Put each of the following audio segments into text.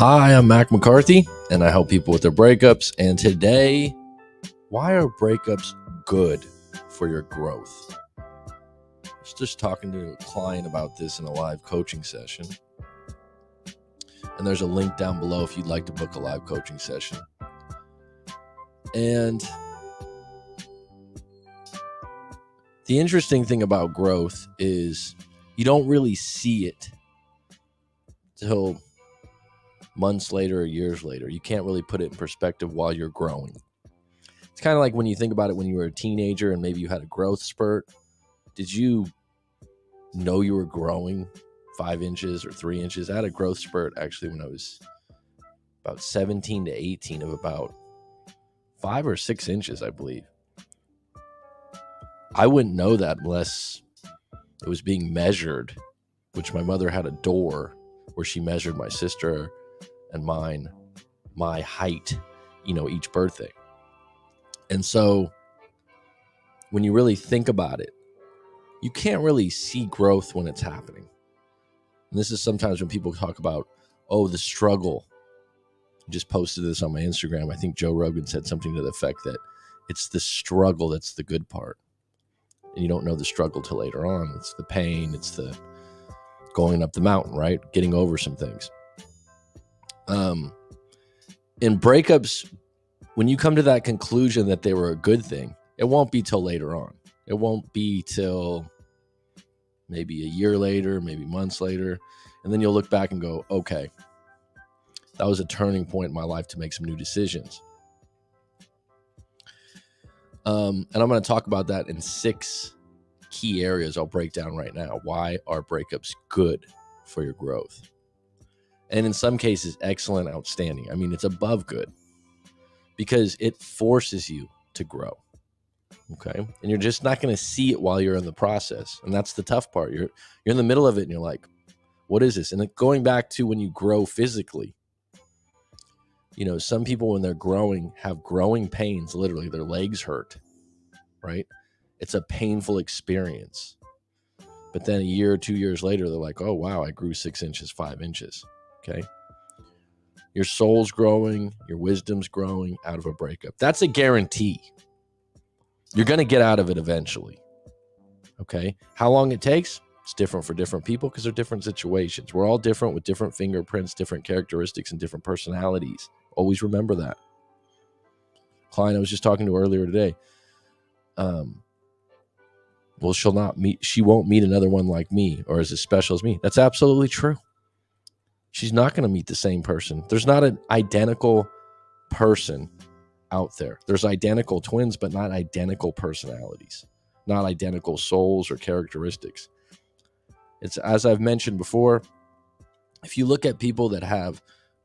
Hi, I'm McCarthy, and I help people with their breakups. And today, why are breakups good for your growth? I was just talking to a client about this in a live coaching session. And there's a link down below if you'd like to book a live coaching session. And the interesting thing about growth is you don't really see it till months later or years later. You can't really put it in perspective while you're growing. It's kind of like when you think about it when you were a teenager and maybe you had a growth spurt. Did you know you were growing 5 inches or 3 inches? I had a growth spurt actually when I was about 17 to 18 of about 5 or 6 inches, I believe. I wouldn't know that unless it was being measured, which my mother had a door where she measured my sister and my height, each birthday. And so when you really think about it, you can't really see growth when it's happening. And this is sometimes when people talk about, the struggle. I just posted this on my Instagram. I think Joe Rogan said something to the effect that it's the struggle that's the good part. And you don't know the struggle till later on. It's the pain. It's the going up the mountain, right? Getting over some things. In breakups, when you come to that conclusion that they were a good thing, it won't be till later on. It won't be till maybe a year later, maybe months later. And then you'll look back and go, okay, that was a turning point in my life to make some new decisions. And I'm going to talk about that in 6 key areas I'll break down right now. Why are breakups good for your growth? And in some cases, excellent, outstanding. I mean, it's above good because it forces you to grow. Okay. And you're just not going to see it while you're in the process. And that's the tough part. You're in the middle of it and you're like, what is this? And going back to when you grow physically, some people when they're growing have growing pains, literally their legs hurt, right? It's a painful experience. But then a year or 2 years later, they're like, oh, wow, I grew 6 inches, 5 inches. Okay. Your soul's growing, your wisdom's growing out of a breakup. That's a guarantee. You're going to get out of it eventually. Okay. How long it takes? It's different for different people because they're different situations. We're all different with different fingerprints, different characteristics, and different personalities. Always remember that. Client I was just talking to earlier today. She won't meet another one like me or as special as me. That's absolutely true. She's not going to meet the same person. There's not an identical person out there. There's identical twins, but not identical personalities, not identical souls or characteristics. It's, as I've mentioned before, if you look at people that have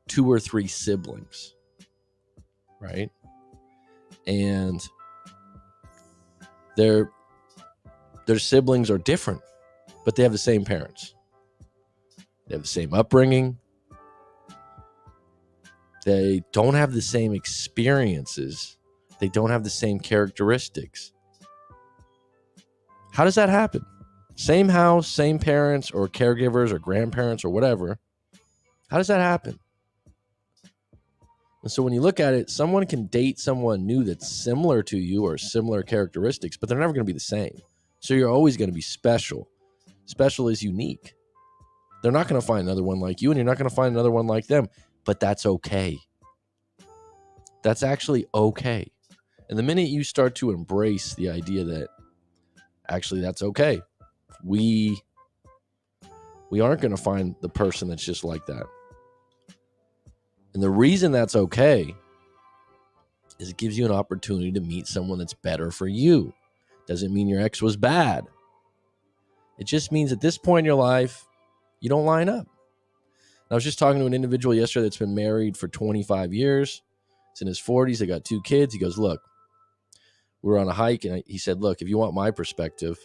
2 or 3 siblings, right? And their siblings are different, but they have the same parents. They have the same upbringing. They don't have the same experiences. They don't have the same characteristics. How does that happen? Same house, same parents or caregivers or grandparents or whatever. How does that happen? And so when you look at it, someone can date someone new that's similar to you or similar characteristics, but they're never going to be the same. So you're always going to be special. Special is unique. They're not going to find another one like you, and you're not going to find another one like them. But that's okay. That's actually okay. And the minute you start to embrace the idea that actually that's okay, we aren't going to find the person that's just like that. And the reason that's okay is it gives you an opportunity to meet someone that's better for you. Doesn't mean your ex was bad. It just means at this point in your life, you don't line up. I was just talking to an individual yesterday that's been married for 25 years. He's in his 40s. They got 2 kids. He goes, look, we were on a hike. And he said, look, if you want my perspective,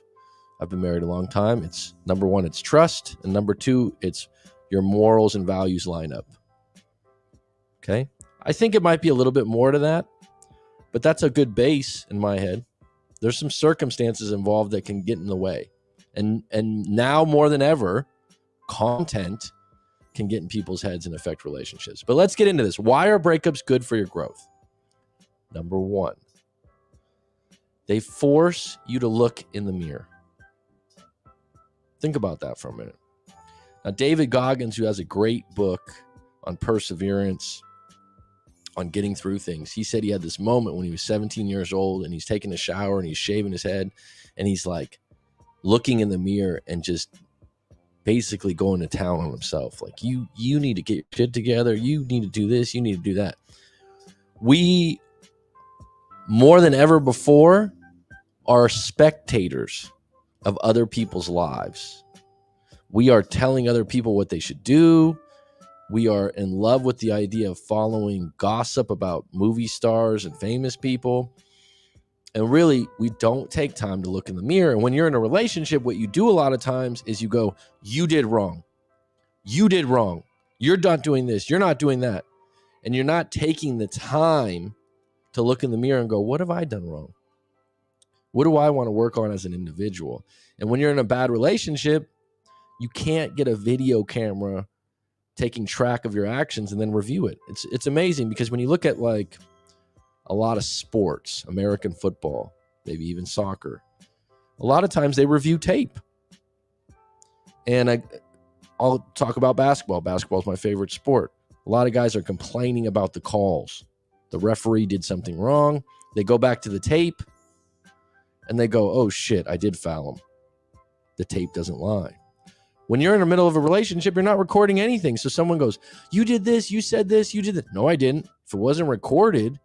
I've been married a long time. It's number 1, it's trust. And number 2, it's your morals and values line up. Okay. I think it might be a little bit more to that, but that's a good base in my head. There's some circumstances involved that can get in the way. And now more than ever, content can get in people's heads and affect relationships. But let's get into this. Why are breakups good for your growth? Number one, they force you to look in the mirror. Think about that for a minute. Now, David Goggins, who has a great book on perseverance, on getting through things, he said he had this moment when he was 17 years old and he's taking a shower and he's shaving his head and he's like looking in the mirror and just basically going to town on himself. Like, you need to get your shit together. You need to do this. You need to do that. We, more than ever before, are spectators of other people's lives. We are telling other people what they should do. We are in love with the idea of following gossip about movie stars and famous people. And really, we don't take time to look in the mirror. And when you're in a relationship, what you do a lot of times is you go, you did wrong. You did wrong. You're not doing this. You're not doing that. And you're not taking the time to look in the mirror and go, what have I done wrong? What do I want to work on as an individual? And when you're in a bad relationship, you can't get a video camera taking track of your actions and then review it. It's amazing because when you look at like a lot of sports, American football, maybe even soccer, a lot of times they review tape. And I'll talk about basketball. Basketball is my favorite sport. A lot of guys are complaining about the calls. The referee did something wrong. They go back to the tape and they go, oh shit, I did foul him. The tape doesn't lie. When you're in the middle of a relationship, you're not recording anything. So someone goes, you did this, you said this, you did that. No, I didn't. If it wasn't recorded,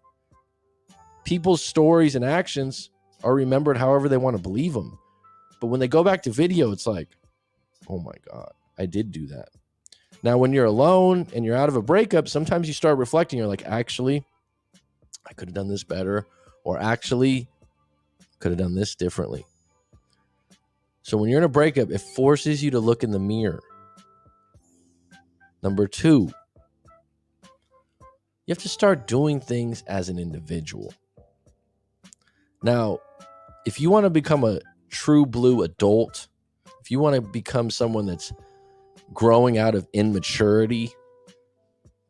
people's stories and actions are remembered however they want to believe them. But when they go back to video, it's like, oh my God, I did do that. Now, when you're alone and you're out of a breakup, sometimes you start reflecting. You're like, actually, I could have done this better. Or actually, could have done this differently. So when you're in a breakup, it forces you to look in the mirror. Number two, you have to start doing things as an individual. Now, if you want to become a true blue adult, if you want to become someone that's growing out of immaturity,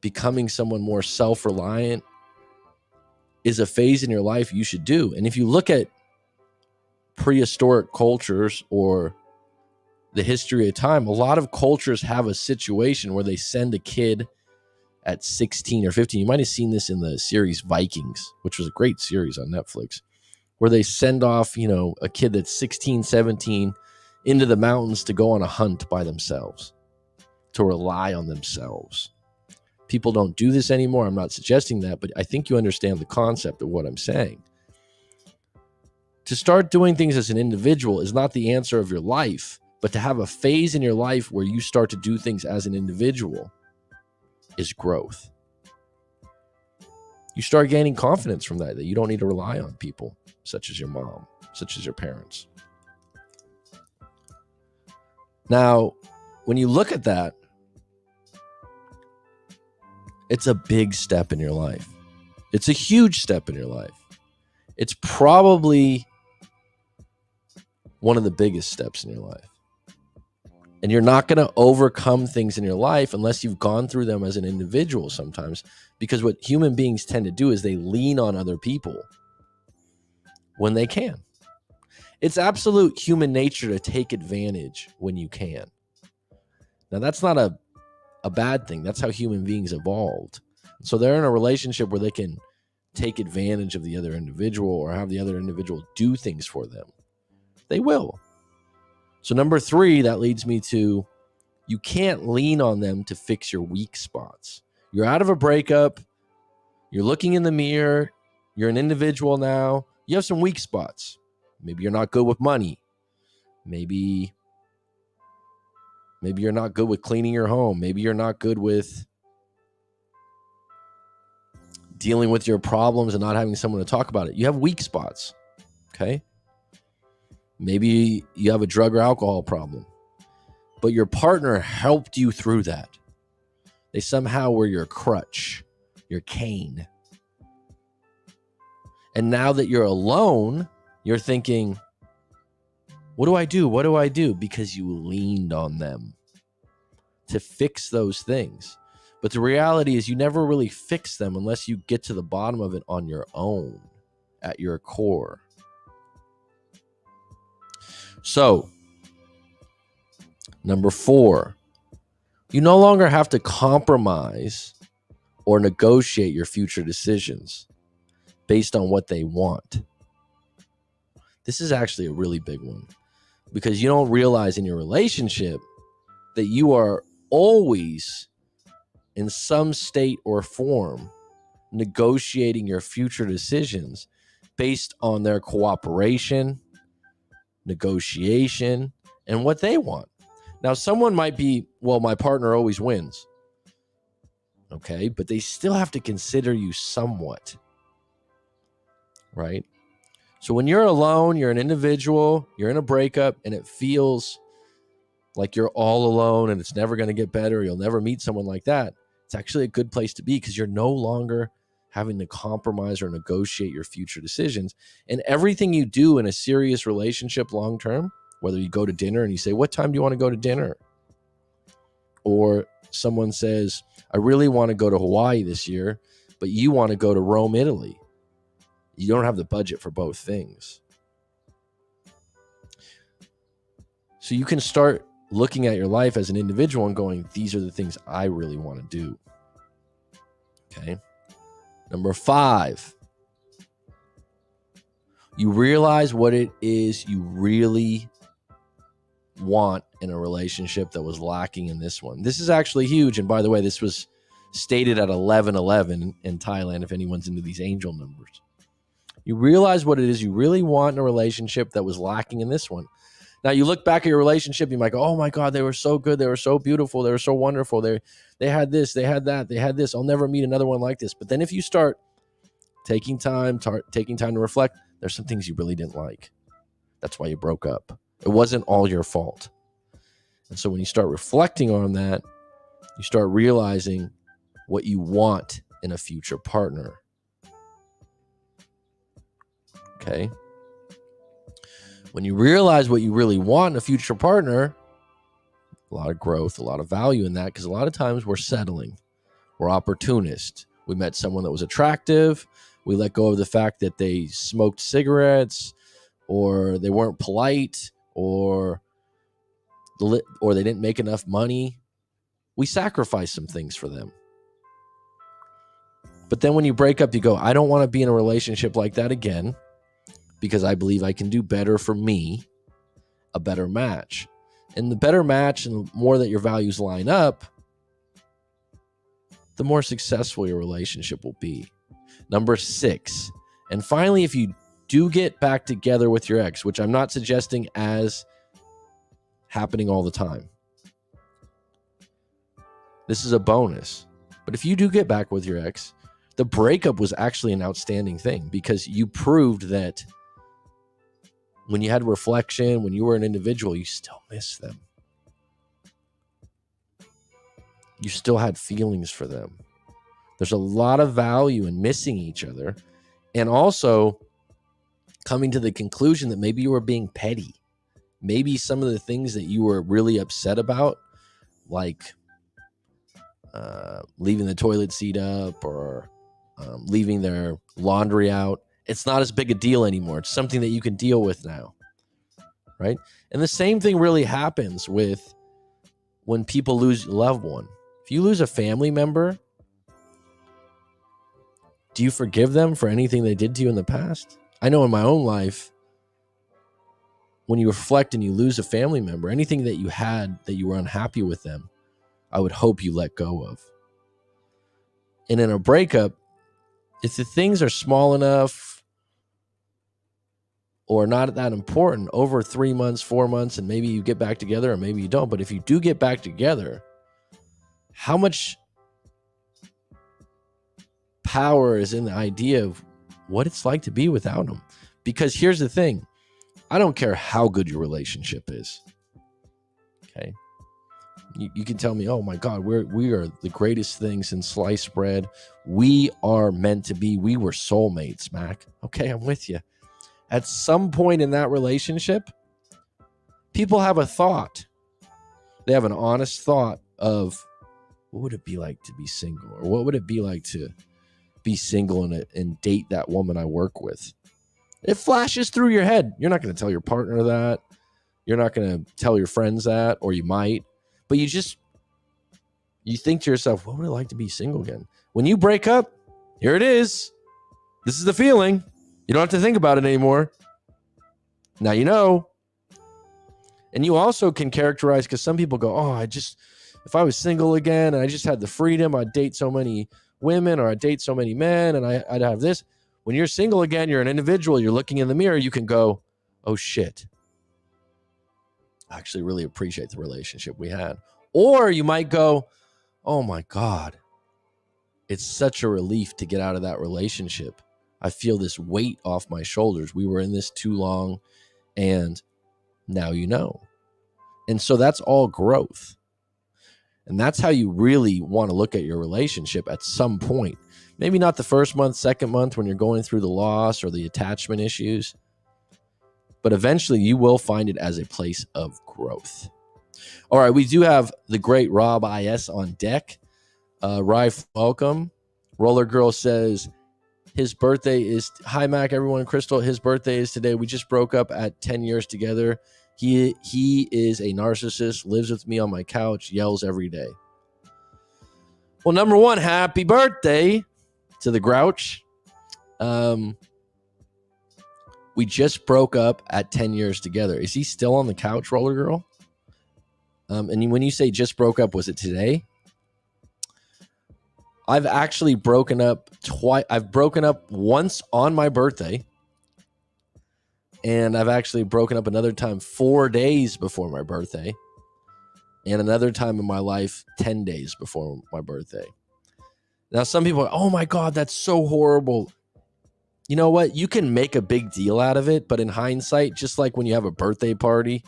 becoming someone more self-reliant is a phase in your life you should do. And if you look at prehistoric cultures or the history of time, a lot of cultures have a situation where they send a kid at 16 or 15. You might have seen this in the series Vikings, which was a great series on Netflix, where they send off, a kid that's 16, 17 into the mountains to go on a hunt by themselves, to rely on themselves. People don't do this anymore. I'm not suggesting that, but I think you understand the concept of what I'm saying. To start doing things as an individual is not the answer of your life, but to have a phase in your life where you start to do things as an individual is growth. You start gaining confidence from that you don't need to rely on people such as your mom, such as your parents. Now, when you look at that, it's a big step in your life. It's a huge step in your life. It's probably one of the biggest steps in your life. And you're not going to overcome things in your life unless you've gone through them as an individual sometimes, because what human beings tend to do is they lean on other people when they can. It's absolute human nature to take advantage when you can. Now, that's not a bad thing. That's how human beings evolved. So they're in a relationship where they can take advantage of the other individual or have the other individual do things for them. They will. So number three, that leads me to, you can't lean on them to fix your weak spots. You're out of a breakup. You're looking in the mirror. You're an individual now. You have some weak spots. Maybe you're not good with money. Maybe you're not good with cleaning your home. Maybe you're not good with dealing with your problems and not having someone to talk about it. You have weak spots, okay? Maybe you have a drug or alcohol problem, but your partner helped you through that. They somehow were your crutch, your cane. And now that you're alone, you're thinking, what do I do? What do I do? Because you leaned on them. to fix those things. But the reality is you never really fix them unless you get to the bottom of it on your own, at your core. So, number 4, you no longer have to compromise or negotiate your future decisions based on what they want. This is actually a really big one, because you don't realize in your relationship that you are always, in some state or form, negotiating your future decisions based on their cooperation, negotiation, and what they want. Now, someone might be, well, my partner always wins. Okay, but they still have to consider you somewhat, right? So when you're alone, you're an individual, you're in a breakup, and it feels like you're all alone and it's never going to get better, you'll never meet someone like that, it's actually a good place to be, because you're no longer having to compromise or negotiate your future decisions. And everything you do in a serious relationship long term, whether you go to dinner and you say, what time do you want to go to dinner? Or someone says, I really want to go to Hawaii this year, but you want to go to Rome, Italy. You don't have the budget for both things. So you can start looking at your life as an individual and going, these are the things I really want to do. Okay. Number 5, you realize what it is you really want in a relationship that was lacking in this one. This is actually huge. And by the way, this was stated at 11:11 in Thailand, if anyone's into these angel numbers. You realize what it is you really want in a relationship that was lacking in this one. Now, you look back at your relationship, you might go, oh my God, they were so good. They were so beautiful. They were so wonderful. They had this, they had that, they had this. I'll never meet another one like this. But then if you start taking time to reflect, there's some things you really didn't like. That's why you broke up. It wasn't all your fault. And so when you start reflecting on that, you start realizing what you want in a future partner. Okay. When you realize what you really want in a future partner, a lot of growth, a lot of value in that, because a lot of times we're settling. We're opportunists. We met someone that was attractive. We let go of the fact that they smoked cigarettes, or they weren't polite, or they didn't make enough money. We sacrifice some things for them. But then when you break up, you go, I don't want to be in a relationship like that again, because I believe I can do better for me, a better match. And the better match, and the more that your values line up, the more successful your relationship will be. Number 6, and finally, if you do get back together with your ex, which I'm not suggesting as happening all the time, this is a bonus. But if you do get back with your ex, the breakup was actually an outstanding thing, because you proved that when you had reflection, when you were an individual, you still miss them. You still had feelings for them. There's a lot of value in missing each other, and also coming to the conclusion that maybe you were being petty. Maybe some of the things that you were really upset about, like leaving the toilet seat up, or leaving their laundry out, it's not as big a deal anymore. It's something that you can deal with now, right? And the same thing really happens with when people lose a loved one. If you lose a family member, do you forgive them for anything they did to you in the past? I know in my own life, when you reflect and you lose a family member, anything that you had that you were unhappy with them, I would hope you let go of. And in a breakup, if the things are small enough or not that important, over 3 months, 4 months, and maybe you get back together or maybe you don't, but if you do get back together, how much power is in the idea of what it's like to be without them? Because here's the thing, I don't care how good your relationship is. Okay. You can tell me, oh my God, we are the greatest thing since sliced bread. We are meant to be. We were soulmates, Mac. Okay, I'm with you. At some point in that relationship, people have a thought. They have an honest thought of what would it be like to be single, or what would it be like to be single and date that woman I work with. It flashes through your head. You're not going to tell your partner that. You're not going to tell your friends that, or you might, but you think to yourself, what would it like to be single again? When you break up, here it is. This is the feeling. You don't have to think about it anymore. Now you know. And you also can characterize, because some people go, if I was single again and I just had the freedom, I'd date so many women, or I'd date so many men, and I'd have this. When you're single again, you're an individual, you're looking in the mirror, you can go, oh shit, I actually really appreciate the relationship we had. Or you might go, oh my God, it's such a relief to get out of that relationship. I feel this weight off my shoulders. We were in this too long, and now you know. And so that's all growth. And that's how you really want to look at your relationship at some point. Maybe not the first month, second month when you're going through the loss or the attachment issues, but eventually you will find it as a place of growth. All right, we do have the great Rob IS on deck. Rife, welcome. Roller Girl says his birthday is, hi Mac, everyone, Crystal, his birthday is today. We just broke up at 10 years together. He is a narcissist, lives with me on my couch, yells every day. Well, number one, happy birthday to the Grouch. We just broke up at 10 years together. Is he still on the couch, Roller Girl? And when you say just broke up, was it today? I've actually broken up twice. I've broken up once on my birthday. And I've actually broken up another time 4 days before my birthday. And another time in my life, 10 days before my birthday. Now, some people are, oh my God, that's so horrible. You know what? You can make a big deal out of it. But in hindsight, just like when you have a birthday party,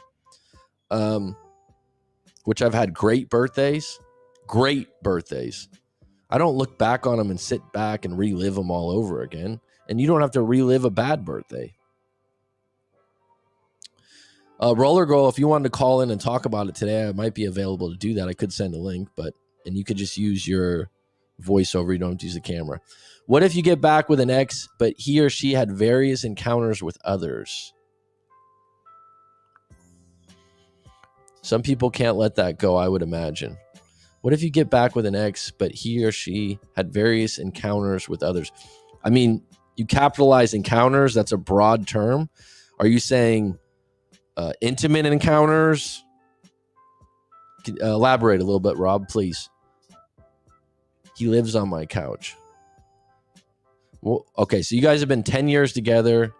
which I've had great birthdays. I don't look back on them and sit back and relive them all over again. And you don't have to relive a bad birthday. Roller Girl, if you wanted to call in and talk about it today, I might be available to do that. I could send a link, and you could just use your voiceover. You don't have to use the camera. What if you get back with an ex, but he or she had various encounters with others? Some people can't let that go, I would imagine. What if you get back with an ex, but he or she had various encounters with others? I mean, you capitalize encounters. That's a broad term. Are you saying intimate encounters? Elaborate a little bit, Rob, please. He lives on my couch. Well, okay, so you guys have been 10 years together.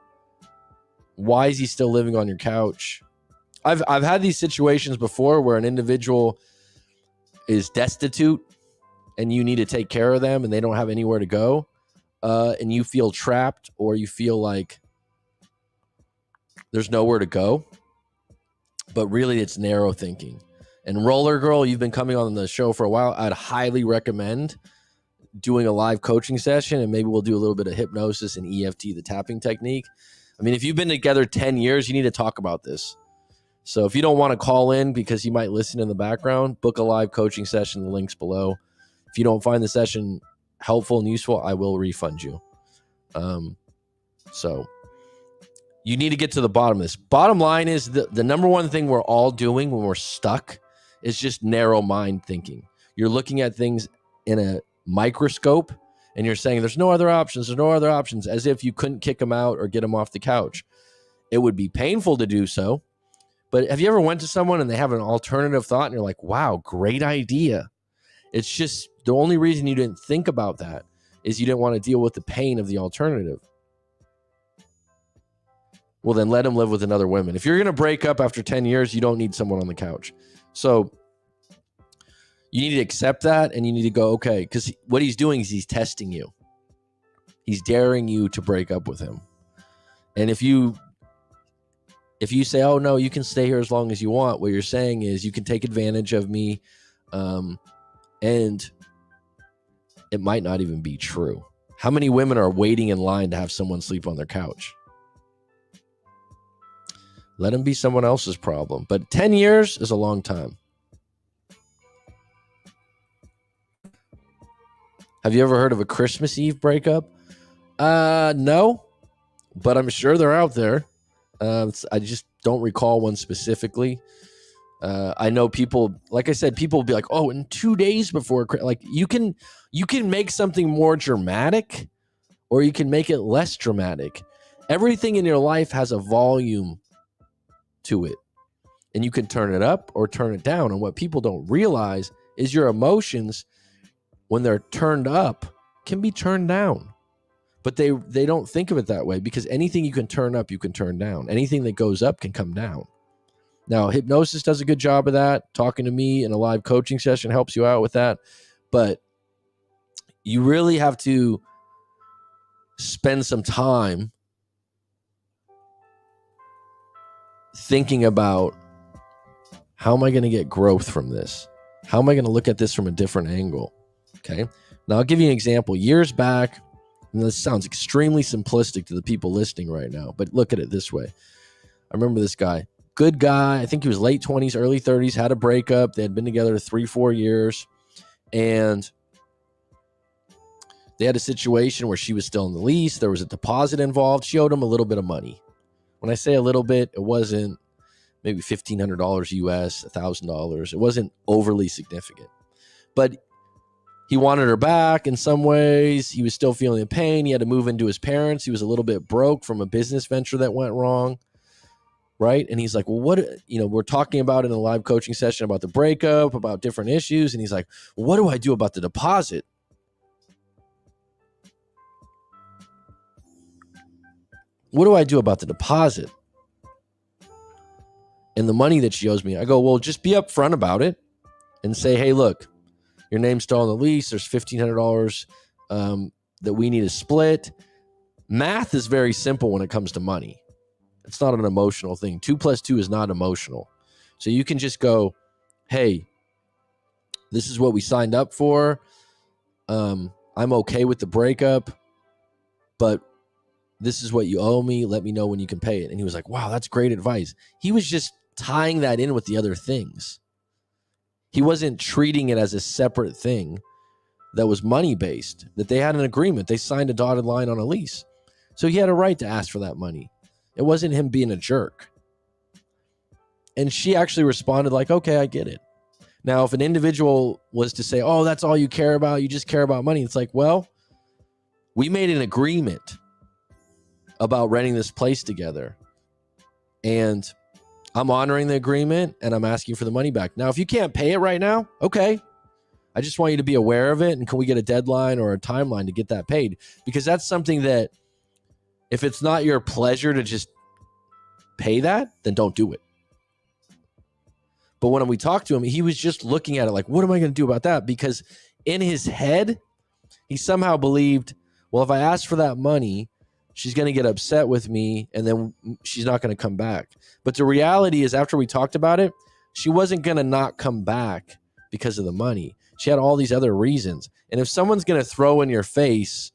Why is he still living on your couch? I've had these situations before where an individual is destitute and you need to take care of them and they don't have anywhere to go, and you feel trapped, or you feel like there's nowhere to go. But really, it's narrow thinking. And Roller Girl, you've been coming on the show for a while. I'd highly recommend doing a live coaching session, and maybe we'll do a little bit of hypnosis and EFT, the tapping technique. I mean, if you've been together 10 years, you need to talk about this. So if you don't want to call in because you might listen in the background, book a live coaching session. The link's below. If you don't find the session helpful and useful, I will refund you. So you need to get to the bottom of this. Bottom line is the number one thing we're all doing when we're stuck is just narrow mind thinking. You're looking at things in a microscope and you're saying there's no other options, as if you couldn't kick them out or get them off the couch. It would be painful to do so. But have you ever went to someone and they have an alternative thought and you're like, wow, great idea. It's just the only reason you didn't think about that is you didn't want to deal with the pain of the alternative. Well, then let him live with another woman. If you're going to break up after 10 years, you don't need someone on the couch. So you need to accept that, and you need to go, okay, because what he's doing is he's testing you. He's daring you to break up with him. And if you say, oh, no, you can stay here as long as you want, what you're saying is you can take advantage of me, and it might not even be true. How many women are waiting in line to have someone sleep on their couch? Let him be someone else's problem. But 10 years is a long time. Have you ever heard of a Christmas Eve breakup? No, but I'm sure they're out there. I just don't recall one specifically. I know people, like I said, people will be like, "Oh, in 2 days before," like you can make something more dramatic, or you can make it less dramatic. Everything in your life has a volume to it, and you can turn it up or turn it down. And what people don't realize is your emotions, when they're turned up, can be turned down. But they don't think of it that way, because anything you can turn up, you can turn down. Anything that goes up can come down. Now, hypnosis does a good job of that. Talking to me in a live coaching session helps you out with that. But you really have to spend some time thinking about, how am I going to get growth from this? How am I going to look at this from a different angle? Okay. Now, I'll give you an example. Years back, and this sounds extremely simplistic to the people listening right now, but look at it this way. I remember this guy. Good guy. I think he was late 20s, early 30s, had a breakup. They had been together 3-4 years. And they had a situation where she was still in the lease. There was a deposit involved. She owed him a little bit of money. When I say a little bit, it wasn't maybe $1,500 US, $1,000. It wasn't overly significant. But he wanted her back in some ways. He was still feeling the pain. He had to move into his parents. He was a little bit broke from a business venture that went wrong. Right. And he's like, well, what, we're talking about in a live coaching session about the breakup, about different issues. And he's like, well, what do I do about the deposit? What do I do about the deposit and the money that she owes me? I go, well, just be upfront about it and say, hey, look, your name's still on the lease. There's $1,500 that we need to split. Math is very simple when it comes to money. It's not an emotional thing. 2 + 2 is not emotional. So you can just go, hey, this is what we signed up for. I'm okay with the breakup, but this is what you owe me. Let me know when you can pay it. And he was like, wow, that's great advice. He was just tying that in with the other things. He wasn't treating it as a separate thing that was money-based, that they had an agreement. They signed a dotted line on a lease. So he had a right to ask for that money. It wasn't him being a jerk. And she actually responded like, okay, I get it. Now, if an individual was to say, oh, that's all you care about, you just care about money, it's like, well, we made an agreement about renting this place together. And I'm honoring the agreement and I'm asking for the money back. Now, if you can't pay it right now, okay. I just want you to be aware of it. And can we get a deadline or a timeline to get that paid? Because that's something that, if it's not your pleasure to just pay that, then don't do it. But when we talked to him, he was just looking at it like, what am I going to do about that? Because in his head, he somehow believed, well, if I ask for that money, she's going to get upset with me and then she's not going to come back. But the reality is, after we talked about it, she wasn't going to not come back because of the money. She had all these other reasons. And if someone's going to throw in your face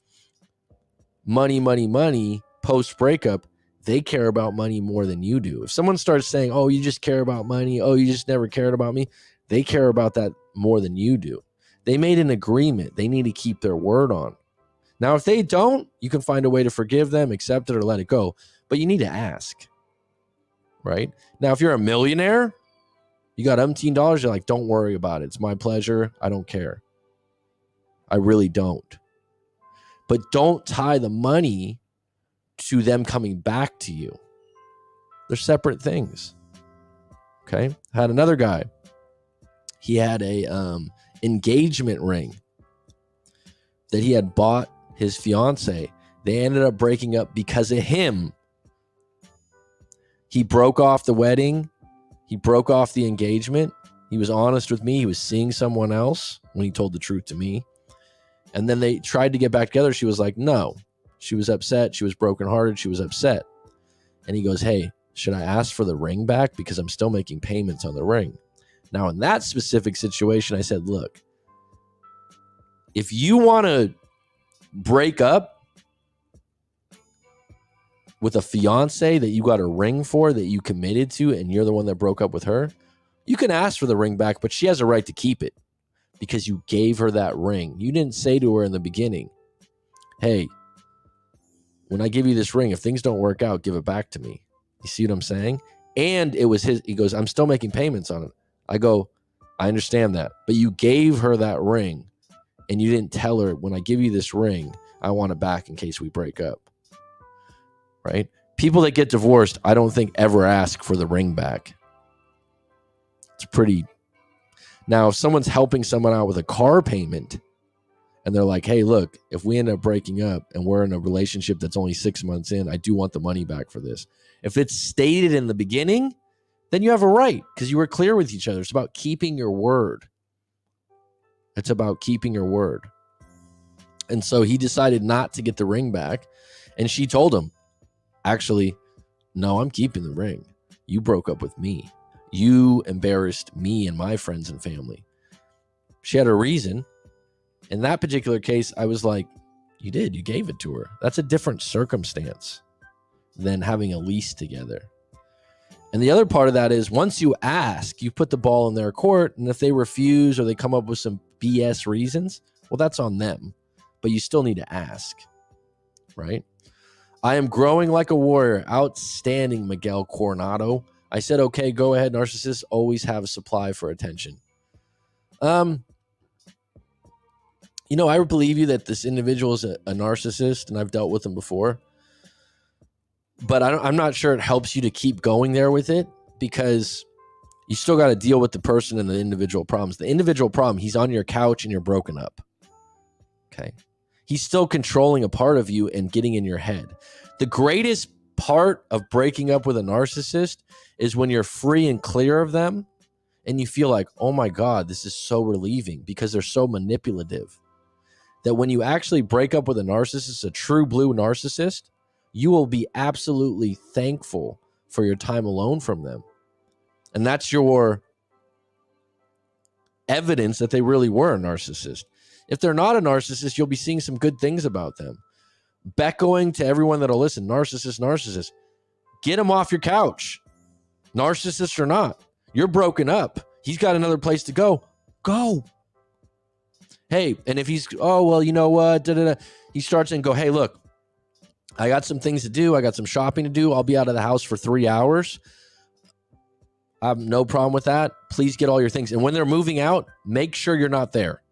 money, money, money post breakup, they care about money more than you do. If someone starts saying, oh, you just care about money, oh, you just never cared about me, they care about that more than you do. They made an agreement. They need to keep their word on. Now, if they don't, you can find a way to forgive them, accept it, or let it go. But you need to ask, right? Now, if you're a millionaire, you got umpteen dollars, you're like, don't worry about it. It's my pleasure. I don't care. I really don't. But don't tie the money to them coming back to you. They're separate things. Okay. I had another guy. He had a engagement ring that he had bought his fiance. They ended up breaking up because of him. He broke off the wedding. He broke off the engagement. He was honest with me. He was seeing someone else when he told the truth to me. And then they tried to get back together. She was like, no. She was upset. She was brokenhearted. She was upset. And he goes, hey, should I ask for the ring back? Because I'm still making payments on the ring. Now, in that specific situation, I said, look, if you want to break up with a fiance that you got a ring for, that you committed to, and you're the one that broke up with her, you can ask for the ring back, but she has a right to keep it. because you gave her that ring. You didn't say to her in the beginning, hey, when I give you this ring, if things don't work out, give it back to me. You see what I'm saying? And it was he goes, I'm still making payments on it. I go, I understand that. But you gave her that ring and you didn't tell her, when I give you this ring, I want it back in case we break up. Right? People that get divorced, I don't think ever ask for the ring back. It's pretty. Now, if someone's helping someone out with a car payment and they're like, hey, look, if we end up breaking up and we're in a relationship that's only 6 months in, I do want the money back for this. If it's stated in the beginning, then you have a right because you were clear with each other. It's about keeping your word. It's about keeping your word. And so he decided not to get the ring back. And she told him, actually, no, I'm keeping the ring. You broke up with me. You embarrassed me and my friends and family. She had a reason. In that particular case, I was like, you did. You gave it to her. That's a different circumstance than having a lease together. And the other part of that is once you ask, you put the ball in their court. And if they refuse or they come up with some BS reasons, well, that's on them. But you still need to ask, right? I am growing like a warrior. Outstanding, Miguel Coronado. I said, okay, go ahead. Narcissists always have a supply for attention. I believe you that this individual is a narcissist, and I've dealt with him before. But I'm not sure it helps you to keep going there with it because you still got to deal with the person and the individual problems. The individual problem, he's on your couch and you're broken up. Okay. He's still controlling a part of you and getting in your head. The greatest part of breaking up with a narcissist is when you're free and clear of them and you feel like, oh my God, this is so relieving because they're so manipulative. That when you actually break up with a narcissist, a true blue narcissist, you will be absolutely thankful for your time alone from them. And that's your evidence that they really were a narcissist. If they're not a narcissist, you'll be seeing some good things about them. Beckoing to everyone that'll listen, narcissist, get him off your couch. Narcissist or not, you're broken up. He's got another place to go. Go. Hey, and if he's, oh, well, you know what? He starts and go, hey, look, I got some things to do. I got some shopping to do. I'll be out of the house for 3 hours. I have no problem with that. Please get all your things. And when they're moving out, make sure you're not there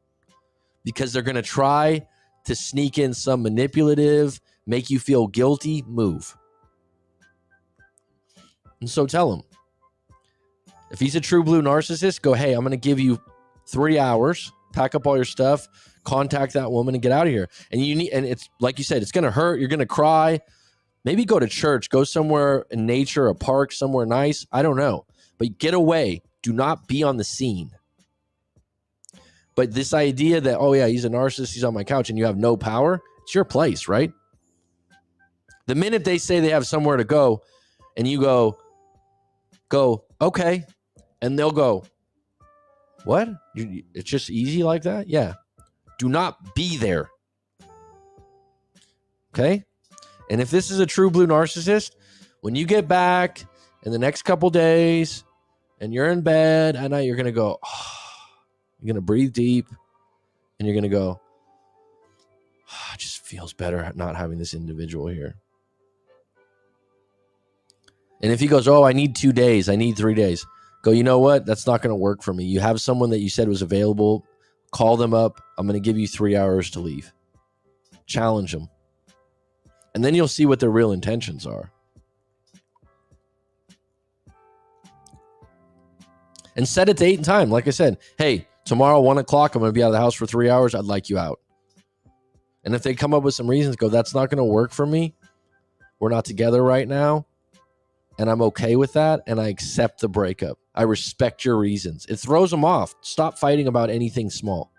because they're going to try to sneak in some manipulative, make you feel guilty move. And so tell him. If he's a true blue narcissist, go, hey, I'm going to give you 3 hours. Pack up all your stuff, contact that woman and get out of here. And it's like you said, it's going to hurt. You're going to cry. Maybe go to church, go somewhere in nature, a park, somewhere nice. I don't know, but get away. Do not be on the scene. But this idea that, oh yeah, he's a narcissist, he's on my couch and you have no power. It's your place, right? The minute they say they have somewhere to go and you go, okay. And they'll go, what? It's just easy like that? Yeah. Do not be there. Okay? And if this is a true blue narcissist, when you get back in the next couple days and you're in bed at night, you're going to go, oh, you're going to breathe deep and you're going to go, oh, it just feels better not having this individual here. And if he goes, oh, I need 2 days, I need 3 days. Go, you know what? That's not going to work for me. You have someone that you said was available. Call them up. I'm going to give you 3 hours to leave. Challenge them. And then you'll see what their real intentions are. And set it to 8 and time. Like I said, hey, tomorrow, 1 o'clock, I'm going to be out of the house for 3 hours. I'd like you out. And if they come up with some reasons, go, that's not going to work for me. We're not together right now. And I'm okay with that. And I accept the breakup. I respect your reasons. It throws them off. Stop fighting about anything small.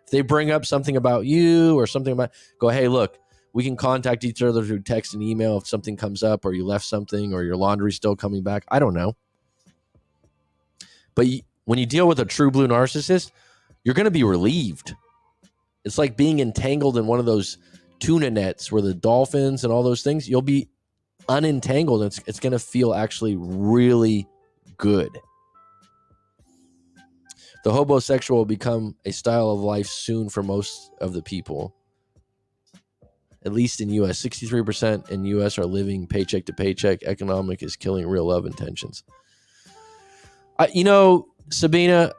If they bring up something about you or something about, go, hey, look, we can contact each other through text and email if something comes up or you left something or your laundry's still coming back. I don't know. But when you deal with a true blue narcissist, you're going to be relieved. It's like being entangled in one of those tuna nets where the dolphins and all those things, you'll be unentangled. It's going to feel actually really good. The homosexual will become a style of life soon for most of the people. At least in U.S., 63% in U.S. are living paycheck to paycheck. Economic is killing real love intentions. Sabina,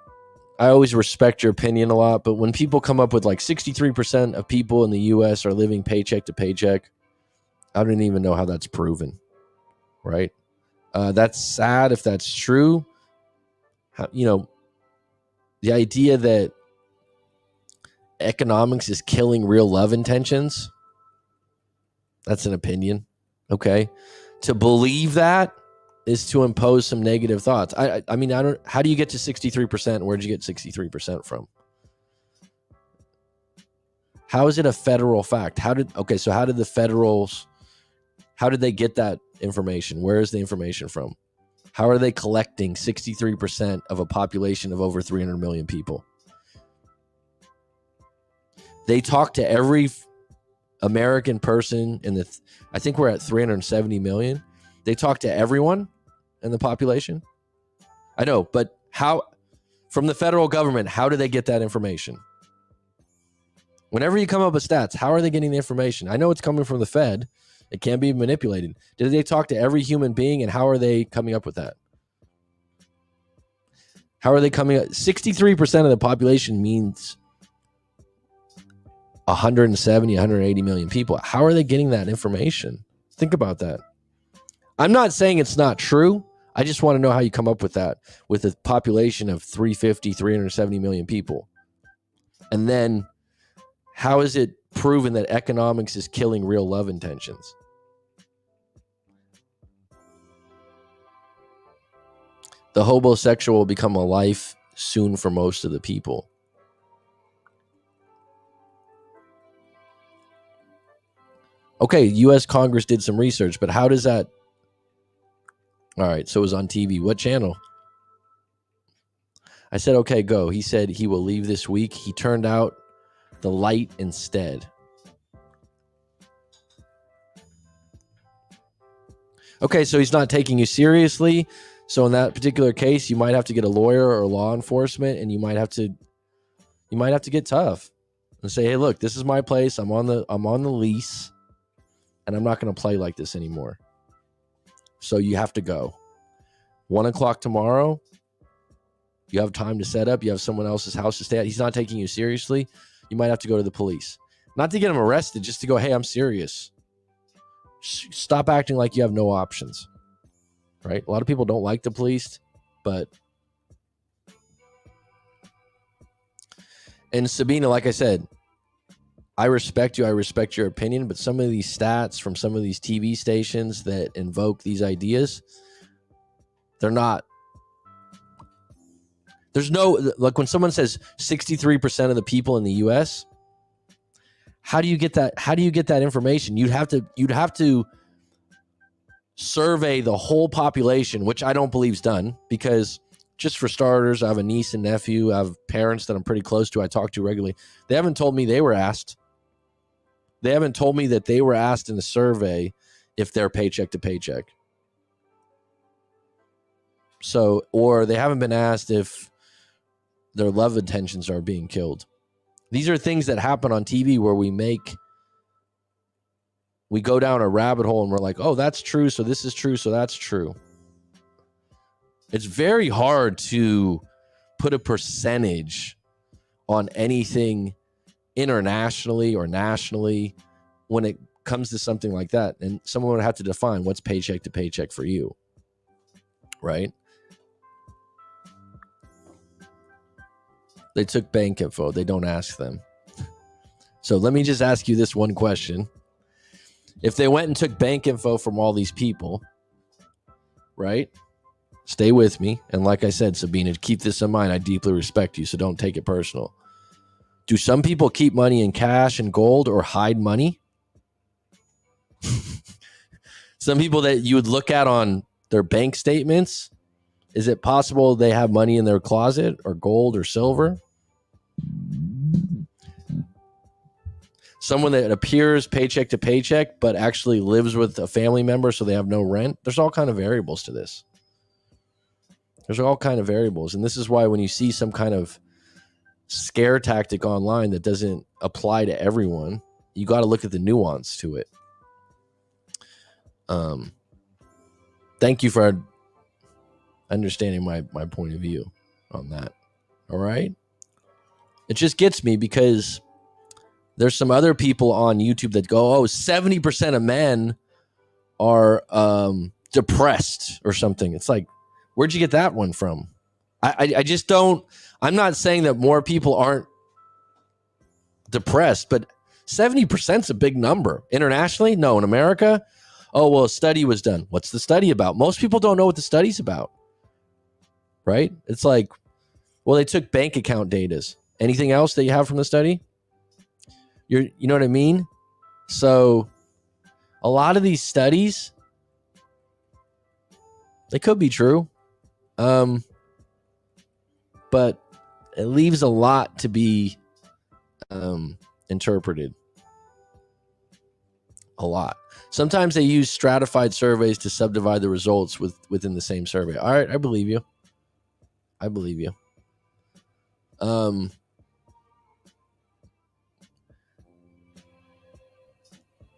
I always respect your opinion a lot, but when people come up with like 63% of people in the U.S. are living paycheck to paycheck, I don't even know how that's proven, right? That's sad if that's true. The idea that economics is killing real love intentions, that's an opinion, okay? To believe that is to impose some negative thoughts. I mean, how do you get to 63%? Where'd you get 63% from? How is it a federal fact? How did the federals, how did they get that information? Where is the information from? How are they collecting 63% of a population of over 300 million people? They talk to every American person I think we're at 370 million. They talk to everyone in the population. I know, but how, from the federal government, how do they get that information? Whenever you come up with stats, how are they getting the information? I know it's coming from the Fed. It can be manipulated. Did they talk to every human being, and how are they coming up with that? How are they coming up? 63% of the population means 170, 180 million people. How are they getting that information? Think about that. I'm not saying it's not true. I just want to know how you come up with that with a population of 370 million people. And then how is it proven that economics is killing real love intentions? The homosexual will become a life soon for most of the people. Okay, U.S. Congress did some research, but how does that... All right, so it was on TV. What channel? I said, okay, go. He said he will leave this week. He turned out the light instead. Okay, so he's not taking you seriously. So in that particular case, you might have to get a lawyer or law enforcement, and you might have to get tough and say, hey, look, this is my place. I'm on the lease, and I'm not going to play like this anymore. So you have to go. 1:00 tomorrow. You have time to set up. You have someone else's house to stay at. He's not taking you seriously. You might have to go to the police. Not to get him arrested, just to go, hey, I'm serious. Stop acting like you have no options. Right? A lot of people don't like the police, but... And Sabina, like I said, I respect you. I respect your opinion, but some of these stats from some of these TV stations that invoke these ideas, they're not... There's no... Like when someone says 63% of the people in the U.S., how do you get that? How do you get that information? You'd have to survey the whole population, which I don't believe is done, because just for starters, I have a niece and nephew. I have parents that I'm pretty close to. I talk to regularly. They haven't told me they were asked. They haven't told me that they were asked in the survey if they're paycheck to paycheck. So, or they haven't been asked if their love intentions are being killed. These are things that happen on TV where we go down a rabbit hole and we're like, oh, that's true. So this is true. So that's true. It's very hard to put a percentage on anything internationally or nationally when it comes to something like that. And someone would have to define what's paycheck to paycheck for you, right? They took bank info. They don't ask them. So let me just ask you this one question. If they went and took bank info from all these people, right? Stay with me. And like I said, Sabina, keep this in mind. I deeply respect you, so don't take it personal. Do some people keep money in cash and gold or hide money? Some people that you would look at on their bank statements, is it possible they have money in their closet or gold or silver? Someone that appears paycheck to paycheck but actually lives with a family member so they have no rent. There's all kind of variables to this. There's all kind of variables. And this is why when you see some kind of scare tactic online that doesn't apply to everyone, you got to look at the nuance to it. Thank you for understanding my point of view on that. All right. It just gets me because there's some other people on YouTube that go, 70% of men are depressed or something. It's like, where'd you get that one from? I just don't. I'm not saying that more people aren't depressed, but 70% is a big number. Internationally, no. In America, a study was done. What's the study about? Most people don't know what the study's about, right? It's like, well, they took bank account data. Anything else that you have from the study? You know what I mean? So a lot of these studies, they could be true. But it leaves a lot to be interpreted. A lot. Sometimes they use stratified surveys to subdivide the results within the same survey. All right, I believe you.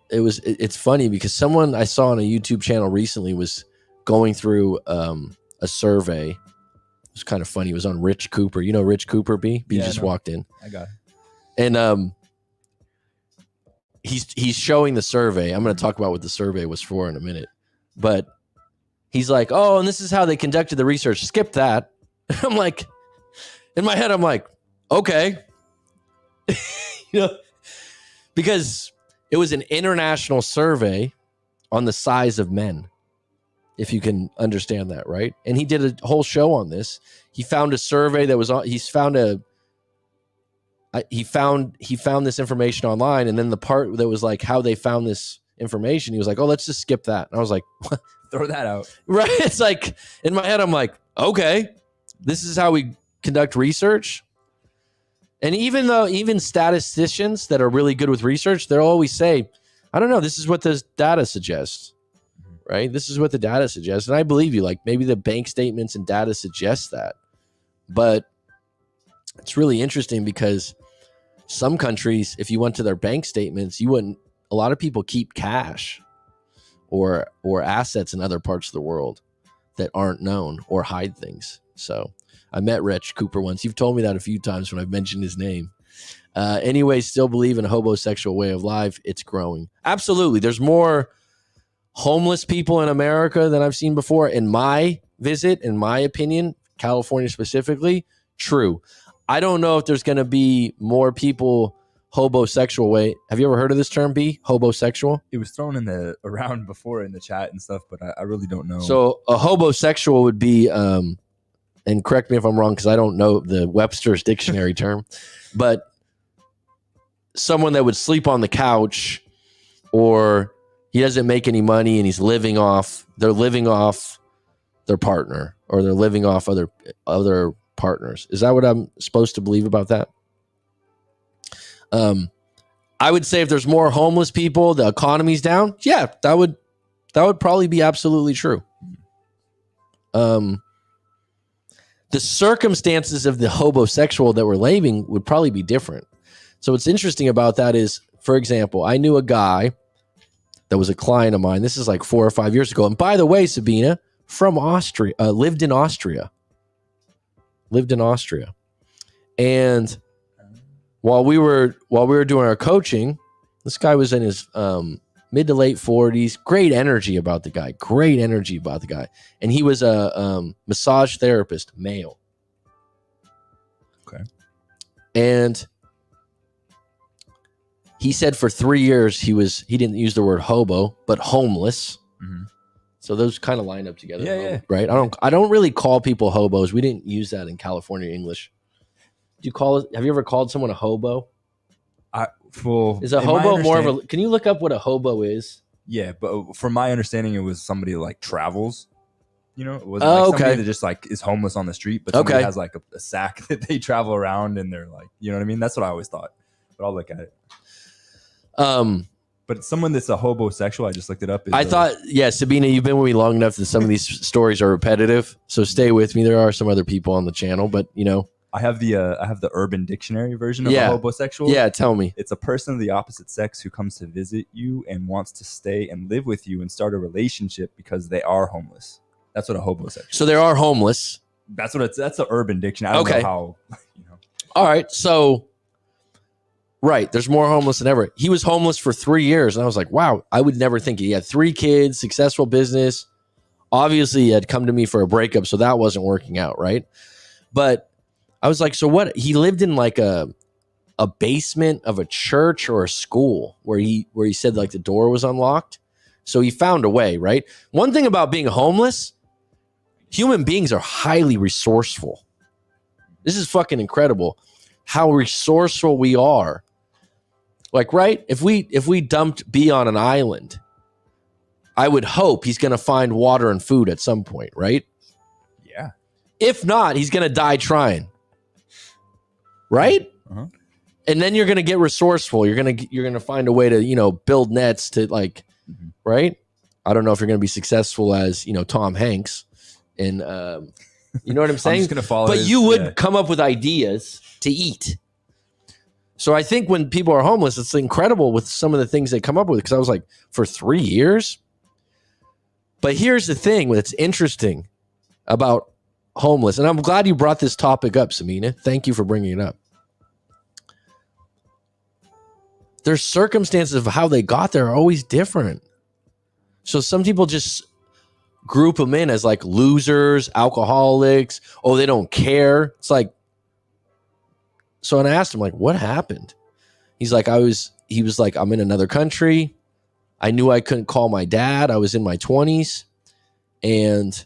It's funny because someone I saw on a YouTube channel recently was going through a survey. It was kind of funny. It was on Rich Cooper. You know Rich Cooper, B? B just walked in. I got it. And he's showing the survey. I'm going to talk about what the survey was for in a minute. But he's like, and this is how they conducted the research. Skip that. I'm like, in my head, I'm like, okay. Because it was an international survey on the size of men, if you can understand that, right? And he did a whole show on this. He found a survey that was on. He found this information online, and then the part that was like how they found this information, he was like, let's just skip that. And I was like, what? Throw that out. Right? It's like in my head, I'm like, okay, this is how we conduct research. And even statisticians that are really good with research, they'll always say, I don't know, this is what the data suggests, right? This is what the data suggests. And I believe you, like maybe the bank statements and data suggest that. But it's really interesting because some countries, if you went to their bank statements, a lot of people keep cash or assets in other parts of the world that aren't known or hide things. So I met Rich Cooper once. You've told me that a few times when I've mentioned his name. Anyway, still believe in a homosexual way of life. It's growing. Absolutely. There's more homeless people in America than I've seen before. In my visit, in my opinion, California specifically, true. I don't know if there's going to be more people hobosexual way. Have you ever heard of this term, B? Hobosexual? It was thrown around before in the chat and stuff, but I really don't know. So a hobosexual would be, and correct me if I'm wrong because I don't know the Webster's dictionary term, but someone that would sleep on the couch, or he doesn't make any money and they're living off their partner, or they're living off other partners. Is that what I'm supposed to believe about that? I would say if there's more homeless people, the economy's down. Yeah, that would probably be absolutely true. The circumstances of the hobosexual that we're labeling would probably be different. So what's interesting about that is, for example, I knew a guy that was a client of mine. This is like 4 or 5 years ago. And by the way, Sabina, from Austria, lived in Austria. And while we were doing our coaching, this guy was in his mid to late 40s. Great energy about the guy. And he was a massage therapist, male. Okay. And he said for 3 years he didn't use the word hobo, but homeless. Mm-hmm. So those kind of line up together, yeah. Right? I don't really call people hobos. We didn't use that in California English. Have you ever called someone a hobo? Is a hobo more of a? Can you look up what a hobo is? Yeah, but from my understanding, it was somebody that like travels. It wasn't somebody that just like is homeless on the street, but somebody has like a sack that they travel around, and they're like, you know what I mean? That's what I always thought. But I'll look at it. But someone that's a hobosexual, I just looked it up. I thought, Sabina, you've been with me long enough that some of these stories are repetitive. So stay with me. There are some other people on the channel, but I have the Urban Dictionary version of a hobosexual. Yeah, tell me. It's a person of the opposite sex who comes to visit you and wants to stay and live with you and start a relationship because they are homeless. That's what a hobosexual. So they are homeless. That's the Urban Dictionary. I don't know how. All right, so. Right. There's more homeless than ever. He was homeless for 3 years. And I was like, wow, I would never think he had 3 kids, successful business. Obviously, he had come to me for a breakup, so that wasn't working out, right? But I was like, so what? He lived in like a basement of a church or a school where he said like the door was unlocked. So he found a way, right? One thing about being homeless, human beings are highly resourceful. This is fucking incredible how resourceful we are. Like, right? If we dumped B on an island, I would hope he's going to find water and food at some point, right? Yeah. If not, he's going to die trying. Right? Uh-huh. And then you're going to get resourceful. You're going to find a way to, build nets to like, right? I don't know if you're going to be successful as, Tom Hanks and you know what I'm saying? I'm just going to follow but you would come up with ideas to eat. So I think when people are homeless, it's incredible with some of the things they come up with. Because I was like, for 3 years? But here's the thing that's interesting about homeless. And I'm glad you brought this topic up, Samina. Thank you for bringing it up. Their circumstances of how they got there are always different. So some people just group them in as like losers, alcoholics. Oh, they don't care. It's like, so when I asked him, like, what happened? He was like, I'm in another country. I knew I couldn't call my dad. I was in my 20s and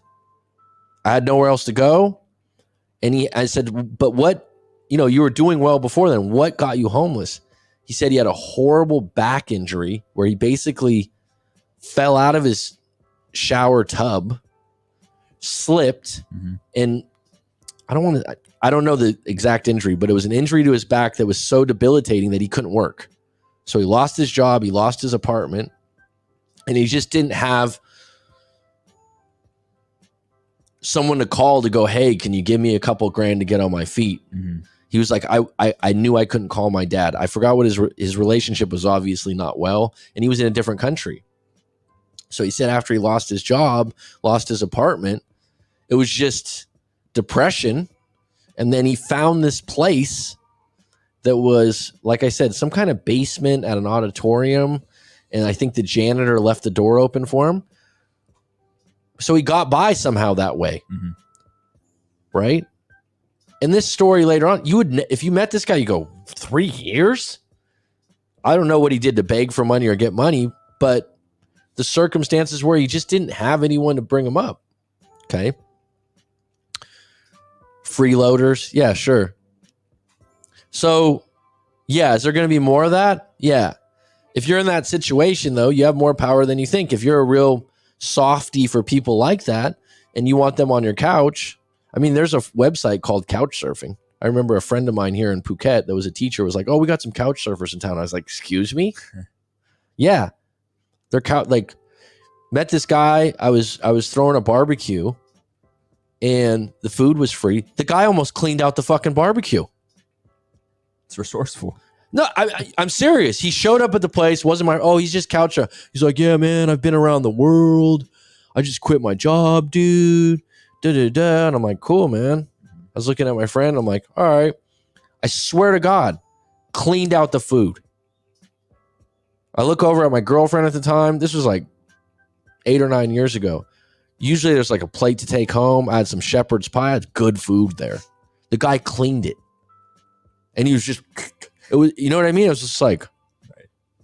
I had nowhere else to go. And I said, but what, you were doing well before then. What got you homeless? He said he had a horrible back injury where he basically fell out of his shower tub, slipped, and I don't know the exact injury, but it was an injury to his back that was so debilitating that he couldn't work. So he lost his job, he lost his apartment, and he just didn't have someone to call to go, hey, can you give me a couple grand to get on my feet? He was like, I knew I couldn't call my dad. I forgot what his relationship was, obviously not well, and he was in a different country. So he said after he lost his job, lost his apartment, it was just depression. And then he found this place that was, like I said, some kind of basement at an auditorium. And I think the janitor left the door open for him. So he got by somehow that way. Right? And this story later on, if you met this guy, you go, 3 years? I don't know what he did to beg for money or get money, but the circumstances where he just didn't have anyone to bring him up. Okay. Freeloaders. Yeah, sure. So, yeah, is there going to be more of that? Yeah. If you're in that situation, though, you have more power than you think. If you're a real softy for people like that and you want them on your couch, I mean, there's a website called Couchsurfing. I remember a friend of mine here in Phuket that was a teacher was like, oh, we got some couch surfers in town. I was like, excuse me? Yeah. They're met this guy. I was throwing a barbecue and the food was free. The guy almost cleaned out the fucking barbecue. It's resourceful. No, I'm serious. He showed up at the place. He's just couch. He's like, yeah, man, I've been around the world. I just quit my job, dude. Da-da-da. And I'm like, cool, man. I was looking at my friend. I'm like, all right. I swear to God, cleaned out the food. I look over at my girlfriend at the time. This was like 8 or 9 years ago. Usually there's like a plate to take home. I had some shepherd's pie. I had good food there. The guy cleaned it. And he was just, it was, you know what I mean? It was just like,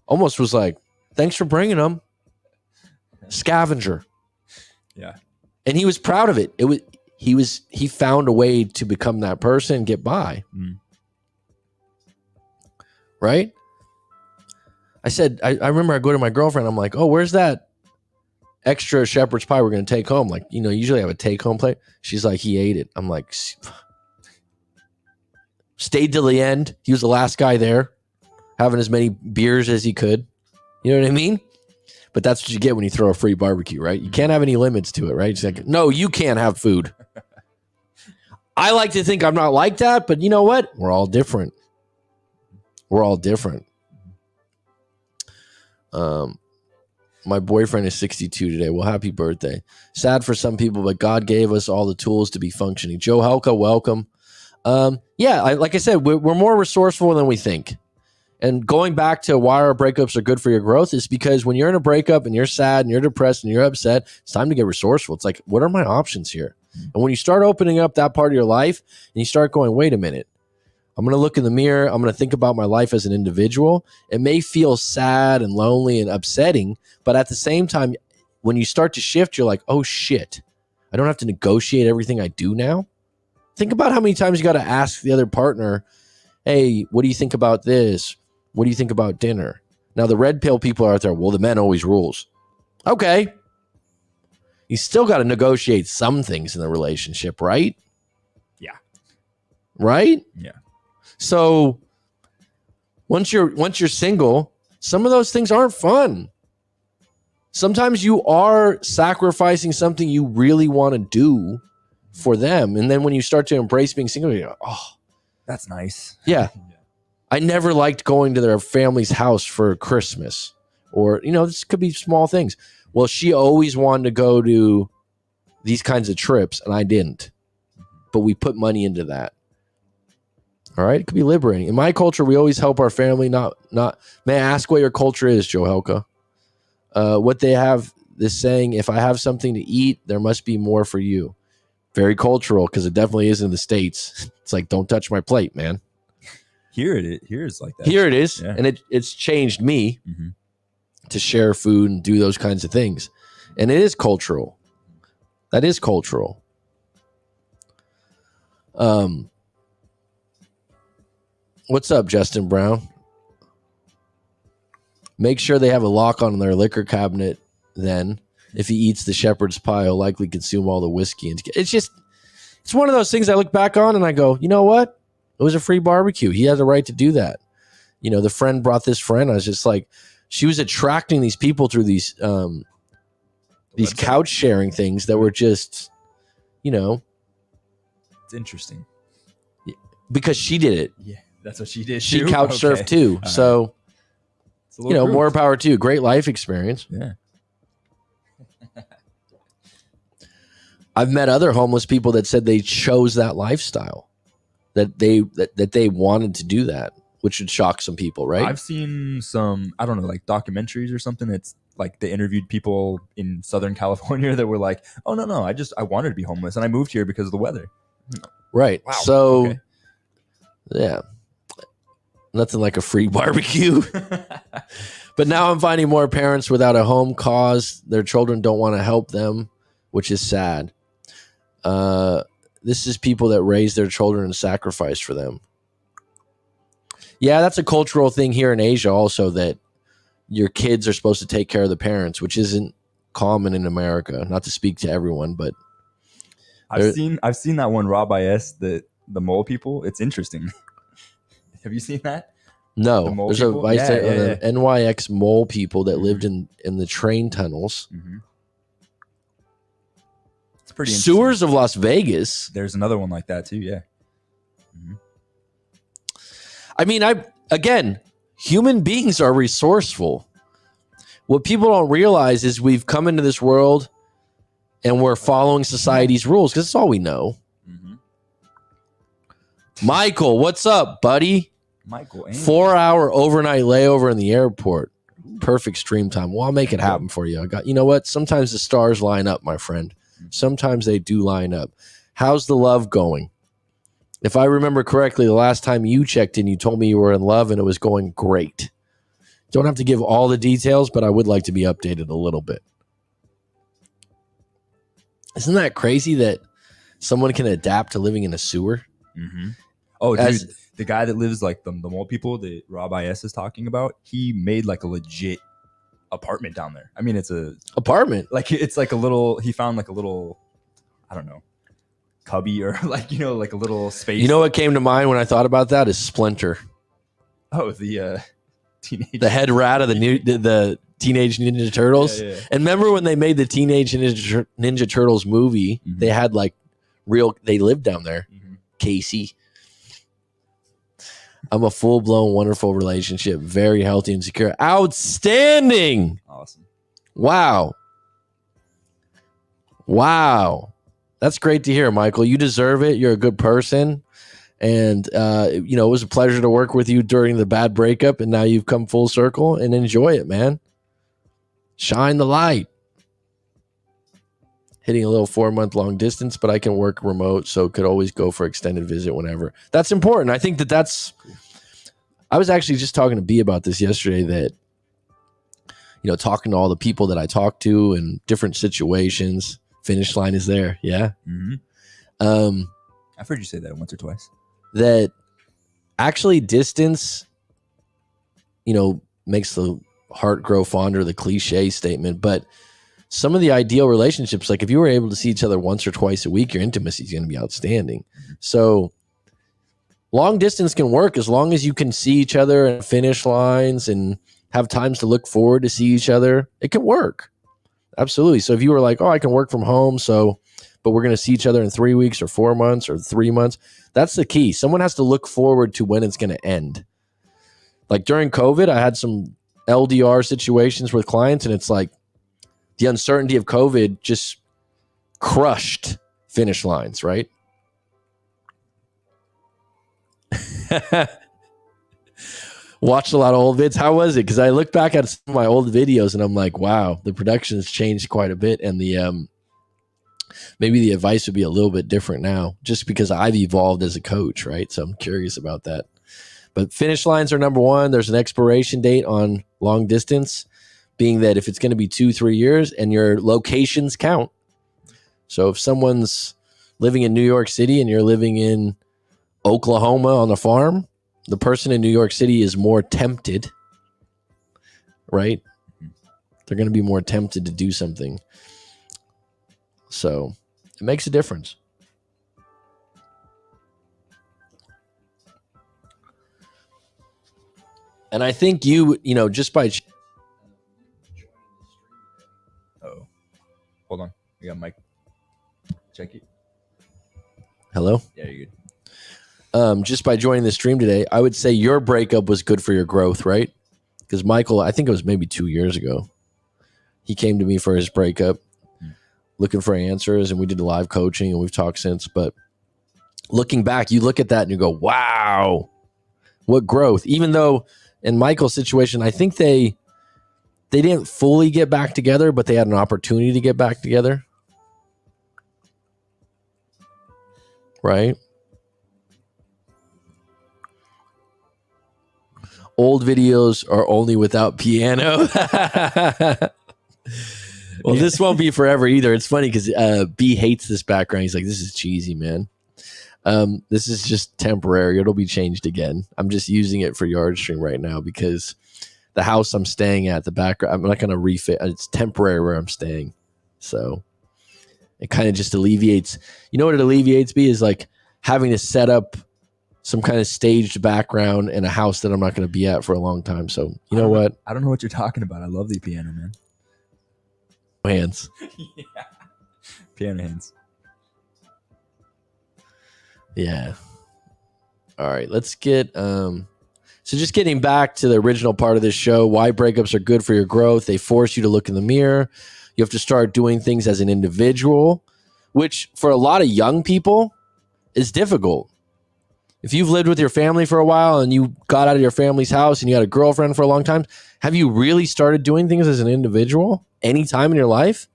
almost was like, thanks for bringing them. Scavenger. Yeah. And he was proud of it. He found a way to become that person and get by. Right? I said, I remember I go to my girlfriend. I'm like, oh, where's that extra shepherd's pie we're going to take home? Like, usually I have a take home plate. She's like, he ate it. I'm like, stayed till the end. He was the last guy there, having as many beers as he could. You know what I mean? But that's what you get when you throw a free barbecue, right? You can't have any limits to it, right? It's like, no, you can't have food. I like to think I'm not like that, but you know what? We're all different. We're all different. My boyfriend is 62 today. Well, happy birthday. Sad for some people, but God gave us all the tools to be functioning. Joe Helka, welcome. Like I said, we're more resourceful than we think. And going back to why our breakups are good for your growth is because when you're in a breakup and you're sad and you're depressed and you're upset, it's time to get resourceful. It's like, what are my options here? And when you start opening up that part of your life and you start going, wait a minute, I'm going to look in the mirror. I'm going to think about my life as an individual. It may feel sad and lonely and upsetting, but at the same time, when you start to shift, you're like, oh shit, I don't have to negotiate everything I do now. Think about how many times you got to ask the other partner, hey, what do you think about this? What do you think about dinner? Now, the red pill people are out there, well, the man always rules. Okay. You still got to negotiate some things in the relationship, right? Yeah. Right? Yeah. So once you're single, some of those things aren't fun. Sometimes you are sacrificing something you really want to do for them. And then when you start to embrace being single, you're like, oh, that's nice. Yeah. I never liked going to their family's house for Christmas, or, this could be small things. Well, she always wanted to go to these kinds of trips and I didn't, but we put money into that. All right. It could be liberating. In my culture, we always help our family. Not. May I ask what your culture is, Joe Helka? What they have this saying, if I have something to eat, there must be more for you. Very cultural, because it definitely is in the States. It's like, don't touch my plate, man. Here it's like that. Here it is. Yeah. And it's changed me to share food and do those kinds of things. And it is cultural. That is cultural. What's up, Justin Brown? Make sure they have a lock on their liquor cabinet. Then, if he eats the shepherd's pie, he'll likely consume all the whiskey. And it's one of those things I look back on and I go, you know what? It was a free barbecue. He has a right to do that. The friend brought this friend. I was just like, she was attracting these people through these couch sharing things that were just, It's interesting. Because she did it. Yeah, that's what she did. She couch surfed too. So, more power to you. Great life experience. Yeah. I've met other homeless people that said they chose that lifestyle, that they wanted to do that, which would shock some people, right? I've seen some, I don't know, like documentaries or something. It's like they interviewed people in Southern California that were like, oh, no, I wanted to be homeless and I moved here because of the weather. Right. Wow. So, yeah, nothing like a free barbecue. But now I'm finding more parents without a home cause their children don't want to help them, which is sad. This is people that raise their children and sacrifice for them. Yeah, that's a cultural thing here in Asia also, that your kids are supposed to take care of the parents, which isn't common in America. Not to speak to everyone, but I've seen that one, Rob IS, the mole people. It's interesting. Have you seen that? No. There's people? The NYX mole people that lived in the train tunnels. Mm-hmm. It's pretty sewers of Las Vegas. There's another one like that too, yeah. Mm-hmm. I mean, again, human beings are resourceful. What people don't realize is we've come into this world and we're following society's rules because it's all we know. Mm-hmm. Michael, what's up, buddy? Michael, 4-hour overnight layover in the airport. Perfect stream time. Well, I'll make it happen for you. You know what? Sometimes the stars line up, my friend. Sometimes they do line up. How's the love going? If I remember correctly, the last time you checked in, you told me you were in love and it was going great. Don't have to give all the details, but I would like to be updated a little bit. Isn't that crazy that someone can adapt to living in a sewer? Mm-hmm. Oh, dude, the guy that lives like the mole people that Rob IS is talking about, he made like a legit apartment down there. I mean, it's a apartment. Like it's like a little. He found like a little, I don't know, cubby or like like a little space. You know what came to mind when I thought about that is Splinter. Oh, the the head rat of the Teenage Ninja Turtles. Yeah. And remember when they made the Teenage Ninja Turtles movie? Mhm. They had like they lived down there. Casey. I'm a full-blown, wonderful relationship. Very healthy and secure. Outstanding. Awesome. Wow. That's great to hear, Michael. You deserve it. You're a good person. And, it was a pleasure to work with you during the bad breakup. And now you've come full circle, and enjoy it, man. Shine the light. Hitting a little 4-month long distance, but I can work remote, so could always go for extended visit whenever. That's important. I think that's. I was actually just talking to B about this yesterday. That talking to all the people that I talk to in different situations, finish line is there. Yeah. Mm-hmm. I've heard you say that once or twice. That actually distance, makes the heart grow fonder. The cliche statement, but. Some of the ideal relationships, like if you were able to see each other once or twice a week, your intimacy is going to be outstanding. So long distance can work as long as you can see each other at finish lines and have times to look forward to see each other. It can work. Absolutely. So if you were like, I can work from home, but we're going to see each other in 3 weeks or 4 months or 3 months. That's the key. Someone has to look forward to when it's going to end. Like during COVID, I had some LDR situations with clients, and it's like, the uncertainty of COVID just crushed finish lines, right? Watched a lot of old vids. How was it? Because I look back at some of my old videos and I'm like, wow, the production has changed quite a bit, and the maybe the advice would be a little bit different now, just because I've evolved as a coach, right? So I'm curious about that. But finish lines are number one. There's an expiration date on long distance, being that if it's going to be 2-3 years, and your locations count. So if someone's living in New York City and you're living in Oklahoma on the farm, the person in New York City is more tempted, right? They're going to be more tempted to do something. So it makes a difference. And I think just by... Hold on. We got Mike. Check it. Hello? Yeah, you're good. Just by joining the stream today, I would say your breakup was good for your growth, right? Because Michael, I think it was maybe 2 years ago, he came to me for his breakup, looking for answers, and we did live coaching, and we've talked since. But looking back, you look at that and you go, wow, what growth. Even though in Michael's situation, I think they didn't fully get back together, but they had an opportunity to get back together. Right? Old videos are only without piano. Well, this won't be forever either. It's funny because B hates this background. He's like, this is cheesy, man. This is just temporary. It'll be changed again. I'm just using it for Yardstream right now because the house I'm staying at, the background, I'm not going to refit. It's temporary where I'm staying. So it kind of just alleviates. You know what it alleviates me is like having to set up some kind of staged background in a house that I'm not going to be at for a long time. So you know what? I don't know what you're talking about. I love the piano, man. Hands. Yeah. Piano hands. Yeah. All right. Let's get so just getting back to the original part of this show, why breakups are good for your growth. They force you to look in the mirror. You have to start doing things as an individual, which for a lot of young people is difficult. If you've lived with your family for a while and you got out of your family's house and you had a girlfriend for a long time, have you really started doing things as an individual any time in your life?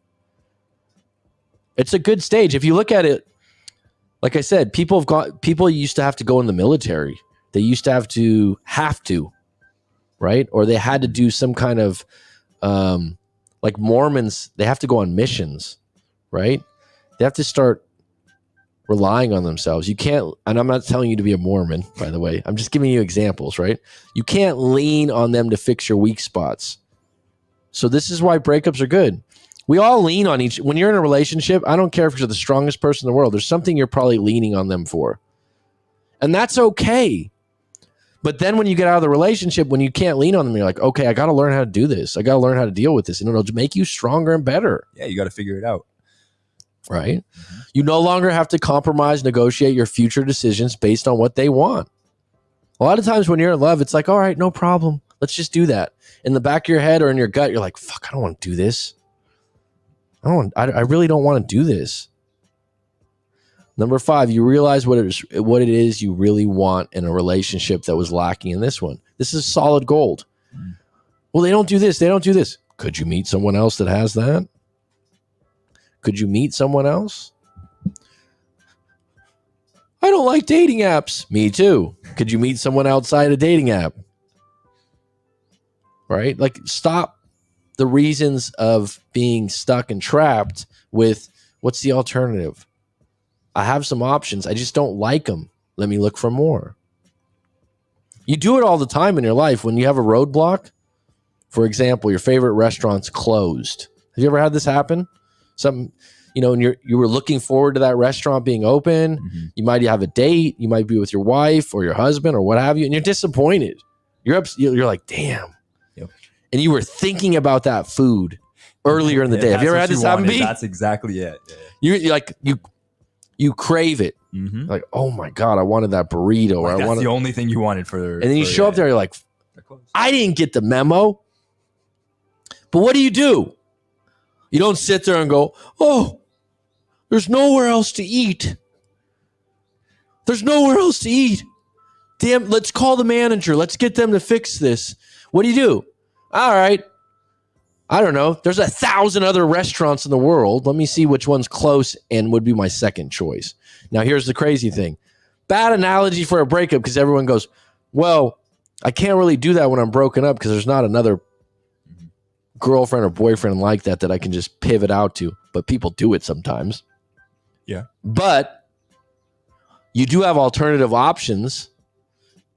It's a good stage. If you look at it, like I said, people used to have to go in the military. They used to have to, right? Or they had to do some kind of, like Mormons, they have to go on missions, right? They have to start relying on themselves. You can't, and I'm not telling you to be a Mormon, by the way. I'm just giving you examples, right? You can't lean on them to fix your weak spots. So this is why breakups are good. We all lean on when you're in a relationship, I don't care if you're the strongest person in the world, there's something you're probably leaning on them for. And that's okay. But then when you get out of the relationship, when you can't lean on them, you're like, okay, I got to learn how to do this. I got to learn how to deal with this. And it'll make you stronger and better. Yeah, you got to figure it out. Right? Mm-hmm. You no longer have to compromise, negotiate your future decisions based on what they want. A lot of times when you're in love, it's like, all right, no problem. Let's just do that. In the back of your head or in your gut, you're like, fuck, I don't want to do this. I really don't want to do this. Number 5, you realize what it is you really want in a relationship that was lacking in this one. This is solid gold. Well, they don't do this. They don't do this. Could you meet someone else that has that? Could you meet someone else? I don't like dating apps. Me too. Could you meet someone outside a dating app? Right? Like, stop the reasons of being stuck and trapped with what's the alternative? I have some options. I just don't like them. Let me look for more. You do it all the time in your life when you have a roadblock. For example, your favorite restaurant's closed. Have you ever had this happen? Something, and you were looking forward to that restaurant being open. Mm-hmm. You might have a date. You might be with your wife or your husband or what have you, and you're disappointed. You're like, damn. Yep. And you were thinking about that food earlier in the day. Have you ever had this happen? That's exactly it. Yeah. You crave it. Mm-hmm. Like, oh my God, I wanted that burrito. Like, that's the only thing you wanted and then you show up there, you're like, I didn't get the memo. But what do? You don't sit there and go, oh, there's nowhere else to eat. There's nowhere else to eat. Damn, let's call the manager. Let's get them to fix this. What do? All right. I don't know. There's 1,000 other restaurants in the world. Let me see which one's close and would be my second choice. Now, here's the crazy thing. Bad analogy for a breakup because everyone goes, well, I can't really do that when I'm broken up because there's not another girlfriend or boyfriend like that I can just pivot out to. But people do it sometimes. Yeah. But you do have alternative options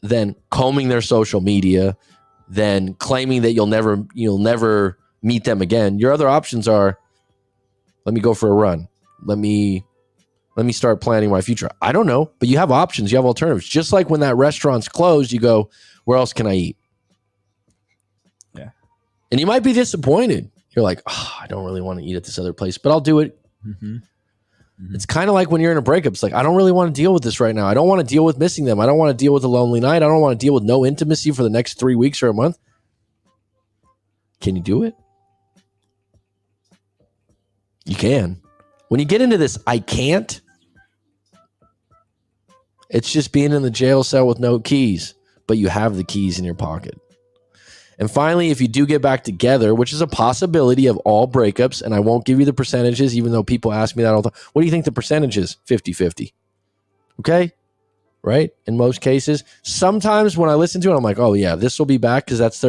than combing their social media, than claiming that you'll never meet them again. Your other options are, let me go for a run. Let me start planning my future. I don't know, but you have options. You have alternatives. Just like when that restaurant's closed, you go, where else can I eat? Yeah. And you might be disappointed. You're like, oh, I don't really want to eat at this other place, but I'll do it. Mm-hmm. Mm-hmm. It's kind of like when you're in a breakup. It's like, I don't really want to deal with this right now. I don't want to deal with missing them. I don't want to deal with a lonely night. I don't want to deal with no intimacy for the next 3 weeks or a month. Can you do it? You can. When you get into this, I can't. It's just being in the jail cell with no keys, but you have the keys in your pocket. And finally, if you do get back together, which is a possibility of all breakups, and I won't give you the percentages, even though people ask me that all the time. What do you think the percentage is? 50-50. Okay? Right? In most cases. Sometimes when I listen to it, I'm like, oh yeah, this will be back because that's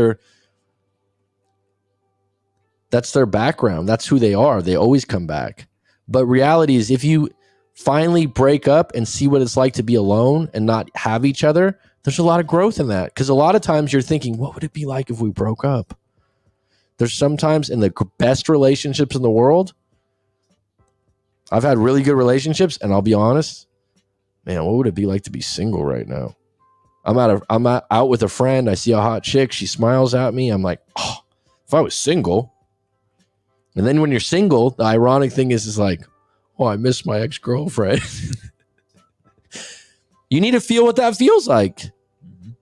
their background. That's who they are. They always come back. But reality is, if you finally break up and see what it's like to be alone and not have each other, there's a lot of growth in that. Because a lot of times you're thinking, what would it be like if we broke up? There's sometimes in the best relationships in the world, I've had really good relationships, and I'll be honest, man, what would it be like to be single right now? I'm out with a friend. I see a hot chick. She smiles at me. I'm like, oh, if I was single. And then when you're single, the ironic thing is like, oh, I miss my ex-girlfriend. You need to feel what that feels like. Mm-hmm.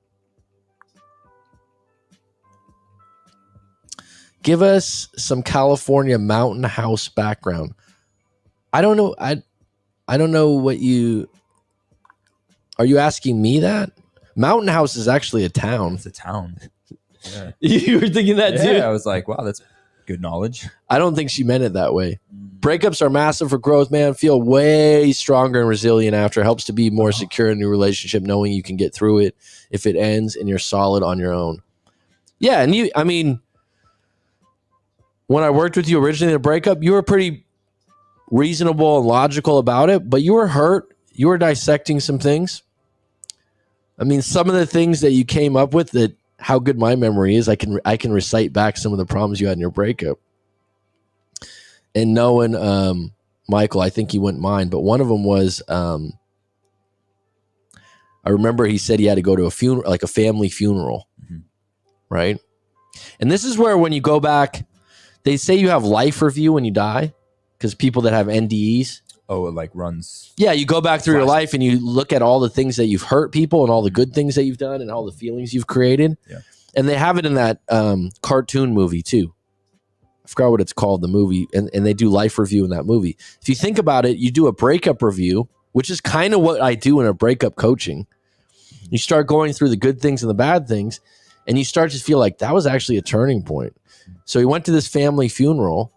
Give us some California mountain house background. I don't know. I don't know what are you asking me that? Mountain house is actually a town. It's a town. Yeah. You were thinking that too? Yeah, I was like, wow, that's good knowledge. I don't think she meant it that way. Breakups are massive for growth, man. Feel way stronger and resilient after. Helps to be more secure in your relationship, knowing you can get through it if it ends and you're solid on your own. Yeah, and when I worked with you originally in a breakup, you were pretty reasonable and logical about it, but you were hurt. You were dissecting some things. Some of the things that you came up with, that how good my memory is, I can recite back some of the problems you had in your breakup. And knowing Michael, I think he wouldn't mind, but one of them was I remember he said he had to go to a funeral, like a family funeral, right? And this is where when you go back, they say you have life review when you die because people that have NDEs. Oh, it like runs. Yeah, you go back through your life and you look at all the things that you've hurt people and all the good things that you've done and all the feelings you've created. Yeah. And they have it in that cartoon movie too. I forgot what it's called, the movie, and they do life review in that movie. If you think about it, you do a breakup review, which is kind of what I do in a breakup coaching. You start going through the good things and the bad things, and you start to feel like that was actually a turning point. So he went to this family funeral,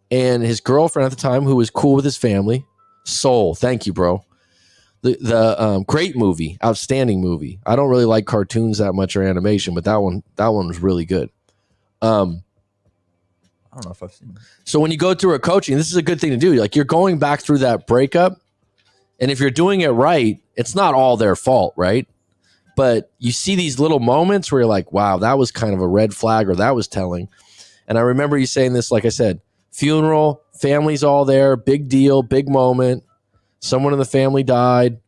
and his girlfriend at the time, who was cool with his family, Soul, thank you, bro. The great movie, outstanding movie. I don't really like cartoons that much or animation, but that one was really good. I don't know if I've seen it. So when you go through a coaching, this is a good thing to do. Like you're going back through that breakup, and if you're doing it right, it's not all their fault, right? But you see these little moments where you're like, wow, that was kind of a red flag, or that was telling. And I remember you saying this, like I said, funeral, family's all there, big deal, big moment. Someone in the family died,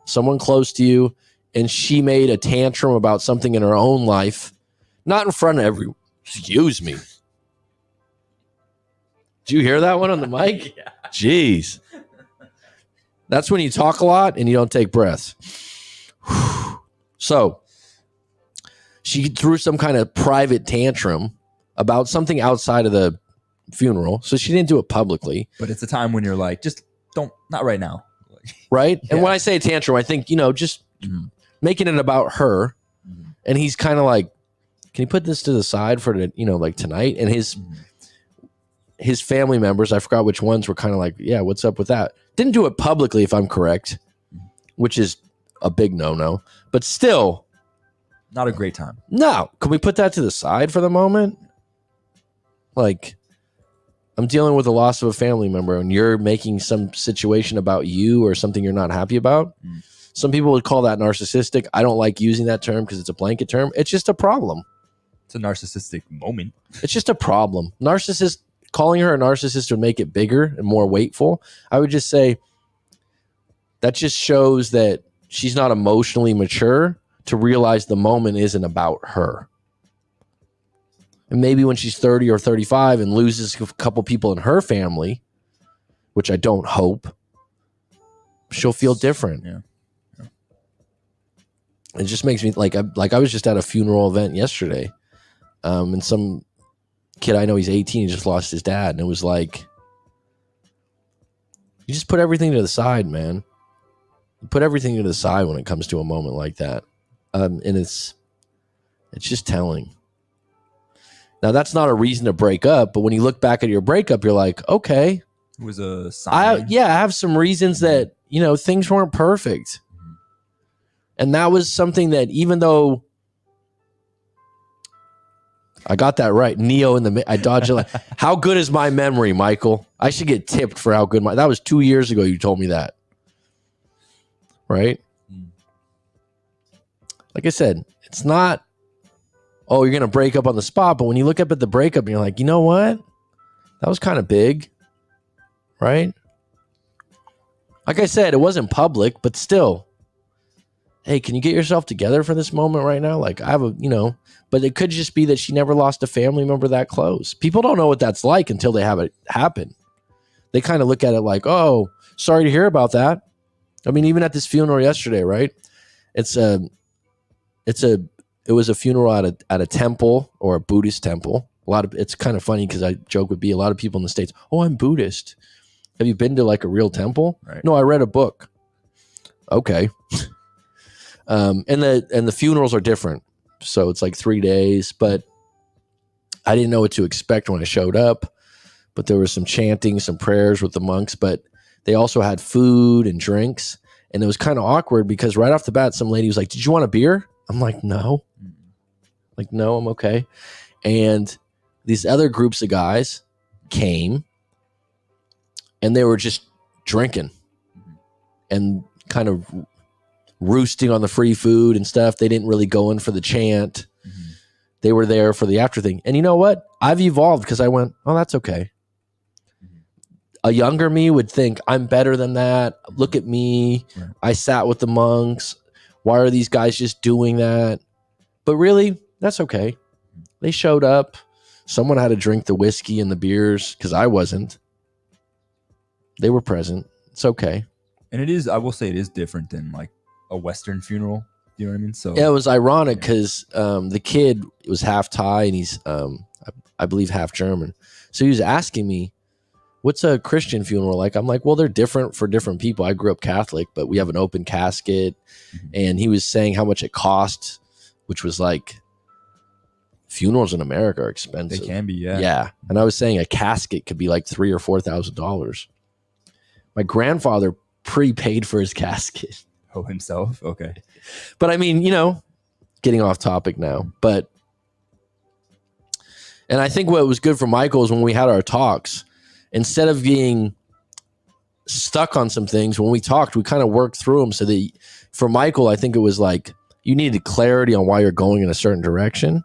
someone close to you, and she made a tantrum about something in her own life, not in front of everyone. Excuse me. Did you hear that one on the mic? Yeah. Jeez. That's when you talk a lot and you don't take breaths. So she threw some kind of private tantrum about something outside of the funeral. So she didn't do it publicly. But it's a time when you're like, just don't, not right now. Right? And when I say tantrum, I think, just making it about her. And he's kind of like, can you put this to the side for, like tonight? And his family members, I forgot which ones, were kind of like, yeah, what's up with that? Didn't do it publicly, if I'm correct, which is a big no-no. But still. Not a great time. No. Can we put that to the side for the moment? Like, I'm dealing with the loss of a family member and you're making some situation about you or something you're not happy about. Some people would call that narcissistic. I don't like using that term because it's a blanket term. It's just a problem. It's a narcissistic moment. It's just a problem. Calling her a narcissist would make it bigger and more weightful. I would just say that just shows that she's not emotionally mature to realize the moment isn't about her. And maybe when she's 30 or 35 and loses a couple people in her family, which I don't hope, she'll feel different. Yeah. It just makes me like I was just at a funeral event yesterday, and some kid I know, he's 18, he just lost his dad, and it was like, you just put everything to the side, man. You put everything to the side when it comes to a moment like that, and it's just telling. Now, that's not a reason to break up, but when you look back at your breakup, you're like, okay. It was a sign. I have some reasons that, things weren't perfect. And that was something that, even though I got that right, Neo I dodged it. How good is my memory, Michael? I should get tipped for how good that was 2 years ago you told me that. Right? Like I said, it's not, oh, you're going to break up on the spot. But when you look up at the breakup, you're like, you know what? That was kind of big. Right? Like I said, it wasn't public, but still. Hey, can you get yourself together for this moment right now? Like, I have but it could just be that she never lost a family member that close. People don't know what that's like until they have it happen. They kind of look at it like, oh, sorry to hear about that. I mean, even at this funeral yesterday, right? It was a funeral at a temple, or a Buddhist temple. It's kind of funny because I joke with a lot of people in the States, oh, I'm Buddhist. Have you been to like a real temple? Right. No, I read a book. Okay. And the funerals are different. So it's like 3 days, but I didn't know what to expect when I showed up. But there was some chanting, some prayers with the monks, but they also had food and drinks. And it was kind of awkward because right off the bat, some lady was like, did you want a beer? I'm like, no. Like, no, I'm okay. And these other groups of guys came and they were just drinking and kind of roosting on the free food and stuff. They didn't really go in for the chant. They were there for the after thing. And you know what? I've evolved because I went, oh, that's okay. a younger me would think, I'm better than that. Look at me. Right. I sat with the monks. Why are these guys just doing that? But really, that's okay. They showed up. Someone had to drink the whiskey and the beers because I wasn't. They were present. It's okay. And it is, I will say, it is different than like a Western funeral. You know what I mean? So yeah, it was ironic because the kid was half Thai and he's, I believe, half German. So he was asking me, what's a Christian funeral like? I'm like, well, they're different for different people. I grew up Catholic, but we have an open casket. And he was saying how much it cost, which was like, funerals in America are expensive. they can be, yeah. Yeah. And I was saying a casket could be like $3,000 or $4,000. My grandfather prepaid for his casket. Oh, himself? Okay. But I mean, getting off topic now. And I think what was good for Michael is when we had our talks, instead of being stuck on some things, when we talked, we kind of worked through them so that for Michael, I think it was like you needed clarity on why you're going in a certain direction.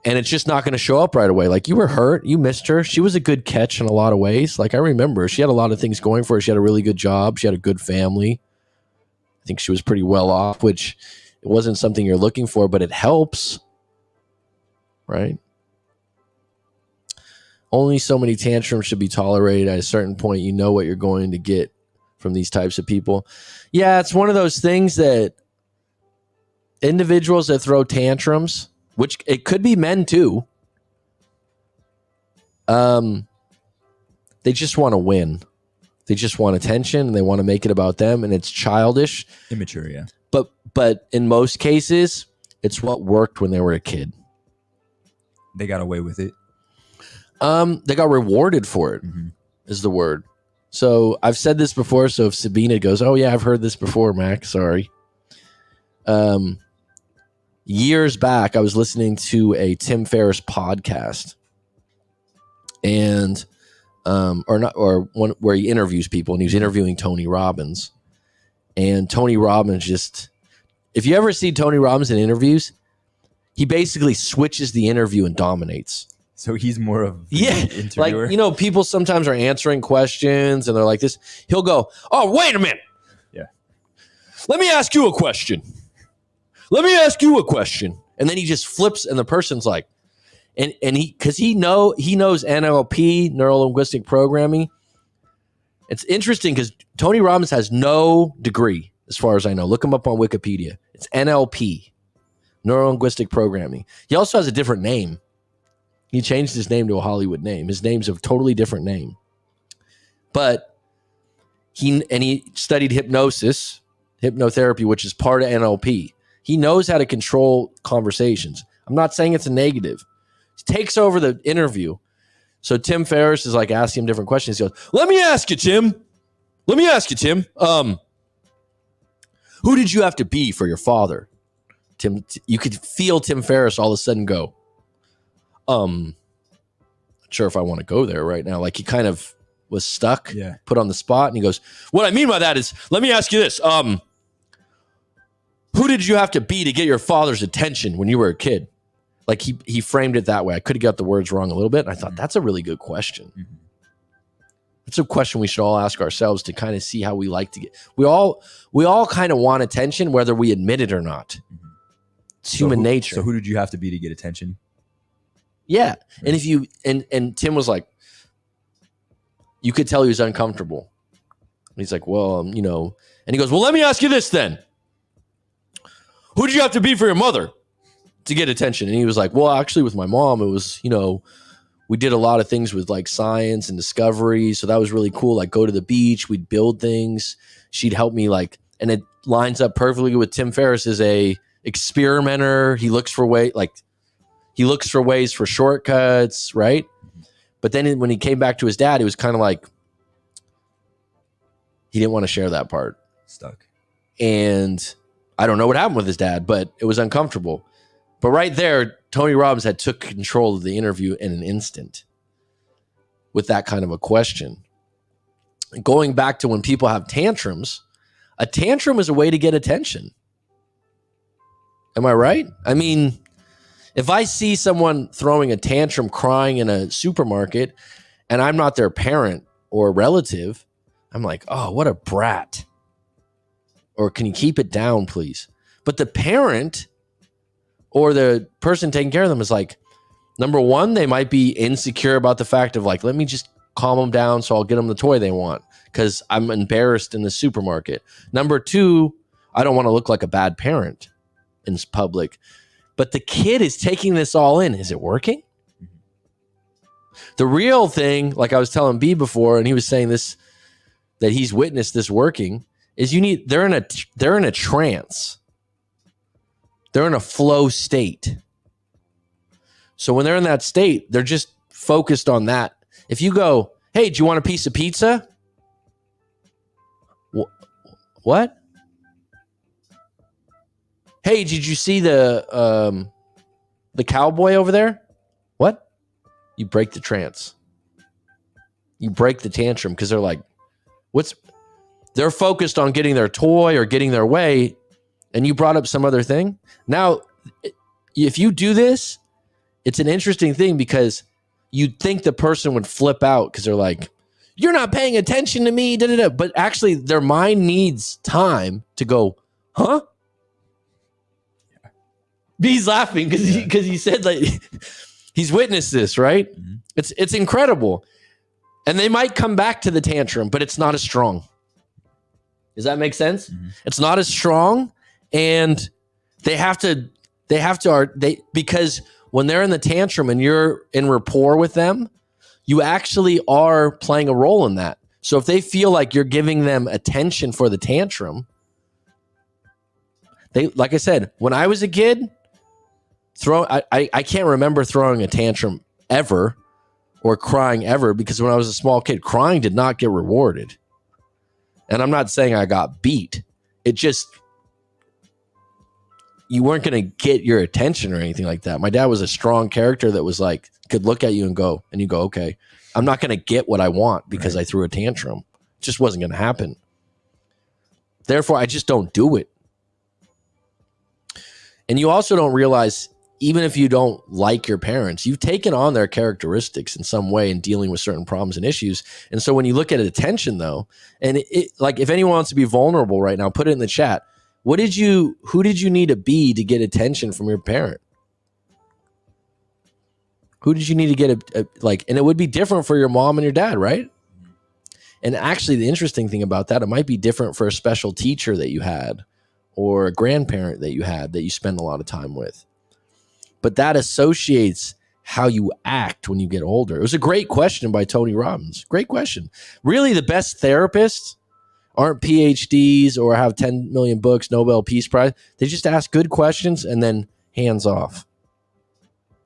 And it's just not going to show up right away. Like, you were hurt. You missed her. She was a good catch in a lot of ways. Like, I remember she had a lot of things going for her. She had a really good job. She had a good family. I think she was pretty well off, which it wasn't something you're looking for, but it helps. Right? Only so many tantrums should be tolerated. At a certain point, you know what you're going to get from these types of people. Yeah, it's one of those things that individuals that throw tantrums, which it could be men too, they just want to win. They just want attention and they want to make it about them, and it's childish. Immature, yeah. But in most cases, it's what worked when they were a kid. They got away with it. They got rewarded for it, is the word. So I've said this before, so if Sabina goes, oh yeah, I've heard this before, Mac, sorry. Years back, I was listening to a Tim Ferriss podcast, and where he interviews people, and he was interviewing Tony Robbins. And Tony Robbins if you ever see Tony Robbins in interviews, he basically switches the interview and dominates. So he's more of the interviewer. Like, people sometimes are answering questions and they're like this. He'll go, oh, wait a minute. Yeah. Let me ask you a question. Let me ask you a question. And then he just flips and the person's like, and he knows NLP, neuro linguistic programming. It's interesting because Tony Robbins has no degree, as far as I know. Look him up on Wikipedia. It's NLP, neuro linguistic programming. He also has a different name. He changed his name to a Hollywood name. His name's a totally different name. But he studied hypnotherapy, which is part of NLP. He knows how to control conversations. I'm not saying it's a negative. He takes over the interview. So Tim Ferriss is like asking him different questions. He goes, let me ask you, Tim. Who did you have to be for your father? Tim, you could feel Tim Ferriss all of a sudden go, not sure if I want to go there right now. Like, he kind of was stuck, put on the spot, and he goes, what I mean by that is, let me ask you this. Who did you have to be to get your father's attention when you were a kid? Like, he framed it that way. I could have got the words wrong a little bit. And I thought, that's a really good question. It's a question we should all ask ourselves to kind of see how we like to get. We all kind of want attention, whether we admit it or not. It's human nature. So who did you have to be to get attention? Yeah. And if you, and Tim was like, you could tell he was uncomfortable. And he's like, well, and he goes, well, let me ask you this then. Who did you have to be for your mother to get attention? And he was like, well, actually with my mom, it was, we did a lot of things with like science and discovery. So that was really cool. Like, go to the beach, we'd build things. She'd help me and it lines up perfectly with Tim Ferriss as a experimenter. He looks for ways for shortcuts, right? But then when he came back to his dad, it was kind of like he didn't want to share that part. Stuck. And I don't know what happened with his dad, but it was uncomfortable. But right there, Tony Robbins took control of the interview in an instant with that kind of a question. Going back to when people have tantrums, a tantrum is a way to get attention. Am I right? I mean, if I see someone throwing a tantrum, crying in a supermarket, and I'm not their parent or relative, I'm like, oh, what a brat. Or can you keep it down, please? But the parent or the person taking care of them is like, number one, they might be insecure about the fact of like, let me just calm them down so I'll get them the toy they want because I'm embarrassed in the supermarket. Number two, I don't want to look like a bad parent in public. But the kid is taking this all in. Is it working? The real thing, like I was telling B before, and he was saying this, that he's witnessed this working, is they're in a trance. They're in a flow state. So when they're in that state, they're just focused on that. If you go, hey, do you want a piece of pizza? What? Hey, did you see the cowboy over there? What? You break the trance. You break the tantrum because they're like, they're focused on getting their toy or getting their way, and you brought up some other thing. Now, if you do this, it's an interesting thing because you'd think the person would flip out because they're like, you're not paying attention to me, da-da-da. But actually, their mind needs time to go, huh? B's laughing because he said like he's witnessed this, right? Mm-hmm. It's incredible. And they might come back to the tantrum, but it's not as strong. Does that make sense? Mm-hmm. It's not as strong, and because when they're in the tantrum and you're in rapport with them, you actually are playing a role in that. So if they feel like you're giving them attention for the tantrum, like I said, when I was a kid, I can't remember throwing a tantrum ever or crying ever because when I was a small kid, crying did not get rewarded. And I'm not saying I got beat. It just, you weren't going to get your attention or anything like that. My dad was a strong character that was like, could look at you and you go, okay, I'm not going to get what I want because I threw a tantrum. It just wasn't going to happen. Therefore, I just don't do it. And you also don't realize, even if you don't like your parents, you've taken on their characteristics in some way in dealing with certain problems and issues. And so when you look at attention, though, and like if anyone wants to be vulnerable right now, put it in the chat. Who did you need to be to get attention from your parent? Who did you need to get and it would be different for your mom and your dad, right? And actually, the interesting thing about that, it might be different for a special teacher that you had or a grandparent that you had that you spend a lot of time with. But that associates how you act when you get older. It was a great question by Tony Robbins. Great question. Really, the best therapists aren't PhDs or have 10 million books, Nobel Peace Prize. They just ask good questions and then hands off.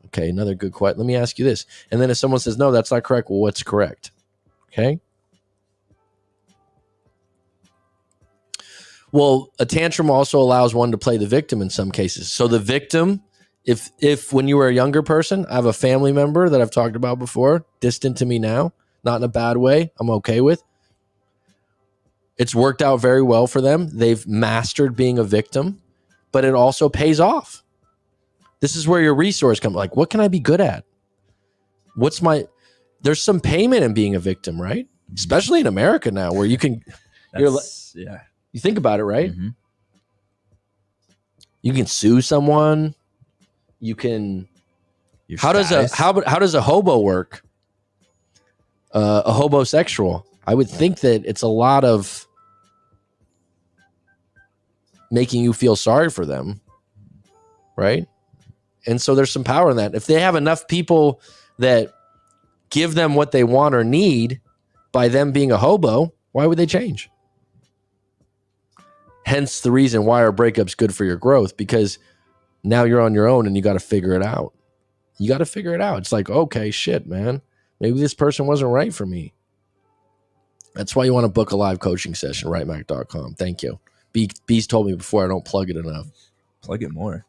Okay, another good question. Let me ask you this. And then if someone says, no, that's not correct, well, what's correct? Okay. Well, a tantrum also allows one to play the victim in some cases. So the victim, if when you were a younger person, I have a family member that I've talked about before, distant to me now, not in a bad way, I'm okay with. It's worked out very well for them. They've mastered being a victim, but it also pays off. This is where your resource comes. Like, what can I be good at? There's some payment in being a victim, right? Especially in America now where you can, you think about it, right? Mm-hmm. You can sue someone. You can, how does a hobo work? A hobosexual. I would think that it's a lot of making you feel sorry for them, right? And so there's some power in that. If they have enough people that give them what they want or need by them being a hobo, why would they change? Hence the reason why are breakups good for your growth, because now you're on your own and you got to figure it out. You got to figure it out. It's like, okay, shit, man. Maybe this person wasn't right for me. That's why you want to book a live coaching session, rightmac.com. Thank you. B's told me before I don't plug it enough. Plug it more.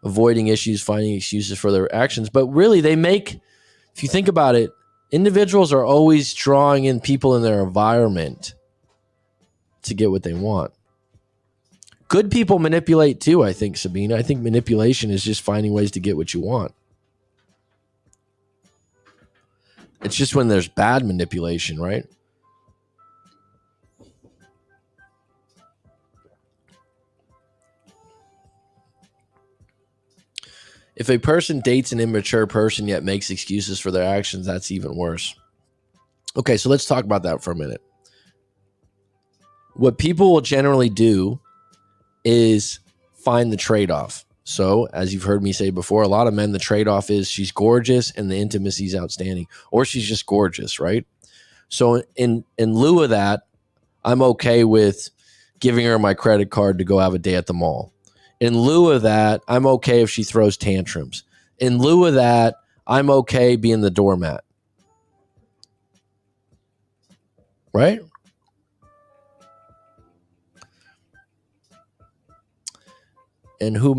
Avoiding issues, finding excuses for their actions. But really, if you think about it, individuals are always drawing in people in their environment to get what they want. Good people manipulate too, I think, Sabina. I think manipulation is just finding ways to get what you want. It's just when there's bad manipulation, right? If a person dates an immature person yet makes excuses for their actions, that's even worse. Okay, so let's talk about that for a minute. What people will generally do is find the trade-off. So, as you've heard me say before, a lot of men, the trade-off is she's gorgeous and the intimacy is outstanding, or she's just gorgeous, right? So, in lieu of that, I'm okay with giving her my credit card to go have a day at the mall. In lieu of that, I'm okay if she throws tantrums. In lieu of that, I'm okay being the doormat. Right? And who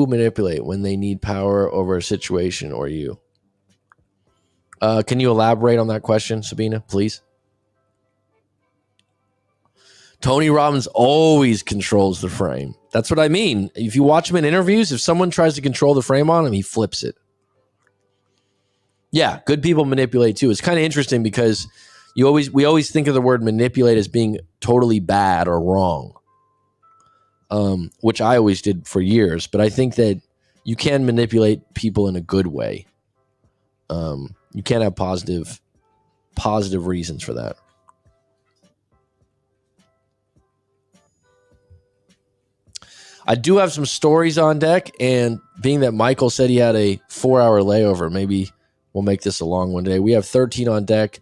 manipulate when they need power over a situation or you? Can you elaborate on that question, Sabina, please? Tony Robbins always controls the frame. That's what I mean. If you watch him in interviews, if someone tries to control the frame on him, he flips it. Yeah, good people manipulate too. It's kind of interesting because we always think of the word manipulate as being totally bad or wrong, which I always did for years. But I think that you can manipulate people in a good way. You can have positive reasons for that. I do have some stories on deck, and being that Michael said he had a 4-hour layover, maybe we'll make this a long one day. We have 13 on deck.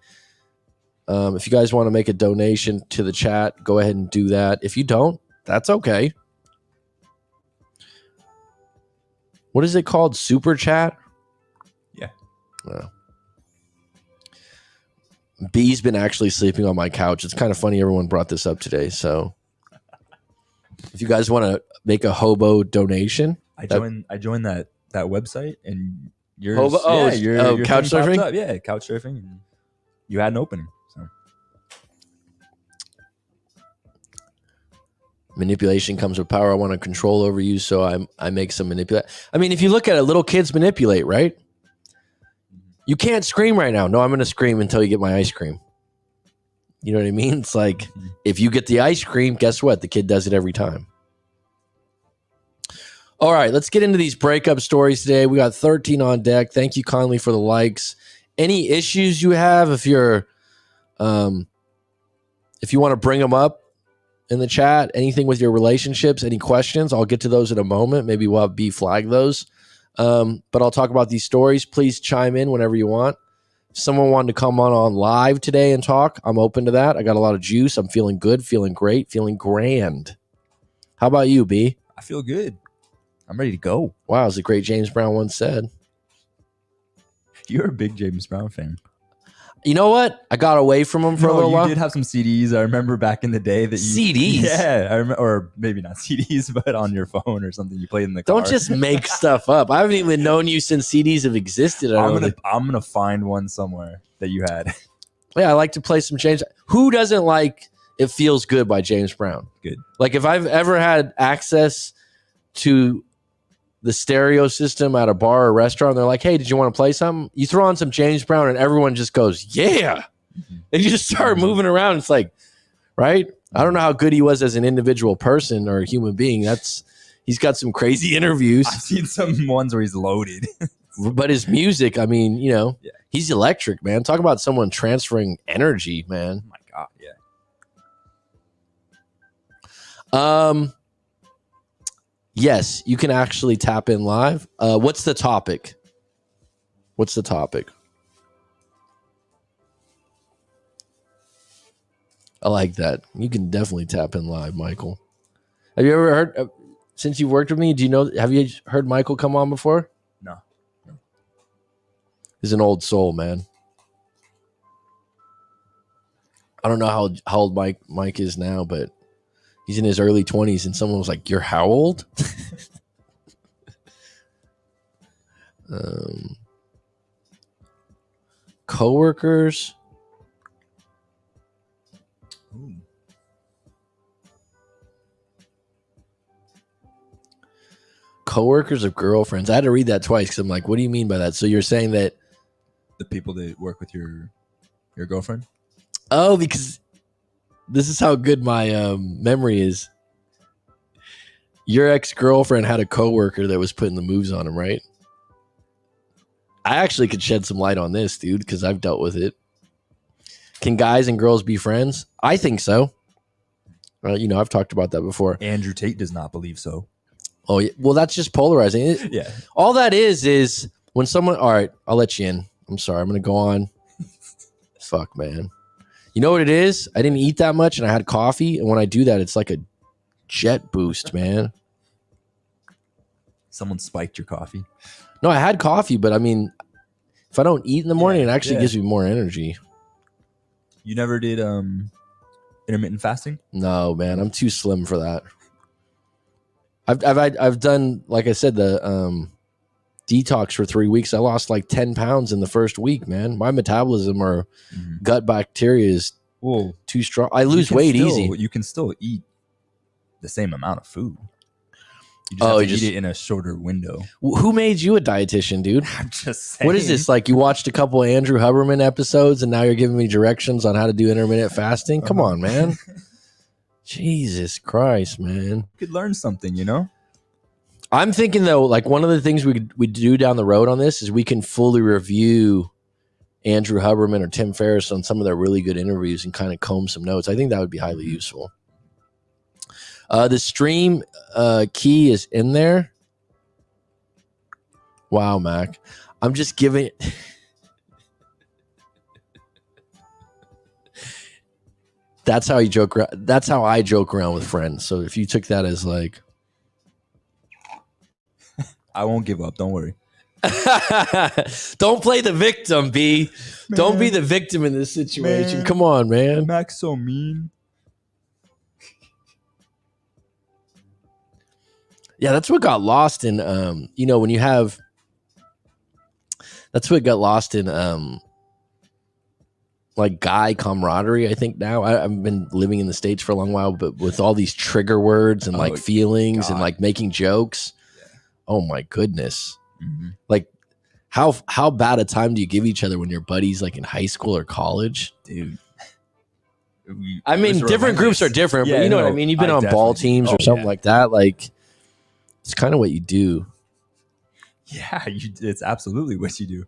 If you guys want to make a donation to the chat, go ahead and do that. If you don't, that's okay. What is it called? Super chat? Yeah. B's been actually sleeping on my couch. It's kind of funny everyone brought this up today. So if you guys want to make a hobo donation. I joined that website and yours. Hobo, your couch surfing? up. Yeah, couch surfing. And you had an opening. So manipulation comes with power. I want to control over you, so I make some manipulate. I mean, if you look at it, little kids manipulate, right? You can't scream right now. No, I'm going to scream until you get my ice cream. You know what I mean? It's like, if you get the ice cream, guess what? The kid does it every time. All right, let's get into these breakup stories today. We got 13 on deck. Thank you kindly for the likes. Any issues you have, if you want to bring them up in the chat, anything with your relationships, any questions, I'll get to those in a moment. Maybe we'll have B flag those. But I'll talk about these stories. Please chime in whenever you want. If someone wanted to come on live today and talk, I'm open to that. I got a lot of juice. I'm feeling good, feeling great, feeling grand. How about you, B? I feel good. I'm ready to go. Wow, as the great James Brown once said. You're a big James Brown fan. You know what? I got away from him for a little while. You did have some CDs. I remember back in the day that you... CDs? Yeah, I remember, or maybe not CDs, but on your phone or something. You played in the car. Don't just make stuff up. I haven't even known you since CDs have existed. I'm gonna find one somewhere that you had. Yeah, I like to play some James. Who doesn't like It Feels Good by James Brown? Good. Like if I've ever had access to the stereo system at a bar or restaurant, they're like, hey, did you want to play something? You throw on some James Brown and everyone just goes, yeah. And you just start moving around. It's like, right? I don't know how good he was as an individual person or a human being. He's got some crazy interviews. I've seen some ones where he's loaded. But his music, I mean, he's electric, man. Talk about someone transferring energy, man. Oh my God, yeah. Yes, you can actually tap in live. What's the topic? I like that. You can definitely tap in live, Michael. Have you ever heard, since you've worked with me, have you heard Michael come on before? No. He's an old soul, man. I don't know how old Mike is now, but he's in his early 20s, and someone was like, you're how old? Coworkers. Ooh. Coworkers of girlfriends. I had to read that twice because I'm like, what do you mean by that? So you're saying that The people that work with your girlfriend? Oh, because this is how good my memory is. Your ex-girlfriend had a coworker that was putting the moves on him, right? I actually could shed some light on this, dude, because I've dealt with it. Can guys and girls be friends? I think so. I've talked about that before. Andrew Tate does not believe so. Oh, yeah. Well, that's just polarizing. Yeah. All that is when someone, all right, I'll let you in. I'm sorry. I'm going to go on. Fuck, man. You know what it is? I didn't eat that much and I had coffee. And when I do that, it's like a jet boost, man. Someone spiked your coffee. No, I had coffee, but I mean, if I don't eat in the morning, it actually gives me more energy. You never did intermittent fasting? No, man, I'm too slim for that. I've done, like I said, the detox for 3 weeks. I lost like 10 pounds in the first week, man. My metabolism or gut bacteria is too strong. I lose weight easy. You can still eat the same amount of food. You just have to eat it in a shorter window. Who made you a dietitian, dude? I'm just saying. What is this? Like you watched a couple of Andrew Huberman episodes and now you're giving me directions on how to do intermittent fasting? Come on, man. Jesus Christ, man. You could learn something, you know? I'm thinking, though, like one of the things we do down the road on this is we can fully review Andrew Huberman or Tim Ferriss on some of their really good interviews and kind of comb some notes. I think that would be highly useful. The stream key is in there. Wow, Mac. I'm just giving it. That's how you joke around. That's how I joke around with friends. So if you took that as like, I won't give up. Don't worry. Don't play the victim, B. Man. Don't be the victim in this situation. Man. Come on, man. Mac's so mean. Yeah, that's what got lost in when you have. That's what got lost in like guy camaraderie. I think now I've been living in the States for a long while, but with all these trigger words and like feelings and like making jokes. Oh my goodness. Mm-hmm. Like how bad a time do you give each other when you're buddies like in high school or college? Dude. I mean, different groups are different, but you know what I mean? You've been on ball teams or something like that. Like it's kind of what you do. Yeah, it's absolutely what you do.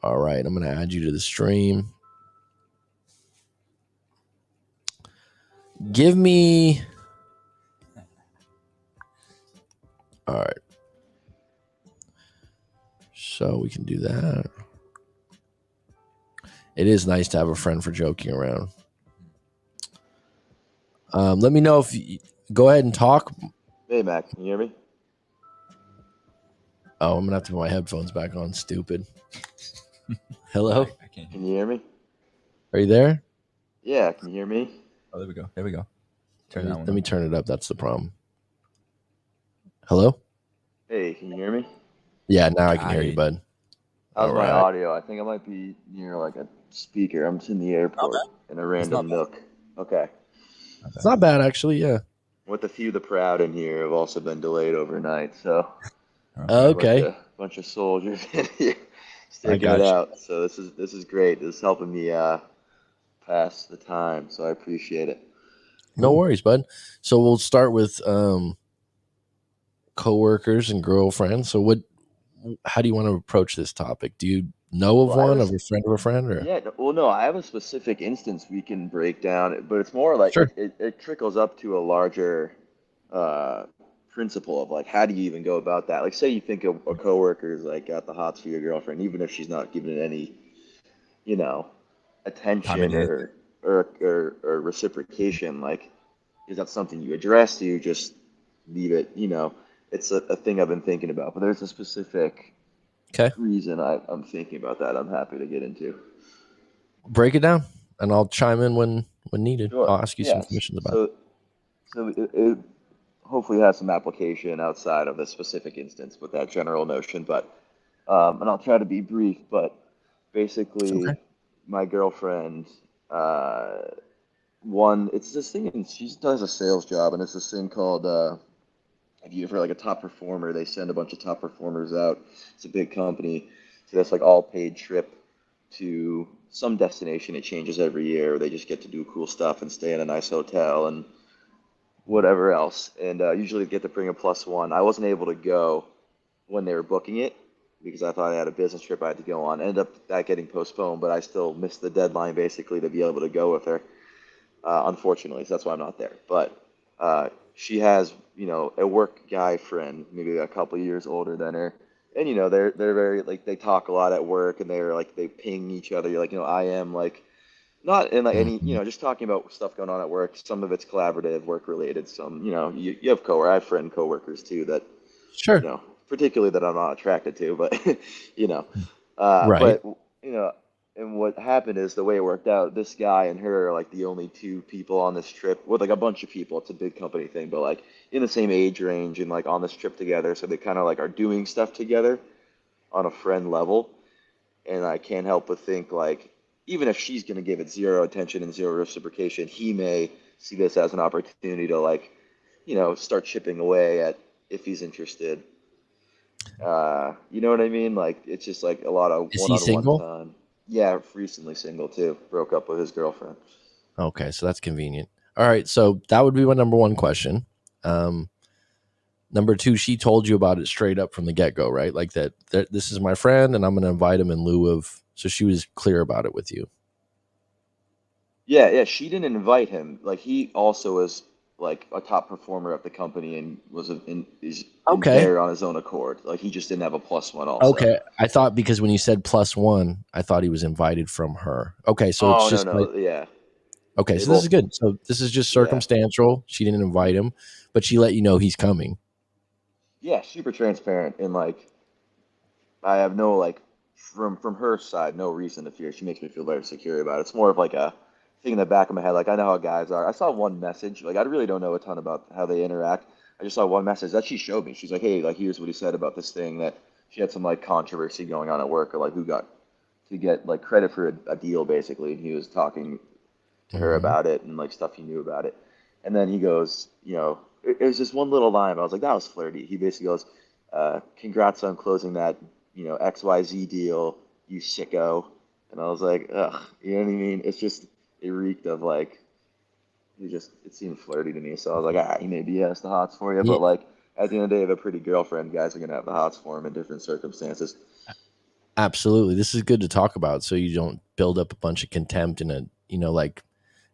All right, I'm going to add you to the stream. Give me... All right. So we can do that. It is nice to have a friend for joking around. Let me know if you... Go ahead and talk. Hey, Mac, can you hear me? Oh, I'm going to have to put my headphones back on. Stupid. Hello? I can't. Can you hear me? Are you there? Yeah, can you hear me? Oh, there we go. There we go. Let me turn it up. That's the problem. Hello? Hey, can you hear me? Yeah, now I can hear you, bud. How's my audio? I think I might be near like a speaker. I'm just in the airport in a random nook. Okay. It's not bad, actually, yeah. With a few of the proud in here have also been delayed overnight, so... Okay. Bunch of soldiers in here sticking it out. So this is great. This is helping me pass the time, so I appreciate it. No worries, bud. So we'll start with coworkers and girlfriends. So how do you want to approach this topic? Do you know of one, of a friend of a friend? Or? Yeah, well, no, I have a specific instance we can break down, but it's more like it trickles up to a larger principle of like, how do you even go about that? Like, say you think a coworker is like got the hots for your girlfriend, even if she's not giving it any, attention or reciprocation. Like, is that something you address? Do you just leave it? It's a thing I've been thinking about, but there's a specific reason I'm thinking about that. I'm happy to get into. Break it down, and I'll chime in when needed. Sure. I'll ask you some questions about it. So it hopefully has some application outside of the specific instance with that general notion, but and I'll try to be brief, but basically my girlfriend, it's this thing, and she does a sales job, and it's this thing called, if you for like a top performer, they send a bunch of top performers out. It's a big company. to this like all paid trip to some destination. It changes every year. They just get to do cool stuff and stay in a nice hotel and whatever else. And usually get to bring a plus one. I wasn't able to go when they were booking it because I thought I had a business trip I had to go on. Ended up that getting postponed, but I still missed the deadline basically to be able to go with her. Unfortunately, so that's why I'm not there. But she has, a work guy friend, maybe a couple years older than her, and they're very like they talk a lot at work, and they're like they ping each other. Like I am like not in like any Mhm. just talking about stuff going on at work. Some of it's collaborative, work related. Some you have I have coworkers too that Sure. particularly that I'm not attracted to, but you know, Right. but you know, and what happened is the way it worked out. This guy and her are like the only two people on this trip with like a bunch of people. It's a big company thing, but like in the same age range and like on this trip together. So they kind of like are doing stuff together on a friend level. And I can't help but think like even if she's gonna give it zero attention and zero reciprocation, he may see this as an opportunity to like start chipping away at if he's interested. You know what I mean? Like it's just like a lot of Is he one-on-one single? time. Yeah, recently single too. Broke up with his girlfriend. Okay, so that's convenient. All right, so that would be my number one question. Um, Number two, she told you about it straight up from the get go, right? Like that this is my friend and I'm going to invite him in lieu of. So she was clear about it with you. Yeah, yeah. She didn't invite him. Like he also is like a top performer at the company and is in Okay. there on his own accord. Like he just didn't have a plus one also. Okay. I thought because when you said plus one, I thought he was invited from her. Okay. So it's Oh no just like, no yeah. okay. They So this is both good. So this is just yeah. circumstantial. She didn't invite him, but she let you know he's coming. Yeah, super transparent and like I have no like from her side no reason to fear. She makes me feel very secure about it. It's more of like a thing in the back of my head. Like I know how guys are. I saw one message. Like I really don't know a ton about how they interact. I just saw one message that she showed me. She's like, hey, like here's what he said about this thing that she had some like controversy going on at work or like who got to get like credit for a deal basically. And he was talking to her Mm-hmm. about it and like stuff he knew about it. And then he goes, it was just one little line. But I was like, that was flirty. He basically goes, congrats on closing that, XYZ deal, you sicko. And I was like, ugh, you know what I mean? It's just, it reeked of like, it seemed flirty to me. So I was like, he maybe has the hots for you. Yeah, But like, at the end of the day, if a pretty girlfriend, guys are going to have the hots for him in different circumstances. absolutely. This is good to talk about so you don't build up a bunch of contempt and like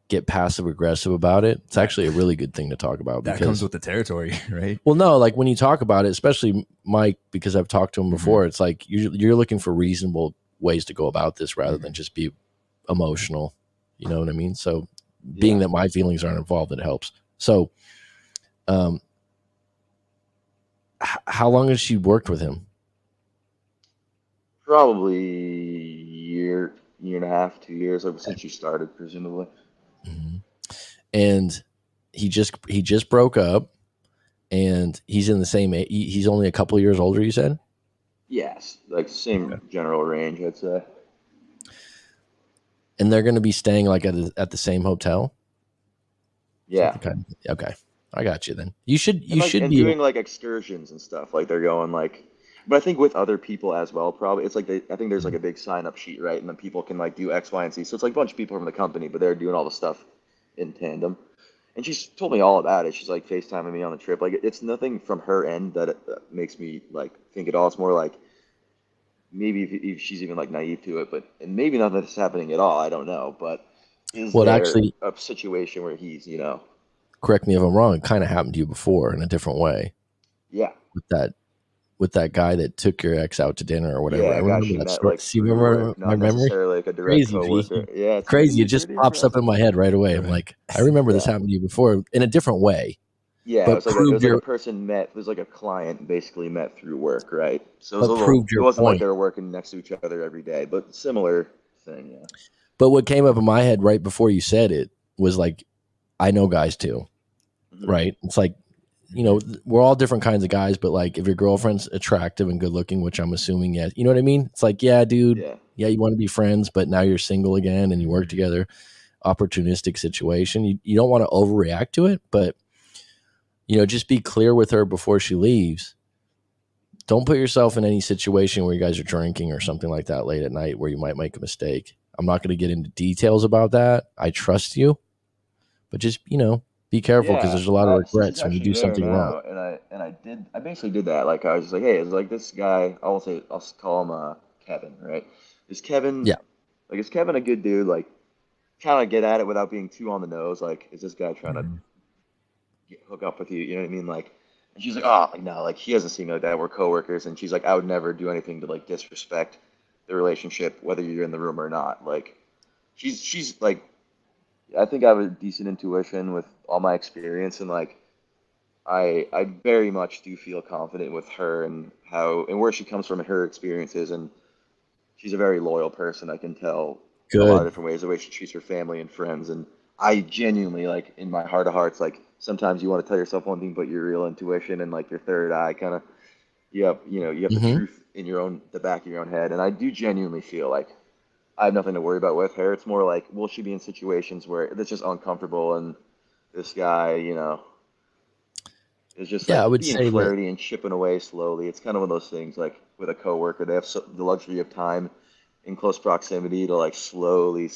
get passive aggressive about it. It's actually a really good thing to talk about That because comes with the territory, right? well, no, like when you talk about it, especially Mike, because I've talked to him before, it's like you're looking for reasonable ways to go about this rather than just be emotional. You know what I mean? So being Yeah. that my feelings aren't involved, it helps. So, um, how long has she worked with him? Probably year and a half, 2 years, like since you started, presumably. Mhm. And he just broke up, and he's in the same. He's only a couple of years older. You said, Yes, like same general range, I'd say. and they're going to be staying like at the same hotel. Is that Yeah, the kind? Okay, I got you. Then you should and like and be. doing like excursions and stuff. Like they're going like, but I think with other people as well. Probably it's like I think there's like a big sign up sheet, right? And then people can like do X, Y, and Z. So it's like a bunch of people from the company, but they're doing all the stuff in tandem. And she's told me all about it. She's like FaceTiming me on the trip. Like it's nothing from her end that makes me like think at all. It's more like maybe if she's even like naive to it, but and maybe not that it's happening at all. I don't know, but is Well, it there actually, a situation where he's, correct me if I'm wrong. It kind of happened to you before in a different way yeah, with that guy that took your ex out to dinner or whatever. yeah, I a guy remember she that met story. like See, through remember work, my not memory? necessarily like a direct Crazy, coworker. V. Yeah, it's Crazy. It just pretty pops up impressive. in my head right away. I'm Right. like, I remember this Yeah, happened to you before in a different way, yeah, but it proved was like a your person met. It was like a client basically met through work, right? So it was a but little. proved It your wasn't like point. they were working next to each other every day, but similar thing. Yeah. But what came up in my head right before you said it was like, I know guys too, Hmm. right? It's like, we're all different kinds of guys, but like if your girlfriend's attractive and good looking, which I'm assuming, yeah, you know what I mean? It's like, yeah, dude, Yeah. yeah, you want to be friends, but now you're single again and you work together. Opportunistic situation. You don't want to overreact to it, but just be clear with her before she leaves don't put yourself in any situation where you guys are drinking or something like that late at night where you might make a mistake. I'm not going to get into details about that. I trust you, but just, be careful because Yeah, there's a lot of so she's regrets when you actually do there something wrong. now, and I basically did that. Like I was just like, hey, it's like this guy. I'll call him Kevin, right? Is Kevin Yeah. is Kevin a good dude? Like, kind of get at it without being too on the nose. Like, is this guy trying to Mhm. hook up with you? You know what I mean? Like, and she's like, oh, like no, like he doesn't seem like that. We're coworkers, and she's like, I would never do anything to like disrespect the relationship, whether you're in the room or not. Like, she's like, I think I have a decent intuition with all my experience, and like I very much do feel confident with her and how and where she comes from and her experiences, and she's a very loyal person. I can tell in a lot of Good. different ways the way she treats her family and friends, and I genuinely like in my heart of hearts like sometimes you want to tell yourself one thing, but your real intuition and like your third eye kind of you have the Hmm. truth in the back of your own head, and I do genuinely feel like I have nothing to worry about with her. It's more like will she be in situations where it's just uncomfortable and this guy, it's just Yeah, I like would being say that. flirty and chipping away slowly. It's kind of one of those things like with a coworker, they have the luxury of time in close proximity to like slowly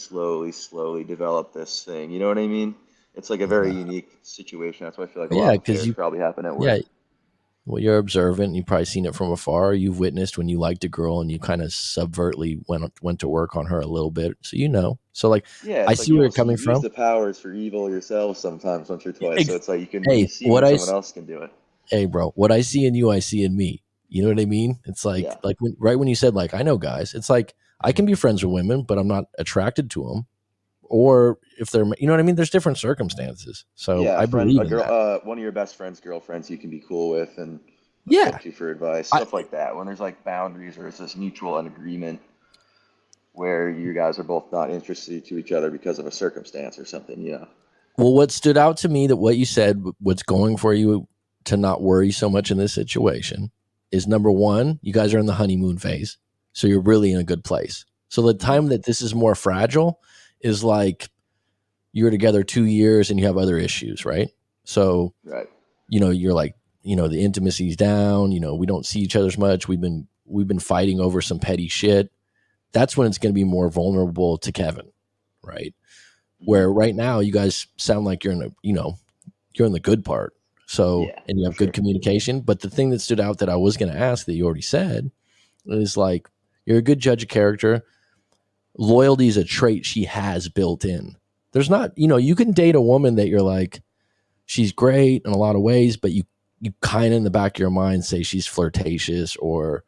develop this thing. You know what I mean? It's like a very unique situation. That's why I feel like a lot Yeah, of because affairs probably happen at yeah, work. well, you're observant. You've probably seen it from afar. You've witnessed when you liked a girl and you kind of subvertly went to work on her a little bit. So So like, Yeah, I it's like see you where you're almost coming use from. the powers for evil yourself sometimes once or twice. So Ex- it's like you hey, see when someone else can do it. hey, bro, what I see in you, I see in me. You know what I mean? It's like Yeah. right when you said like I know guys. It's like I can be friends with women, but I'm not attracted to them. Or if they're, you know what I mean? There's different circumstances. So Yeah, I believe a in girl, that. one of your best friend's girlfriends you can be cool with and look up Yeah. to for advice, I stuff like that. When there's like boundaries or it's this mutual agreement where you guys are both not interested to each other because of a circumstance or something. Well, what stood out to me that what you said, what's going for you to not worry so much in this situation is number one, you guys are in the honeymoon phase. So you're really in a good place. So the Hmm. time that this is more fragile is like you're together 2 years and you have other issues, right? So, Right. you're like, the intimacy's down, we don't see each other as much. We've been fighting over some petty shit. That's when it's going to be more vulnerable to Kevin, right? Hmm. Where right now you guys sound like you're in the good part. So, Yeah, and you for have good sure. communication. But the thing that stood out that I was going to ask that you already said is like, you're a good judge of character. Loyalty is a trait she has built in. There's not, you can date a woman that you're like, she's great in a lot of ways, but you kind of in the back of your mind say she's flirtatious or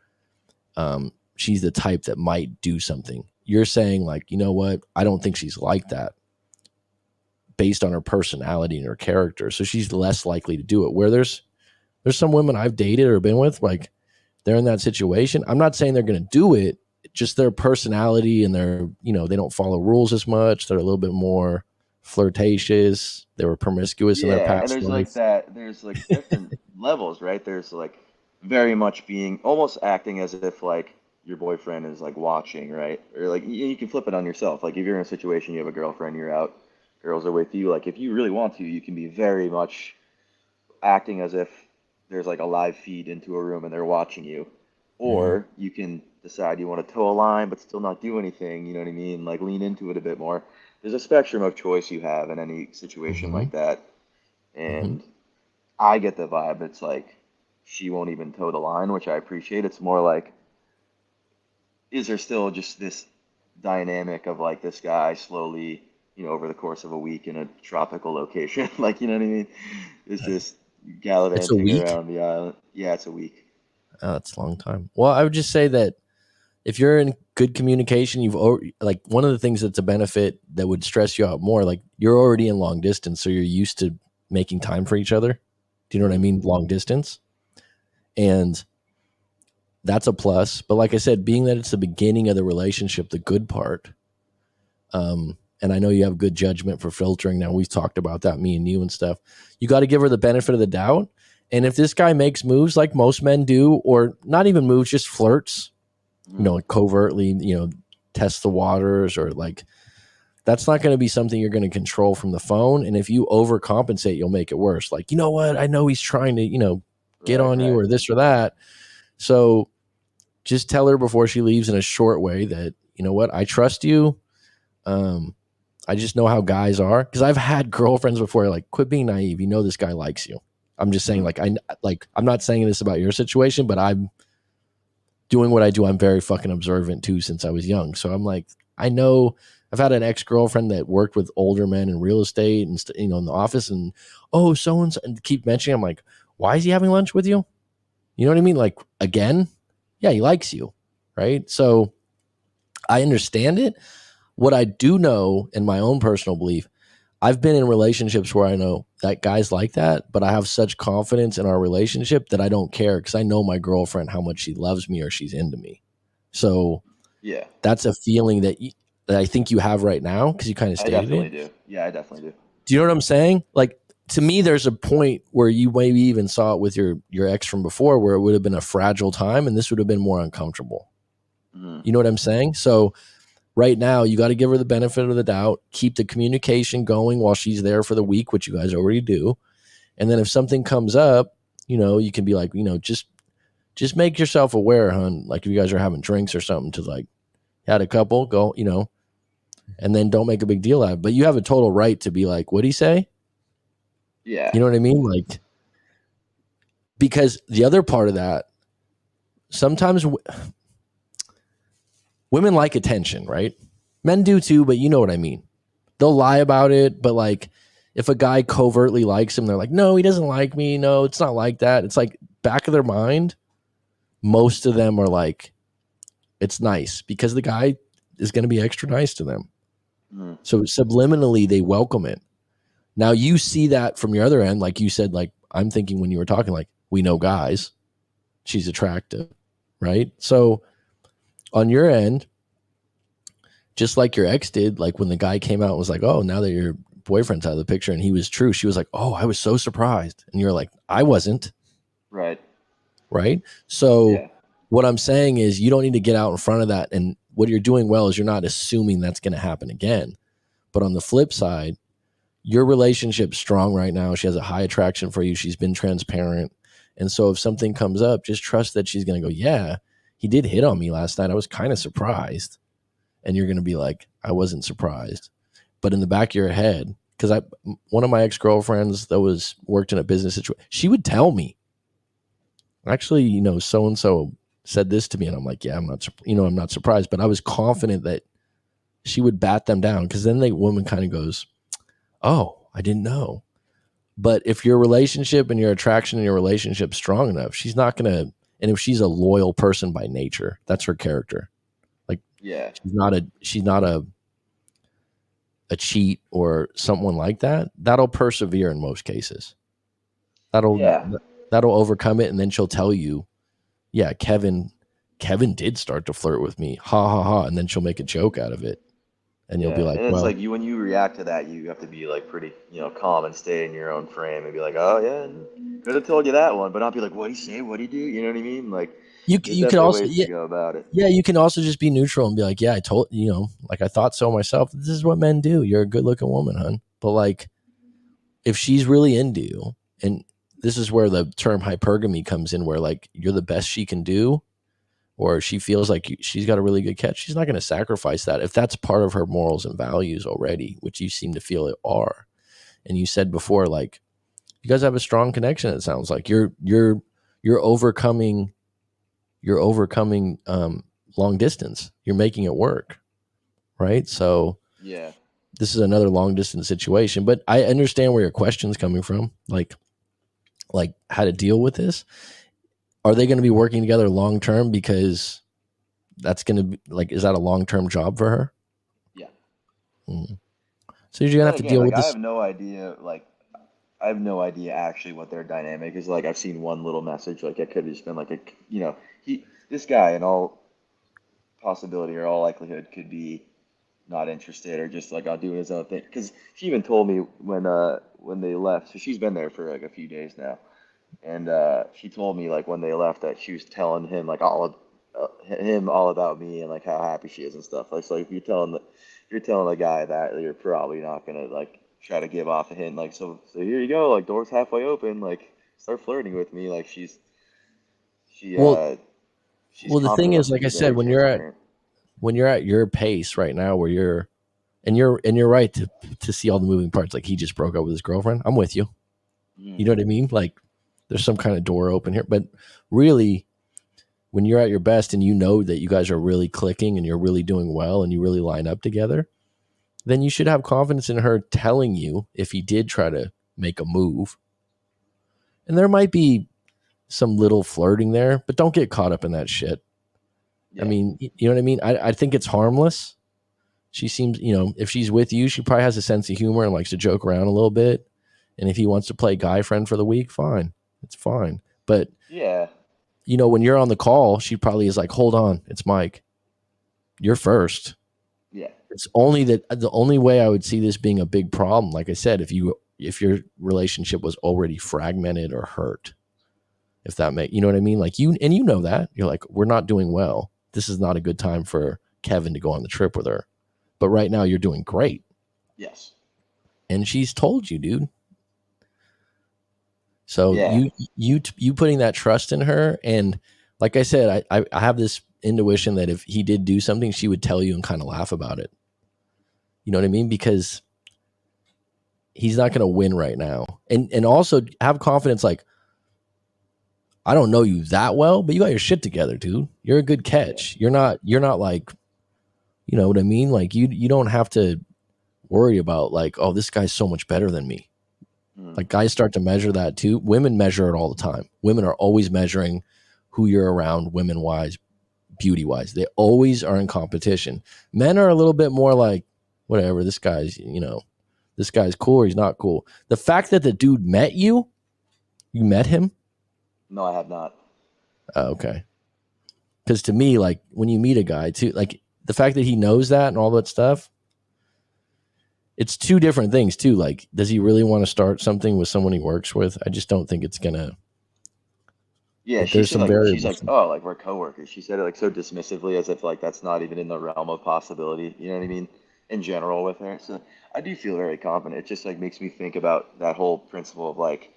she's the type that might do something. You're saying like, you know what? I don't think she's like that based on her personality and her character. So she's less likely to do it. Where there's some women I've dated or been with, like they're in that situation. I'm not saying they're going to do it, just their personality and they don't follow rules as much. They're a little bit more flirtatious. They were promiscuous in their Yeah, and past there's like life. that. There's like different levels, right? There's like very much being almost acting as if like your boyfriend is like watching, right? Or like you can flip it on yourself. Like if you're in a situation, you have a girlfriend, you're out, girls are with you. Like if you really want to, you can be very much acting as if there's like a live feed into a room and they're watching you. Mhm. Or you can decide you want to toe a line but still not do anything, you know what I mean? Like lean into it a bit more. There's a spectrum of choice you have in any situation Hmm. like that. Hmm. And I get the vibe it's like she won't even toe the line, which I appreciate. It's more like, is there still just this dynamic of like this guy slowly, over the course of a week in a tropical location, like, you know what I mean? It's just It's a gallivanting week. around the island. Yeah, it's a week. Oh, that's a long time. Well, I would just say that if you're in good communication, like one of the things that's a benefit that would stress you out more, like you're already in long distance, so you're used to making time for each other. Do you know what I Hmm. mean? Long distance. And that's a plus. But like I said, being that it's the beginning of the relationship, the good part, and I know you have good judgment for filtering. Now we've talked about that, me and you and stuff. You got to give her the benefit of the doubt. And if this guy makes moves like most men do, or not even moves, just flirts, Hmm. like covertly, test the waters or like that's not going to be something you're going to control from the phone. And if you overcompensate, you'll make it worse. Like, you know what? I know he's trying to, get Right, on you right. or this or that. So just tell her before she leaves in a short way that, you know what, I trust you. I just know how guys are, because I've had girlfriends before, like, quit being naive. You know this guy likes you. I'm just saying, I'm not saying this about your situation, but I'm doing what I do. I'm very fucking observant too since I was young. So I'm like, I know I've had an ex-girlfriend that worked with older men in real estate and in the office, and so and keep mentioning. I'm like, why is he having lunch with you? You know what I mean? Like, again, yeah, he likes you, right? So I understand it. What I do know, in my own personal belief, I've been in relationships where I know that guys like that, but I have such confidence in our relationship that I don't care, because I know my girlfriend, how much she loves me or she's into me. So Yeah, that's a feeling that I think you have right now, because you kind of I stated definitely it. do. Yeah, I definitely do. Do you know what I'm saying? Like, to me, there's a point where you maybe even saw it with your ex from before, where it would have been a fragile time and this would have been more uncomfortable. Mm. You know what I'm saying? So right now, you got to give her the benefit of the doubt, keep the communication going while she's there for the week, which you guys already do. And then if something comes up, you can be like, just make yourself aware, hon. Like, if you guys are having drinks or something, to like, had a couple, go, and then don't make a big deal out of it. But you have a total right to be like, what'd he say? Yeah. You know what I mean? Like, because the other part of that, sometimes women like attention, right? Men do too, but you know what I mean. They'll lie about it, but like, if a guy covertly likes him, they're like, no, he doesn't like me. No, it's not like that. It's like, back of their mind, most of them are like, it's nice because the guy is going to be extra nice to them. Mm. So subliminally, they welcome it. Now you see that from your other end, like you said, like, I'm thinking when you were talking, like, we know guys, she's attractive, right? So on your end, just like your ex did, like when the guy came out and was like, oh, now that your boyfriend's out of the picture, and he was true, she was like, oh, I was so surprised. And you're like, I wasn't. Right. Right. So Yeah. what I'm saying is, you don't need to get out in front of that. And what you're doing well is you're not assuming that's going to happen again. But on the flip side, your relationship's strong right now. She has a high attraction for you. She's been transparent. And so if something comes up, just trust that she's going to go, yeah, he did hit on me last night. I was kind of surprised. And you're going to be like, I wasn't surprised. But in the back of your head, because one of my ex-girlfriends that worked in a business situation, she would tell me, actually, so-and-so said this to me. And I'm like, yeah, I'm not surprised. But I was confident that she would bat them down, because then the woman kind of goes, oh, I didn't know. But if your relationship and your attraction in your relationship strong enough, she's not going to, and if she's a loyal person by nature, that's her character. Like, Yeah. she's not a cheat or someone like that. That'll persevere in most cases. That'll overcome it. And then she'll tell you, yeah, Kevin did start to flirt with me. Ha ha ha. And then she'll make a joke out of it. And you'll be Yeah. like, And it's well, like when you react to that, you have to be like pretty, calm and stay in your own frame and be like, oh yeah, could have told you that one, but not be like, what'd he say? What'd he do? You know what I mean? Like, there's you could definitely also, ways to go about it. yeah, you can also just be neutral and be like, yeah, I told, like, I thought so myself. This is what men do. You're a good looking woman, hon. But like, if she's really into you, and this is where the term hypergamy comes in, where like, you're the best she can do, or she feels like she's got a really good catch, she's not going to sacrifice that if that's part of her morals and values already, which you seem to feel it are. And you said before, like, you guys have a strong connection. It sounds like you're overcoming long distance. You're making it work, right? So Yeah. this is another long distance situation, but I understand where your question's coming from, like how to deal with this. Are they going to be working together long term? Because that's going to be like, is that a long term job for her? Yeah. So you're going to Then have to again, deal like with I this. have no idea, I have no idea actually what their dynamic is like. I've seen one little message, like it could have just been like this guy in all possibility or all likelihood could be not interested or just like out doing his own thing. Because she even told me when they left, so she's been there for like a few days now, and she told me like when they left that she was telling him like him all about me and like how happy she is and stuff. Like, so if you're telling a guy that, you're probably not gonna like try to give off a hint like, so here you go, like door's halfway open, like start flirting with me. Like she Well, She's Well, the thing confident enough is, to like be I said, very transparent. when you're at your pace right now, where you're right to see all the moving parts. Like he just broke up with his girlfriend. I'm with you. You know what I mean? Like there's some kind of door open here, but really, when you're at your best and you know that you guys are really clicking and you're really doing well and you really line up together, then you should have confidence in her telling you if he did try to make a move. And there might be some little flirting there, but don't get caught up in that shit. Yeah. I mean, you know what I mean? I think it's harmless. She seems, if she's with you, she probably has a sense of humor and likes to joke around a little bit. And if he wants to play guy friend for the week, fine. It's fine. But, Yeah. when you're on the call, she probably is like, hold on, it's Mike. You're first. Yeah. It's only that the only way I would see this being a big problem, like I said, if your relationship was already fragmented or hurt, if that you know what I mean? Like you know that. You're like, we're not doing well. This is not a good time for Kevin to go on the trip with her. But right now you're doing great. Yes. And she's told you, dude. So Yeah. you putting that trust in her, and like I said, I have this intuition that if he did do something, she would tell you and kind of laugh about it. You know what I mean? Because he's not going to win right now. And also have confidence, like, I don't know you that well, but you got your shit together, dude. You're a good catch. Yeah. You're not like, you know what I mean? Like you don't have to worry about like, oh, this guy's so much better than me. Like guys start to measure that too. Women measure it all the time. Women are always measuring who you're around, women wise, beauty wise. They always are in competition. Men are a little bit more like, whatever, this guy's cool or he's not cool. The fact that the dude met you met him? No, I have not. Oh, okay. Because to me, like when you meet a guy too, like the fact that he knows that and all that stuff, it's two different things too. Like, does he really want to start something with someone he works with? I just don't think it's gonna. Yeah, Like, there's some she's like, variables. oh, like we're coworkers. She said it like so dismissively as if like that's not even in the realm of possibility. You know what I mean? In general with her. So I do feel very confident. It just like makes me think about that whole principle of like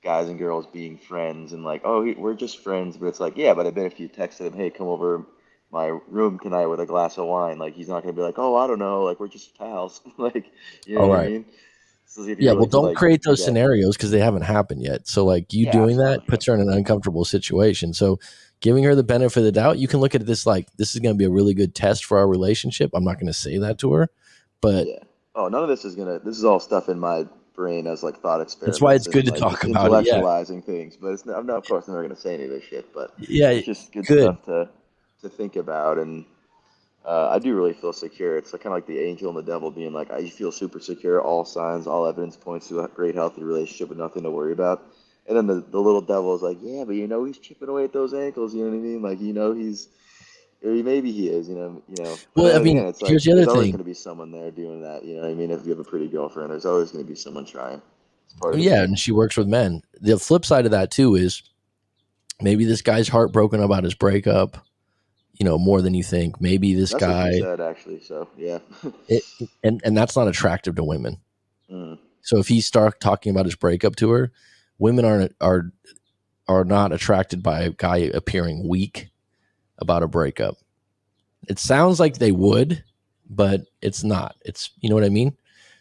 guys and girls being friends and like, oh, we're just friends. But it's like, yeah, but I bet if you texted him, hey, come over my room tonight with a glass of wine, like he's not gonna be like, oh, I don't know, like we're just pals. Like, you know All what I right. mean? So if you Yeah. Well, really don't like create do those that, scenarios because they haven't happened yet. So, like, you yeah, doing that absolutely, puts her in an absolutely. uncomfortable situation. So, giving her the benefit of the doubt, you can look at this like this is going to be a really good test for our relationship. I'm not going to say that to her, but Yeah. Oh, none of this is gonna. This is all stuff in my brain as like thought that's why experiments it's good and to like talk just about it. Yeah. intellectualizing things. But it's not, I'm not, of course, never gonna say any of this shit. But Yeah. it's just good Good. stuff to think about. And I do really feel secure. It's like, kind of like the angel and the devil being like, I feel super secure. All signs, all evidence points to a great, healthy relationship with nothing to worry about. And then the little devil is like, yeah, but he's chipping away at those ankles. You know what I mean? Like, he's or maybe he is, But Well, I then mean, again, it's here's like the other there's always thing. going to be someone there doing that. You know what I mean? If you have a pretty girlfriend, there's always going to be someone trying. It's part of the Yeah, game. and she works with men. The flip side of that too is maybe this guy's heartbroken about his breakup, more than you think. Maybe this That's what she guy, said, actually. So yeah. and that's not attractive to women. Mm. So if he start talking about his breakup to her, women are not attracted by a guy appearing weak about a breakup. It sounds like they would, but it's not. It's, you know what I mean?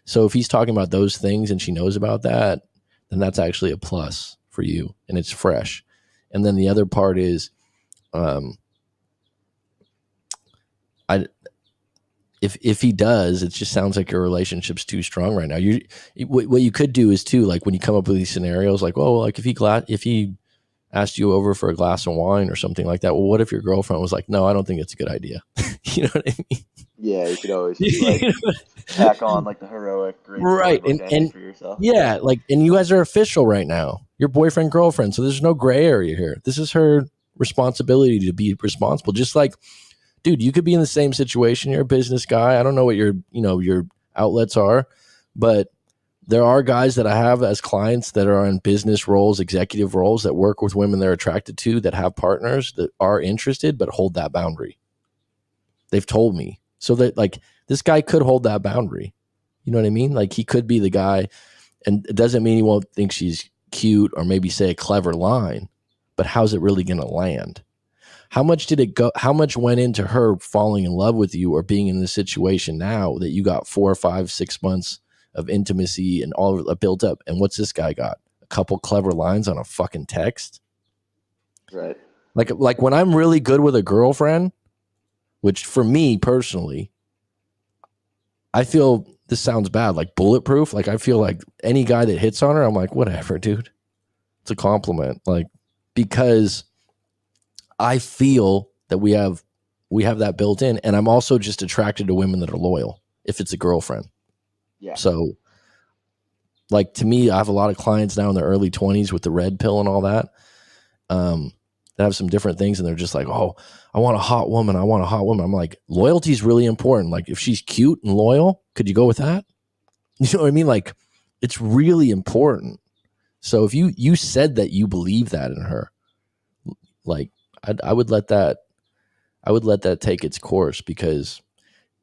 So if he's talking about those things and she knows about that, then that's actually a plus for you and it's fresh. And then the other part is, I if he does, it just sounds like your relationship's too strong right now. What you could do is too, like when you come up with these scenarios, like, oh, like if he asked you over for a glass of wine or something like that, well, what if your girlfriend was like, no, I don't think it's a good idea. You know what I mean? Yeah, you could always just like tack on like the heroic, great Right. storybook ending for yourself. Yeah, like, and you guys are official right now. You're boyfriend, girlfriend. So there's no gray area here. This is her responsibility to be responsible. Just like, dude, you could be in the same situation. You're a business guy. I don't know what your outlets are, but there are guys that I have as clients that are in business roles, executive roles that work with women they're attracted to, that have partners that are interested, but hold that boundary. They've told me. So that, like, this guy could hold that boundary. You know what I mean? Like, he could be the guy, and it doesn't mean he won't think she's cute or maybe say a clever line, but how's it really going to land? How much did it go? How much went into her falling in love with you or being in this situation now that you got 4 or 5, 6 months of intimacy and all of it built up? And what's this guy got? A couple clever lines on a fucking text. Right. Like when I'm really good with a girlfriend, which for me personally, I feel this sounds bad, like bulletproof. Like I feel like any guy that hits on her, I'm like, whatever, dude. It's a compliment. Like, because I feel that we have that built in, and I'm also just attracted to women that are loyal if it's a girlfriend. Yeah. So like to me, I have a lot of clients now in their early 20s with the red pill and all that. That have some different things, and they're just like, oh, I want a hot woman. I want a hot woman. I'm like, loyalty is really important. Like if she's cute and loyal, could you go with that? You know what I mean? Like it's really important. So if you said that you believe that in her, like I would let that take its course, because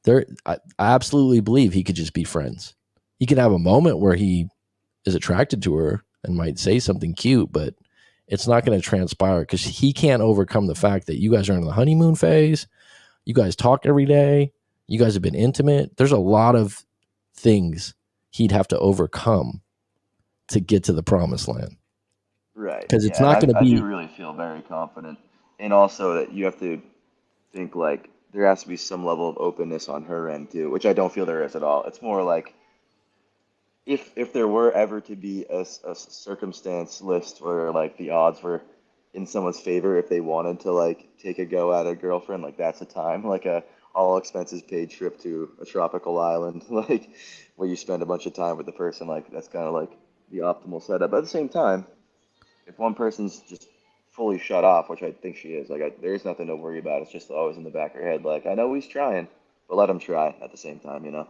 I absolutely believe he could just be friends. He could have a moment where he is attracted to her and might say something cute, but it's not going to transpire because he can't overcome the fact that you guys are in the honeymoon phase. You guys talk every day. You guys have been intimate. There's a lot of things he'd have to overcome to get to the promised land. Right. Because it's Yeah, not and going to I do be. really feel very confident. And also that you have to think like there has to be some level of openness on her end too, which I don't feel there is at all. It's more like if there were ever to be a circumstance list where like the odds were in someone's favor if they wanted to like take a go at a girlfriend, like that's a time, like a all expenses paid trip to a tropical island, like where you spend a bunch of time with the person, like that's kind of like the optimal setup. But at the same time, if one person's just fully shut off, which I think she is, like there's nothing to worry about. It's just always in the back of her head, like I know he's trying, but let him try at the same time, you know?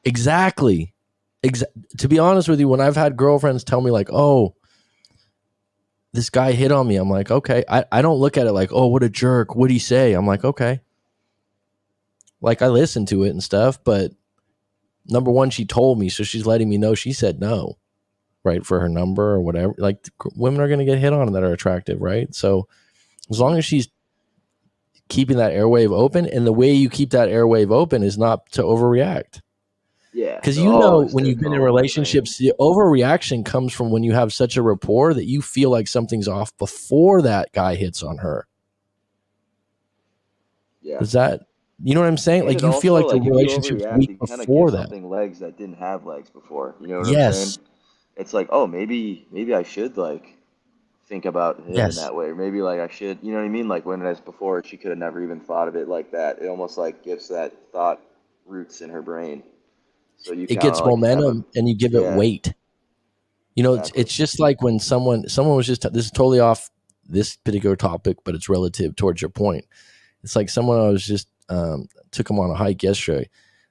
Exactly. To be honest with you, when I've had girlfriends tell me like, oh, this guy hit on me, I'm like, okay. I don't look at it like, oh, what a jerk. What'd he say? I'm like, okay. Like I listened to it and stuff, but number one, she told me, so she's letting me know she said no, right, for her number or whatever. Like women are going to get hit on that are attractive, right? So as long as she's keeping that airwave open, and the way you keep that airwave open is not to overreact. Yeah, Because to you know always when stay you've been in calm in your brain. relationships, the overreaction comes from when you have such a rapport that you feel like something's off before that guy hits on her. Yeah. Is that, you know what I'm saying? And Like it you feel also, like the like, if you relationship's overreact, weak you kind of give before that. something legs that didn't have legs before. You know what I'm saying? Yes. It's like, oh, maybe I should like think about him in Yes. that way, or maybe like I should, you know what I mean? Like when as before, she could have never even thought of it like that. It almost like gives that thought roots in her brain, so you It kind gets of like have a, momentum and you give it yeah, weight. You know, exactly. it's just like when someone was just, this is totally off this particular topic, but it's relative towards your point. It's like someone I was just took him on a hike yesterday.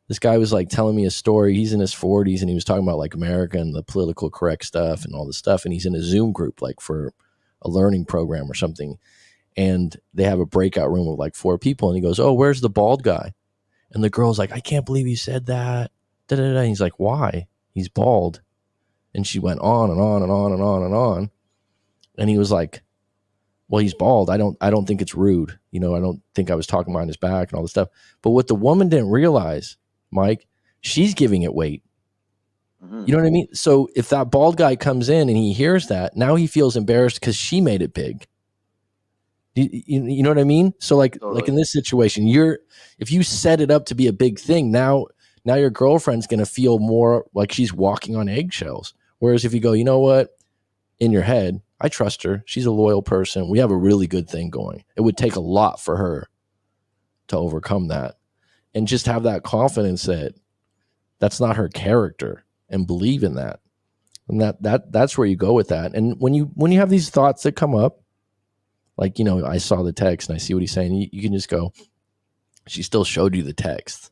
This guy was like telling me a story. He's in his 40s and he was talking about like America and the political correct stuff and all this stuff. And he's in a Zoom group like for a learning program or something. And they have a breakout room of like 4 people. And he goes, oh, where's the bald guy? And the girl's like, I can't believe you said that. Da, da, da. And he's like, why? He's bald. And she went on and on and on and on and on. And he was like, well, he's bald. I don't think it's rude. You know, I don't think I was talking behind his back and all this stuff. But what the woman didn't realize, Mike, she's giving it weight. Hmm. You know what I mean? So if that bald guy comes in and he hears that, now he feels embarrassed because she made it big. You know what I mean? So like Totally. in this situation, if you set it up to be a big thing, now your girlfriend's gonna feel more like she's walking on eggshells. Whereas if you go, you know what, in your head, I trust her. She's a loyal person. We have a really good thing going. It would take a lot for her to overcome that and just have that confidence that that's not her character and believe in that. And that's where you go with that. And when you have these thoughts that come up, like, you know, I saw the text and I see what he's saying, you can just go, she still showed you the text.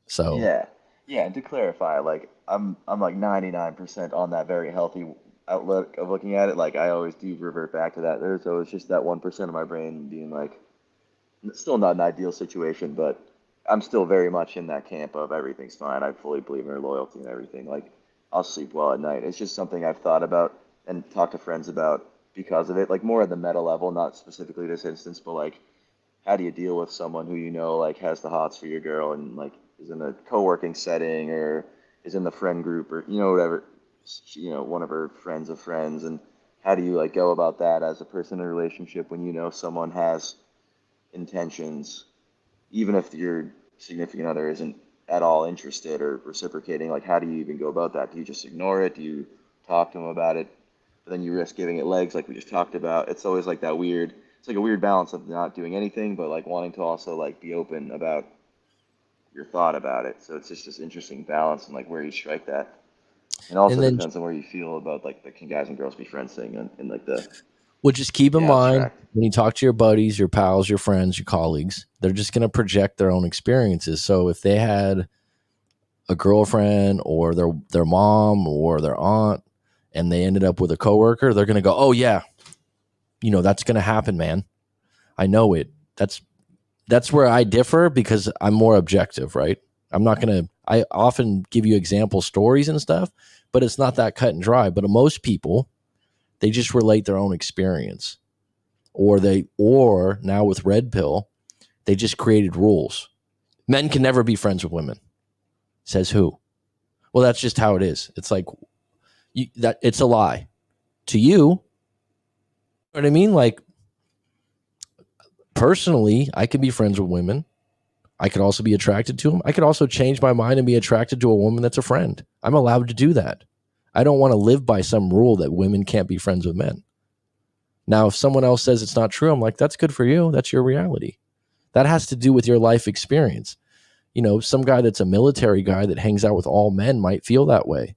So Yeah, yeah. And to clarify, like I'm like 99% on that very healthy outlook of looking at it. Like I always do revert back to that. There's always just that 1% of my brain being like, it's still not an ideal situation, but I'm still very much in that camp of everything's fine. I fully believe in her loyalty and everything. Like I'll sleep well at night. It's just something I've thought about and talked to friends about. because of it, like more at the meta level, not specifically this instance, but like how do you deal with someone who like has the hots for your girl and like is in a co-working setting or is in the friend group or whatever, one of her friends of friends, and how do you like go about that as a person in a relationship when someone has intentions, even if your significant other isn't at all interested or reciprocating? Like, how do you even go about that? Do you just ignore it? Do you talk to them about it? But then you risk giving it legs, like we just talked about. It's always like that weird. It's like a weird balance of not doing anything, but like wanting to also like be open about your thought about it. So it's just this interesting balance and like where you strike that. And also And then, depends on where you feel about like the can guys and girls be friends thing and like the well, just keep in mind abstract. when you talk to your buddies, your pals, your friends, your colleagues, they're just going to project their own experiences. So if they had a girlfriend or their mom or their aunt and they ended up with a coworker, they're going to go, "Oh yeah, that's going to happen, man. I know it." That's where I differ because I'm more objective, right? I often give you example stories and stuff, but it's not that cut and dry. But most people, they just relate their own experience, or now with Red Pill, they just created rules. Men can never be friends with women. Says who? Well, that's just how it is. It's like that. It's a lie to you. You know what I mean? Like personally, I can be friends with women. I could also be attracted to them. I could also change my mind and be attracted to a woman that's a friend. I'm allowed to do that. I don't want to live by some rule that women can't be friends with men. Now, if someone else says it's not true, I'm like, that's good for you. That's your reality. That has to do with your life experience. Some guy that's a military guy that hangs out with all men might feel that way.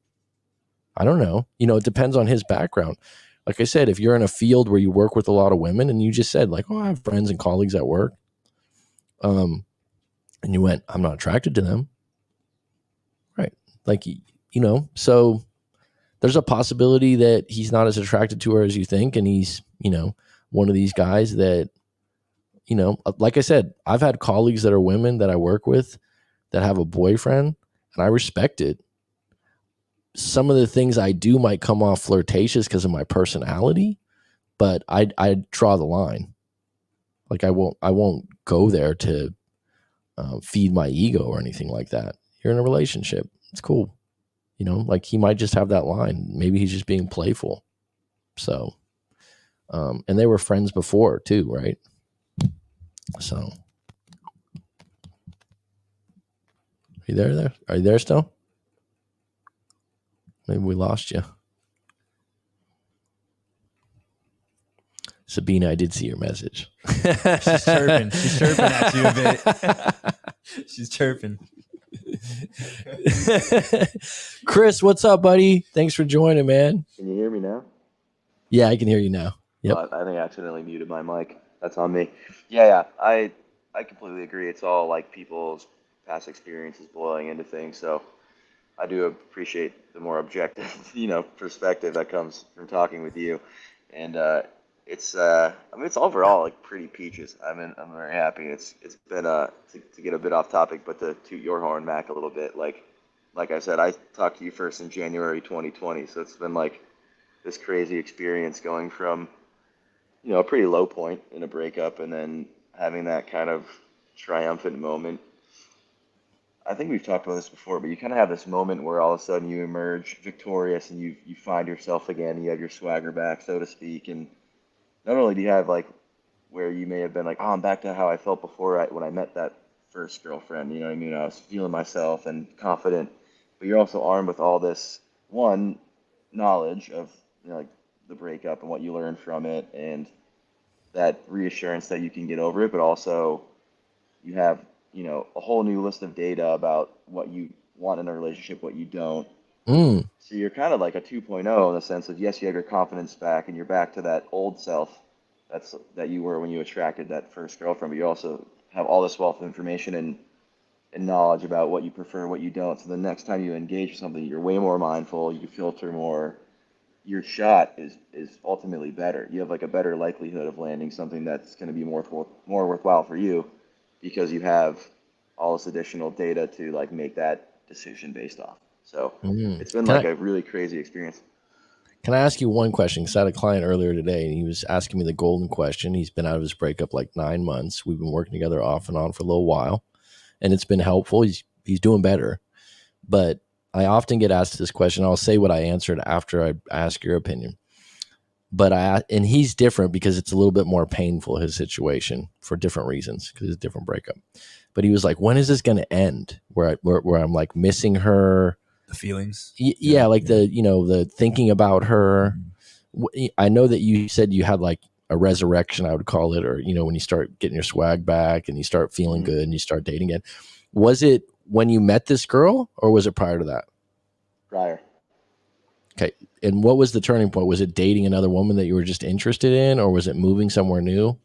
I don't know. It depends on his background. Like I said, if you're in a field where you work with a lot of women and you just said like, "Oh, I have friends and colleagues at work," and you went, "I'm not attracted to them." Right. Like, so there's a possibility that he's not as attracted to her as you think. And he's, one of these guys that, like I said, I've had colleagues that are women that I work with that have a boyfriend and I respect it. Some of the things I do might come off flirtatious because of my personality, but I draw the line. Like I won't go there to feed my ego or anything like that. You're in a relationship. It's cool. Like he might just have that line. Maybe he's just being playful. So, and they were friends before too, right? So, are you there? Are you there still? Maybe we lost you. Sabina, I did see your message. She's chirping. She's chirping at you a bit. She's chirping. Chris, what's up, buddy? Thanks for joining, man. Can you hear me now? Yeah, I can hear you now. Yep. I think I accidentally muted my mic. That's on me. Yeah. I completely agree. It's all like people's past experiences boiling into things. So I do appreciate the more objective, perspective that comes from talking with you. And it's overall like pretty peaches. I'm very happy. It's been to get a bit off topic, but to toot your horn, Mac, a little bit. Like I said, I talked to you first in January 2020, so it's been like this crazy experience going from a pretty low point in a breakup and then having that kind of triumphant moment. I think we've talked about this before, but you kind of have this moment where all of a sudden you emerge victorious and you find yourself again. You have your swagger back, so to speak. And not only do you have like where you may have been like, oh, I'm back to how I felt before when I met that first girlfriend. You know what I mean? I was feeling myself and confident, but you're also armed with all this one knowledge of like the breakup and what you learned from it, and that reassurance that you can get over it, but also you have a whole new list of data about what you want in a relationship, what you don't. So you're kind of like a 2.0 in the sense of, yes, you have your confidence back and you're back to that old self that you were when you attracted that first girlfriend, but you also have all this wealth of information and knowledge about what you prefer, what you don't. So the next time you engage with something, you're way more mindful, you filter more. Your shot is ultimately better. You have like a better likelihood of landing something that's going to be more worthwhile for you because you have all this additional data to like make that decision based off. So it's been like a really crazy experience. Can I ask you one question? Because I had a client earlier today, and he was asking me the golden question. He's been out of his breakup like 9 months. We've been working together off and on for a little while, and it's been helpful. He's doing better. But I often get asked this question. I'll say what I answered after I ask your opinion. And he's different because it's a little bit more painful, his situation, for different reasons, because it's a different breakup. But he was like, when is this going to end? Where I'm like missing her. The feelings. The thinking about her. I know that you said you had like a resurrection, I would call it, or, when you start getting your swag back and you start feeling good and you start dating again. Was it when you met this girl, or was it prior to that? Prior. Okay. And what was the turning point? Was it dating another woman that you were just interested in, or was it moving somewhere new?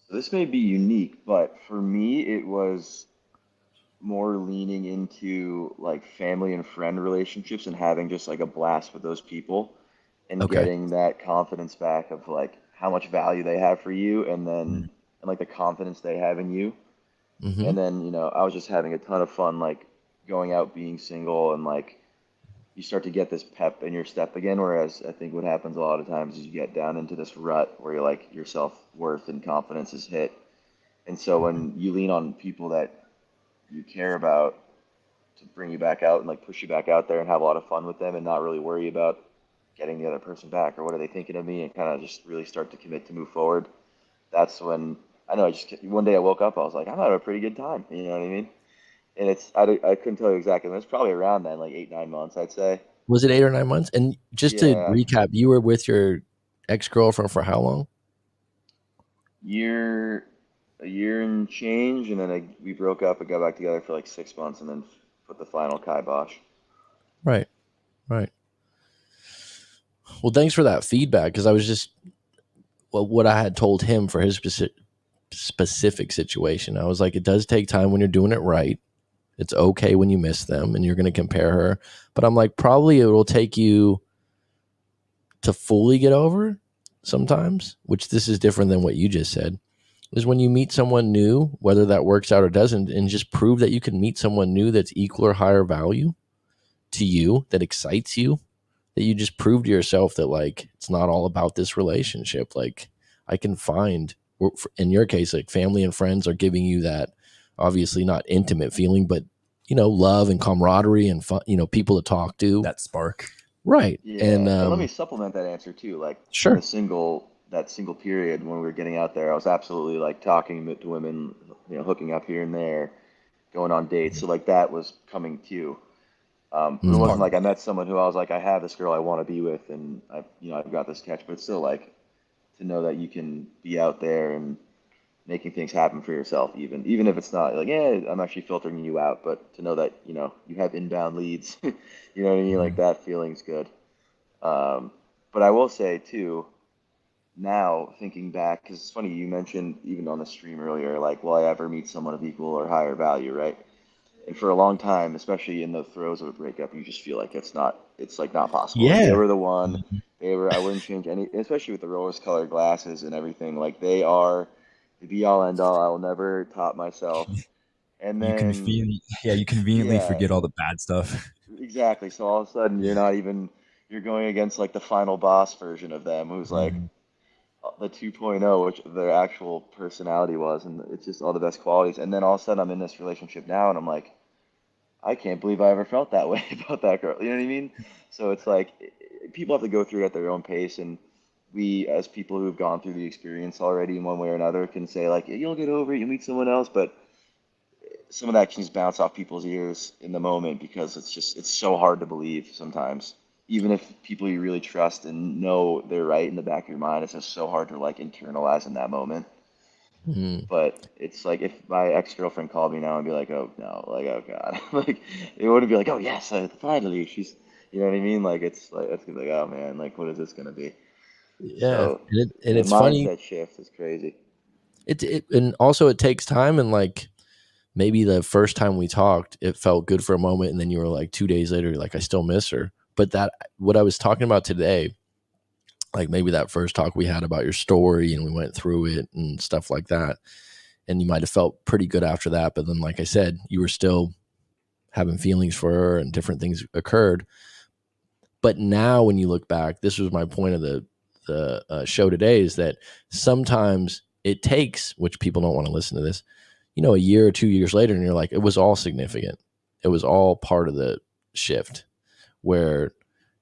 So this may be unique, but for me, it was more leaning into like family and friend relationships and having just like a blast with those people and getting that confidence back of like how much value they have for you, and then and like the confidence they have in you. And then, I was just having a ton of fun, like going out, being single, and like you start to get this pep in your step again. Whereas I think what happens a lot of times is you get down into this rut where you're like your self-worth and confidence is hit. And so when you lean on people that you care about to bring you back out and like push you back out there and have a lot of fun with them and not really worry about getting the other person back or what are they thinking of me, and kind of just really start to commit to move forward, that's when I know one day I woke up, I was like, I'm having a pretty good time. You know what I mean? And I couldn't tell you exactly. It was probably around then, like 8-9 months, I'd say. Was it 8 or 9 months? And just to recap, you were with your ex-girlfriend for how long? A year and change, and then we broke up and got back together for like 6 months, and then put the final kibosh. Right. Well, thanks for that feedback, because I was just what I had told him for his specific situation. I was like, it does take time when you're doing it right. It's okay when you miss them and you're going to compare her. But I'm like, probably it will take you to fully get over sometimes, which this is different than what you just said, is when you meet someone new, whether that works out or doesn't, and just prove that you can meet someone new that's equal or higher value to you, that excites you, that you just prove to yourself that like, it's not all about this relationship. Like I can find, in your case, like family and friends are giving you that, obviously not intimate feeling, but love and camaraderie and fun, people to talk to. That spark. Right. Yeah. And let me supplement that answer too. Like sure. that single period when we were getting out there, I was absolutely like talking to women, hooking up here and there, going on dates. So like that was coming too. But it wasn't like I met someone who I was like, I have this girl I want to be with, and I've got this catch. But it's still like to know that you can be out there and making things happen for yourself, even if it's not like, yeah, I'm actually filtering you out, but to know that you have inbound leads, you know what I mean? Like that feeling's good. But I will say too, now thinking back, because it's funny, you mentioned even on the stream earlier, like, will I ever meet someone of equal or higher value, right? And for a long time, especially in the throes of a breakup, you just feel like it's like not possible. Yeah. Like they were the one. I wouldn't change any, especially with the rose-colored glasses and everything. Like they are the be-all, end-all. I will never top myself. And then you conveniently forget all the bad stuff. Exactly. So all of a sudden, you're going against like the final boss version of them, who's like the 2.0, which their actual personality was, and it's just all the best qualities. And then all of a sudden, I'm in this relationship now, and I'm like, I can't believe I ever felt that way about that girl. You know what I mean? So it's like people have to go through it at their own pace, and we, as people who've gone through the experience already in one way or another, can say like, you'll get over it, you'll meet someone else, but some of that can just bounce off people's ears in the moment because it's so hard to believe sometimes. Even if people you really trust and know they're right in the back of your mind, it's just so hard to like internalize in that moment. But it's like if my ex-girlfriend called me now and be like, oh no, like, oh God, like it wouldn't be like, oh yes, finally she's, you know what I mean? Like it's gonna be like, oh man, like what is this gonna be? Yeah. So, and it's mindset funny. Shift is crazy. And also it takes time, and like maybe the first time we talked, it felt good for a moment, and then you were like 2 days later, you're like, I still miss her. But what I was talking about today, like maybe that first talk we had about your story and we went through it and stuff like that, and you might have felt pretty good after that, but then like I said, you were still having feelings for her and different things occurred. But now when you look back, this was my point of the show today, is that sometimes it takes, which people don't want to listen to this, a year or 2 years later, and you're like, it was all significant. It was all part of the shift, where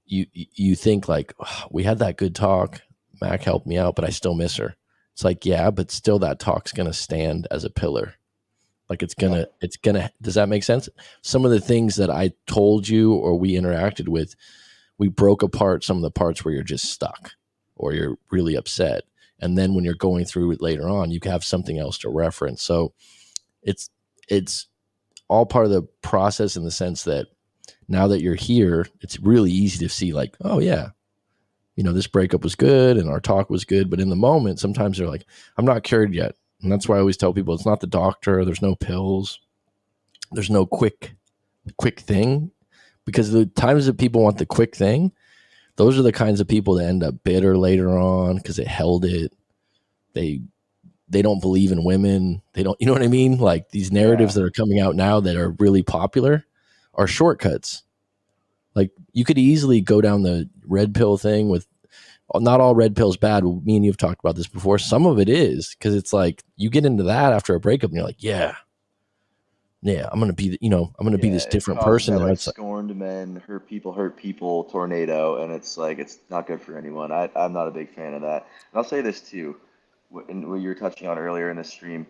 you think like, oh, we had that good talk, Mac helped me out, but I still miss her. It's like, yeah, but still that talk's going to stand as a pillar. Like it's gonna, does that make sense? Some of the things that I told you or we interacted with, we broke apart some of the parts where you're just stuck or you're really upset. And then when you're going through it later on, you have something else to reference. So it's all part of the process, in the sense that now that you're here, it's really easy to see like, oh yeah, this breakup was good and our talk was good. But in the moment, sometimes they're like, I'm not cured yet. And that's why I always tell people, it's not the doctor. There's no pills. There's no quick thing, because the times that people want the quick thing, those are the kinds of people that end up bitter later on because they held it. They don't believe in women. They don't, you know what I mean? Like these narratives that are coming out now that are really popular are shortcuts. Like you could easily go down the red pill thing with, not all red pills bad. Me and you have talked about this before. Some of it is, because it's like you get into that after a breakup and you're like, yeah, I'm going to be, I'm going to be this different person. That, and like, it's scorned men, hurt people tornado, and it's like, it's not good for anyone. I'm not a big fan of that. And I'll say this too, what you were touching on earlier in the stream,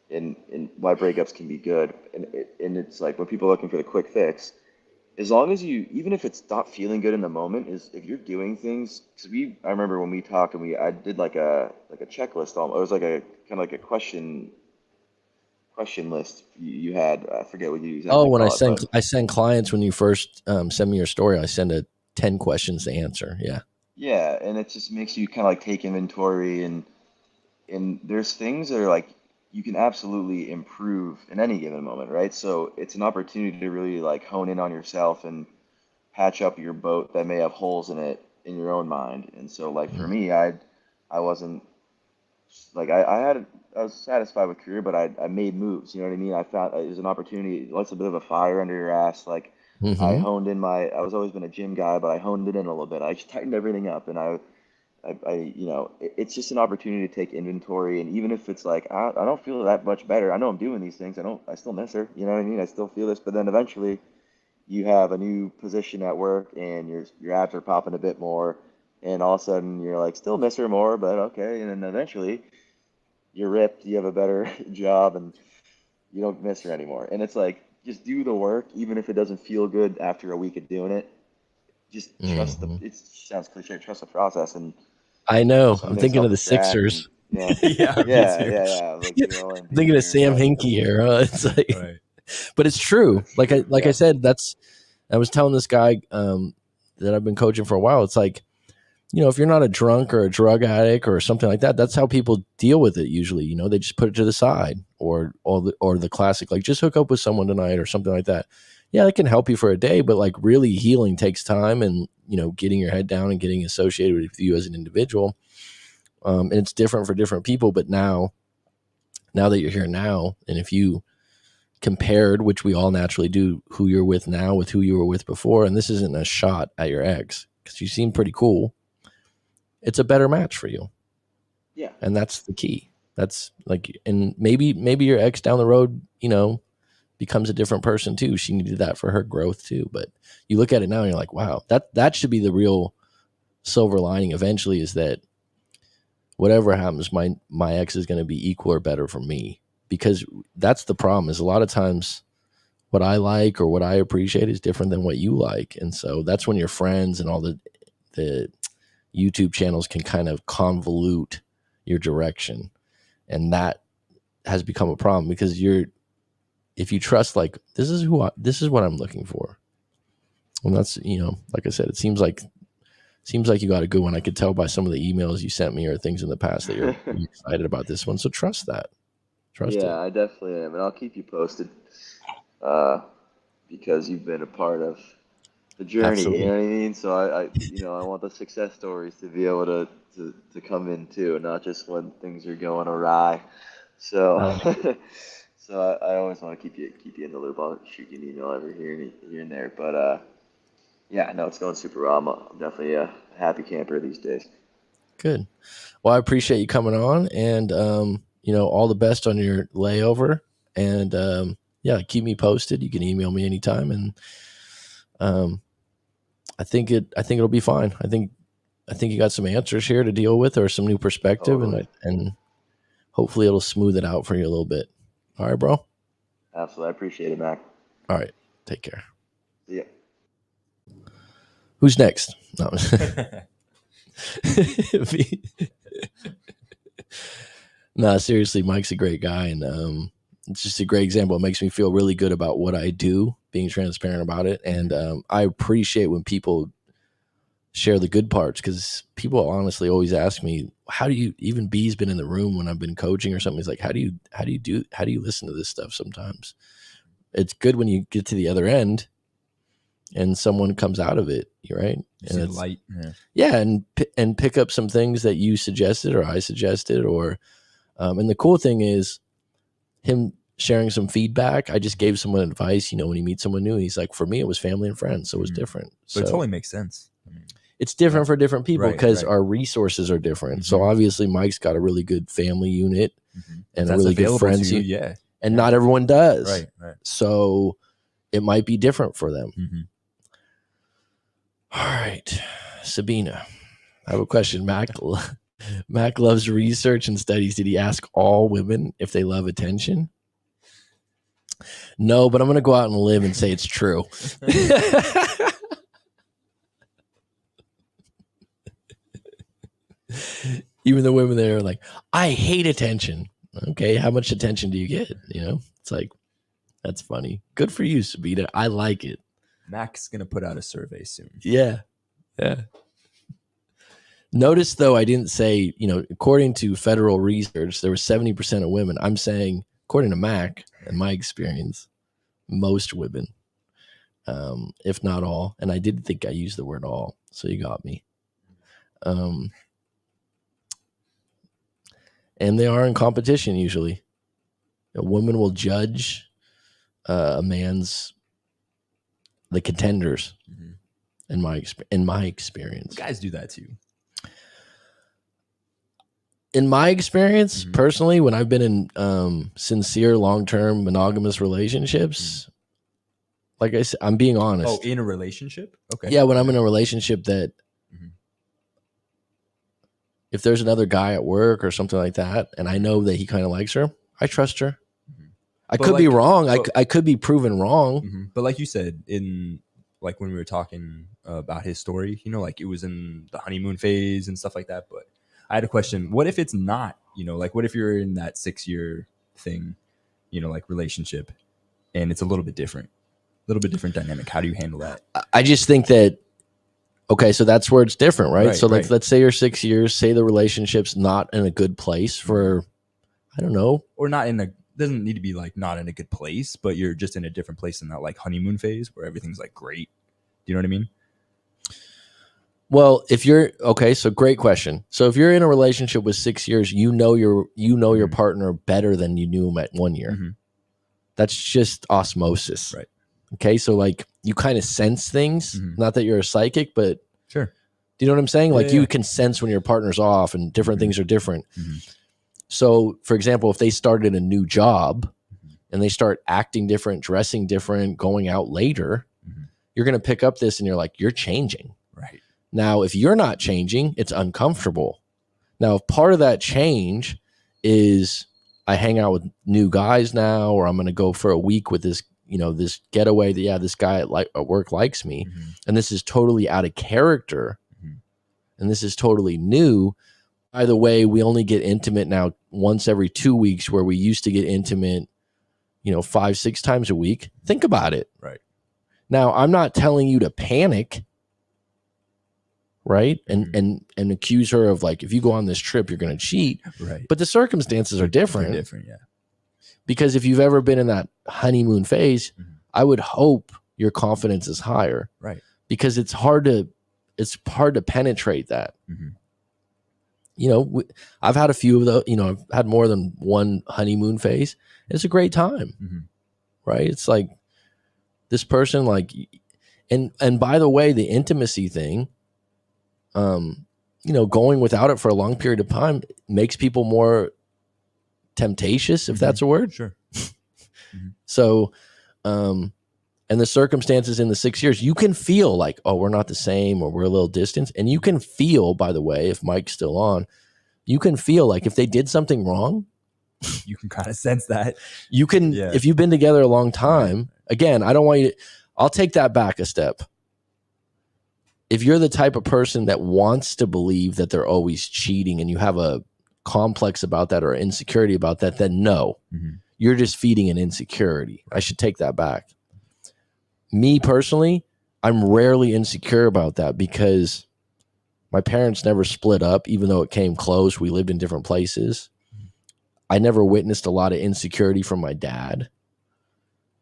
in why breakups can be good, and it's like when people are looking for the quick fix, as long as you, even if it's not feeling good in the moment, is if you're doing things. Because I remember when we talked and I did like a checklist. Almost, it was like a kind of like a question list you had. I forget what you exactly when call it, but I send clients, when you first send me your story, I send 10 questions to answer. Yeah. yeah, and it just makes you kind of like take inventory, and there's things that are like you can absolutely improve in any given moment, right? So it's an opportunity to really like hone in on yourself and patch up your boat that may have holes in it in your own mind. And so like for me, I wasn't like I was satisfied with career, but I made moves. You know what I mean? I found it was an opportunity. It lights a bit of a fire under your ass. Like I Mm-hmm. honed in I was always been a gym guy, but I honed it in a little bit. I just tightened everything up, and it's just an opportunity to take inventory. And even if it's like I don't feel that much better, I know I'm doing these things. I still miss her. You know what I mean? I still feel this, but then eventually you have a new position at work, and your abs are popping a bit more, and all of a sudden you're like still miss her more, but okay. And then eventually you're ripped, you have a better job, and you don't miss her anymore. And it's like, just do the work, even if it doesn't feel good after a week of doing it. Just trust Mm-hmm. it sounds cliche, trust the process, and I know. just don't I'm get thinking yourself of the distracted. And Sixers. yeah, Yeah, me yeah, too. yeah, yeah. Like Joel I'm thinking Embiid of here, Sam but Hinkie here. Huh? It's like, Right. but it's true. that's Like true. I Yeah. said, I was telling this guy that I've been coaching for a while. It's like, if you're not a drunk or a drug addict or something like that, that's how people deal with it usually. They just put it to the side, or the classic, like, just hook up with someone tonight or something like that. Yeah, it can help you for a day, but like really healing takes time, and getting your head down and getting associated with you as an individual. And it's different for different people. But now that you're here now, and if you compared, which we all naturally do, who you're with now with who you were with before, and this isn't a shot at your ex because you seem pretty cool, it's a better match for you. Yeah. And that's the key. That's like, and maybe your ex down the road, becomes a different person too. She needed that for her growth too. But you look at it now and you're like, wow, that should be the real silver lining eventually, is that whatever happens, my ex is going to be equal or better for me. Because that's the problem, is a lot of times what I like or what I appreciate is different than what you like. And so that's when your friends and all the YouTube channels can kind of convolute your direction. And that has become a problem, because if you trust, like, this is what I'm looking for. And that's, like I said, it seems like you got a good one. I could tell by some of the emails you sent me or things in the past that you're excited about this one. So trust that. Trust Yeah, it. I definitely am, and I'll keep you posted. Uh, because you've been a part of the journey, you know Absolutely. what I mean? So I want the success stories to be able to come in too, not just when things are going awry. So, I like it. so I always want to keep you in the loop. I'll shoot you an email every here and there, but Yeah, no, it's going super well. I'm definitely a happy camper these days. Good. Well, I appreciate you coming on, and all the best on your layover. And yeah, keep me posted. You can email me anytime, and I think it'll be fine. I think you got some answers here to deal with, or some new perspective, Totally. and hopefully it'll smooth it out for you a little bit. All right, bro. Absolutely, I appreciate it, Mac. All right, take care. See ya. Who's next? No. No, seriously, Mike's a great guy, and it's just a great example. It makes me feel really good about what I do, being transparent about it, and I appreciate when people share the good parts, because people honestly always ask me, how do you, even B's been in the room when I've been coaching or something, he's like, how do you listen to this stuff? Sometimes it's good when you get to the other end and someone comes out of it, right? And it's light. Yeah. And pick up some things that you suggested or I suggested, or and the cool thing is him sharing some feedback. I just gave someone advice, when you meet someone new, he's like, for me, it was family and friends. So it was different. So it totally makes sense. I mean, it's different for different people, because right. our resources are different. So obviously Mike's got a really good family unit and a really good friends unit. Yeah. And not everyone does. Right. So it might be different for them. All right, Sabina, I have a question. Mac loves research and studies. Did he ask all women if they love attention? No, but I'm going to go out and live and say it's true. Even the women there are like, I hate attention. Okay, how much attention do you get? It's like, that's funny. Good for you, Sabina. I like it. Mac's going to put out a survey soon. Yeah. Notice, though, I didn't say, according to federal research, there was 70% of women. I'm saying, according to Mac and my experience, most women, if not all. And I did think I used the word all, so you got me. And they are in competition usually. A woman will judge a man's, the contenders, in my experience. Guys do that too. In my experience, personally, when I've been in sincere, long-term, monogamous relationships, like I said, I'm being honest. Oh, in a relationship? Okay. Yeah, when I'm in a relationship that if there's another guy at work or something like that, and I know that he kind of likes her, I trust her. I could be wrong. I could be proven wrong. But like you said, when we were talking about his story, it was in the honeymoon phase and stuff like that. But I had a question. What if it's not, what if you're in that 6-year thing, relationship, and it's a little bit different dynamic? How do you handle that? I just think that, okay, so that's where it's different, right? So let's say you're 6 years, say the relationship's not in a good place for, I don't know. Or doesn't need to be not in a good place, but you're just in a different place in that honeymoon phase where everything's great. Do you know what I mean? Well, so great question. So if you're in a relationship with 6 years, you know your partner better than you knew him at 1 year. That's just osmosis. Right. Okay. So you kind of sense things, not that you're a psychic, but sure. Do you know what I'm saying? You can sense when your partner's off and different things are different. So for example, if they started a new job and they start acting different, dressing different, going out later, you're going to pick up this and you're like, you're changing. Right. Now, if you're not changing, it's uncomfortable. Now, if part of that change is I hang out with new guys now, or I'm going to go for a week with this, this getaway that, this guy at work likes me, and this is totally out of character, and this is totally new. By the way, we only get intimate now once every 2 weeks, where we used to get intimate, 5-6 times a week. Think about it. Right. Now, I'm not telling you to panic, right? And accuse her of if you go on this trip, you're going to cheat. Right. But the circumstances are different. They're different, yeah. Because if you've ever been in that honeymoon phase, I would hope your confidence is higher. Right. Because it's hard to penetrate that. I've had a few of those, I've had more than one honeymoon phase. It's a great time, right? It's this person, And by the way, the intimacy thing, going without it for a long period of time makes people more temptatious, if that's a word. Sure. So, and the circumstances in the 6 years, you can feel like, oh, we're not the same, or we're a little distant. And you can feel, by the way, if Mike's still on, you can feel like if they did something wrong, you can kind of sense that. You can, if you've been together a long time, again, I don't want you to, I'll take that back a step. If you're the type of person that wants to believe that they're always cheating and you have a complex about that or insecurity about that, then no, you're just feeding an insecurity. I should take that back. Me personally, I'm rarely insecure about that because my parents never split up, even though it came close. We lived in different places. I never witnessed a lot of insecurity from my dad.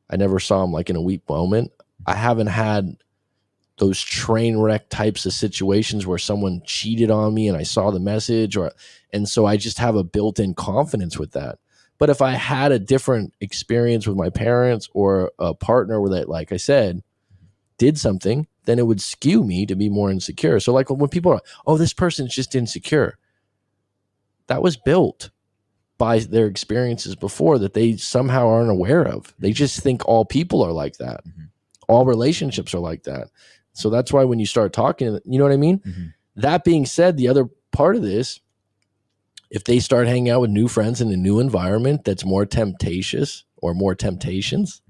I never saw him like in a weak moment. I haven't had those train wreck types of situations where someone cheated on me and I saw the message, and so I just have a built-in confidence with that. But if I had a different experience with my parents or a partner that, like I said, did something, then it would skew me to be more insecure. So like when people are, oh, this person's just insecure, that was built by their experiences before that they somehow aren't aware of. They just think all people are like that. All relationships are like that. So that's why when you start talking, you know what I mean? That being said, the other part of this, if they start hanging out with new friends in a new environment that's more temptatious or more temptations,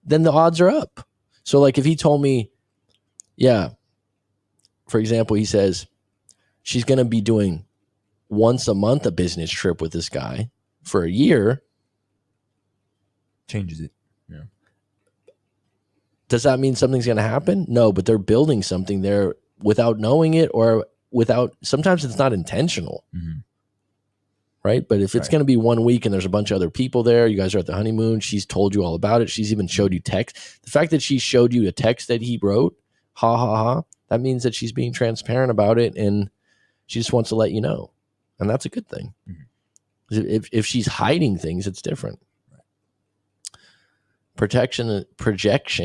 then the odds are up. So like if he told me, for example, he says she's going to be doing once a month a business trip with this guy for a year. Changes it. Yeah. Does that mean something's going to happen? No, but they're building something there without knowing it or sometimes it's not intentional. Right? But if it's going to be 1 week and there's a bunch of other people there, you guys are at the honeymoon, she's told you all about it. She's even showed you text. The fact that she showed you a text that he wrote, that means that she's being transparent about it and she just wants to let you know. And that's a good thing. If she's hiding things, it's different. Projection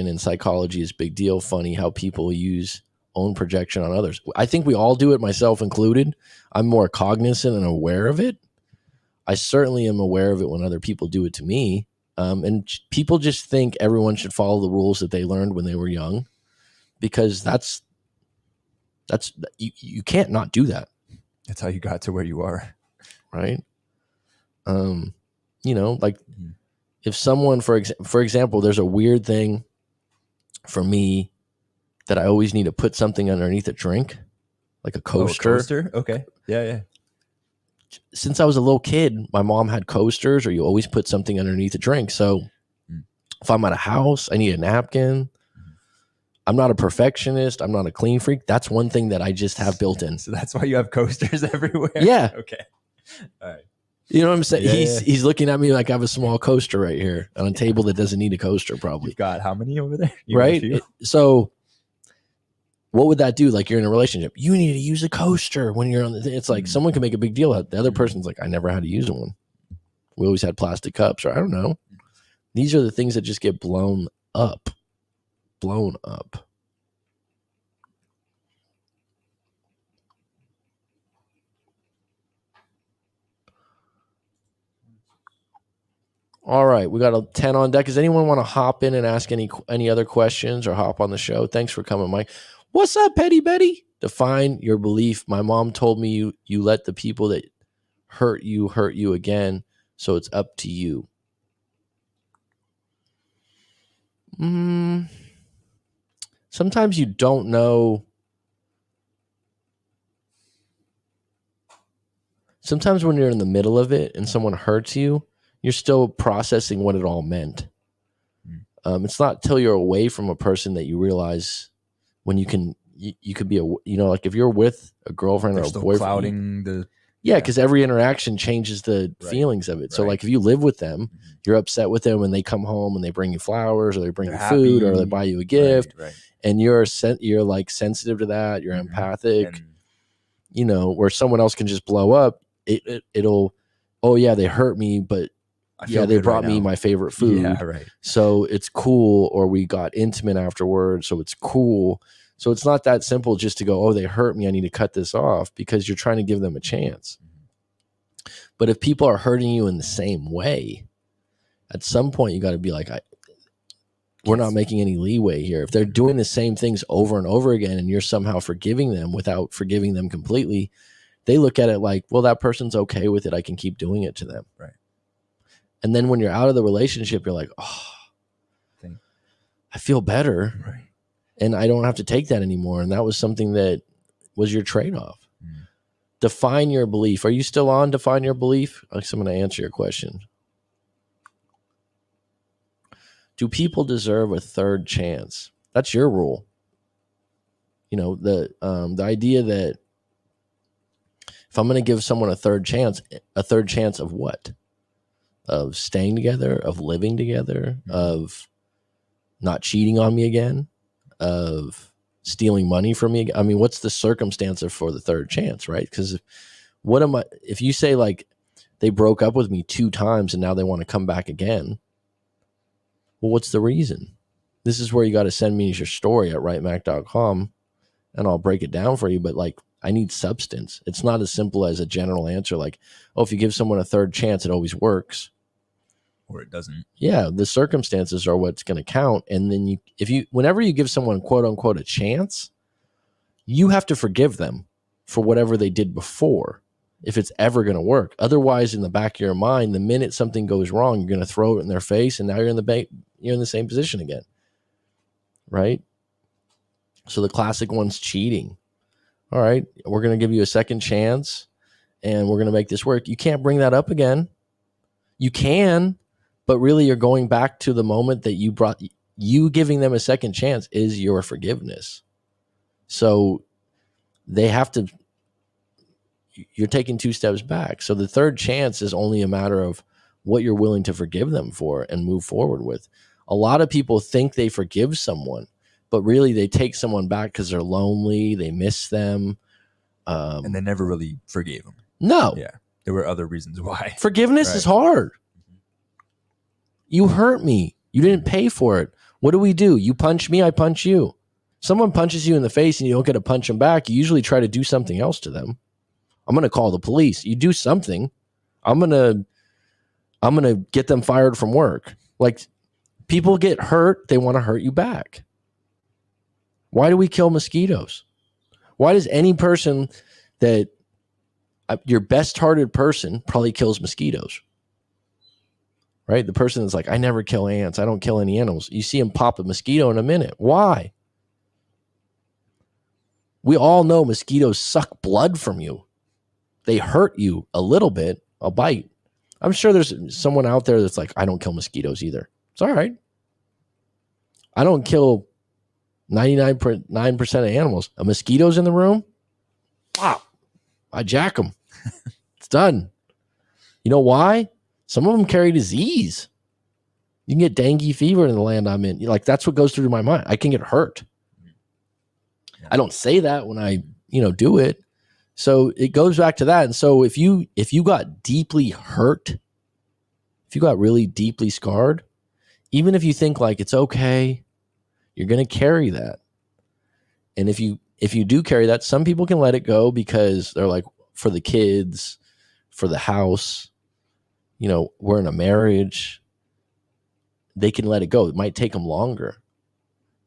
in psychology is a big deal. Funny how people use own projection on others. I think we all do it, myself included. I'm more cognizant and aware of it. I certainly am aware of it when other people do it to me. And people just think everyone should follow the rules that they learned when they were young, because that's you can't not do that. That's how you got to where you are. Right. Like if someone, for example, there's a weird thing for me that I always need to put something underneath a drink, like a coaster. Coaster? Okay. Yeah. Since I was a little kid, my mom had coasters, or you always put something underneath a drink. So if I'm at a house, I need a napkin. I'm not a perfectionist. I'm not a clean freak. That's one thing that I just have built in. So that's why you have coasters everywhere? Yeah. Okay. All right. You know what I'm saying? Yeah, he's looking at me like I have a small coaster right here on a table that doesn't need a coaster, probably. You've got how many over there? Right? So what would that do? Like you're in a relationship. You need to use a coaster when you're on the thing. It's like someone can make a big deal out. The other person's like, I never had to use one. We always had plastic cups, or I don't know. These are the things that just get blown up. All right, we got a 10 on deck. Does anyone want to hop in and ask any other questions or hop on the show? Thanks for coming, Mike. What's up, Petty Betty? Define your belief. My mom told me you let the people that hurt you again, so it's up to you. Sometimes you don't know. Sometimes when you're in the middle of it and someone hurts you, you're still processing what it all meant. It's not till you're away from a person that you realize when you could be like if you're with a girlfriend or a boyfriend, clouding the because every interaction changes the feelings of it. So like if you live with them, you're upset with them when they come home and they bring you flowers or they bring you food or they buy you a gift, and you're like sensitive to that. You're empathic, where someone else can just blow up. It'll, oh yeah, they hurt me, but they brought me my favorite food. Yeah, right. So it's cool, or we got intimate afterwards, so it's cool. So it's not that simple just to go, oh, they hurt me, I need to cut this off, because you're trying to give them a chance. But if people are hurting you in the same way, at some point you got to be like, we're not making any leeway here. If they're doing the same things over and over again and you're somehow forgiving them without forgiving them completely, they look at it like, well, that person's okay with it, I can keep doing it to them. Right. And then when you're out of the relationship, you're like, oh, I feel better. Right. And I don't have to take that anymore. And that was something that was your trade-off. Define your belief. Are you still on define your belief? I'm going to answer your question. Do people deserve a third chance? That's your rule. You know, the idea that if I'm going to give someone a third chance of what? Of staying together, of living together, of not cheating on me again, of stealing money from me. I mean, what's the circumstance for the third chance, right? Because if you say like they broke up with me 2 times and now they want to come back again, well, what's the reason? This is where you got to send me your story at writemac.com and I'll break it down for you. But like, I need substance. It's not as simple as a general answer like, oh, if you give someone a third chance, it always works. Or it doesn't. Yeah, the circumstances are what's going to count. And then whenever you give someone quote unquote a chance, you have to forgive them for whatever they did before, if it's ever going to work. Otherwise, in the back of your mind, the minute something goes wrong, you're going to throw it in their face, and now you're in the same position again, right? So the classic one's cheating. All right, we're going to give you a second chance, and we're going to make this work. You can't bring that up again. You can, but really you're going back to the moment that you giving them a second chance is your forgiveness. So you're taking 2 steps back. So the third chance is only a matter of what you're willing to forgive them for and move forward with. A lot of people think they forgive someone, but really they take someone back because they're lonely, they miss them. And they never really forgave them. No. Yeah. There were other reasons why. Forgiveness is hard. You hurt me. You didn't pay for it. What do? You punch me, I punch you. Someone punches you in the face and you don't get to punch them back. You usually try to do something else to them. I'm going to call the police. You do something. I'm going to get them fired from work. Like, people get hurt, they want to hurt you back. Why do we kill mosquitoes? Why does any person that your best-hearted person probably kills mosquitoes? Right? The person that's like, I never kill ants. I don't kill any animals. You see him pop a mosquito in a minute. Why? We all know mosquitoes suck blood from you. They hurt you a little bit, a bite. I'm sure there's someone out there that's like, I don't kill mosquitoes either. It's all right. I don't kill 99% of animals. A mosquito's in the room, wow, I jack them. It's done. You know why? Some of them carry disease. You can get dengue fever in the land I'm in. Like, that's what goes through my mind. I can get hurt. I don't say that when I, do it. So it goes back to that. And so if you got deeply hurt, if you got really deeply scarred, even if you think like it's okay, you're going to carry that. And if you do carry that, some people can let it go because they're like, for the kids, for the house, we're in a marriage, they can let it go. It might take them longer.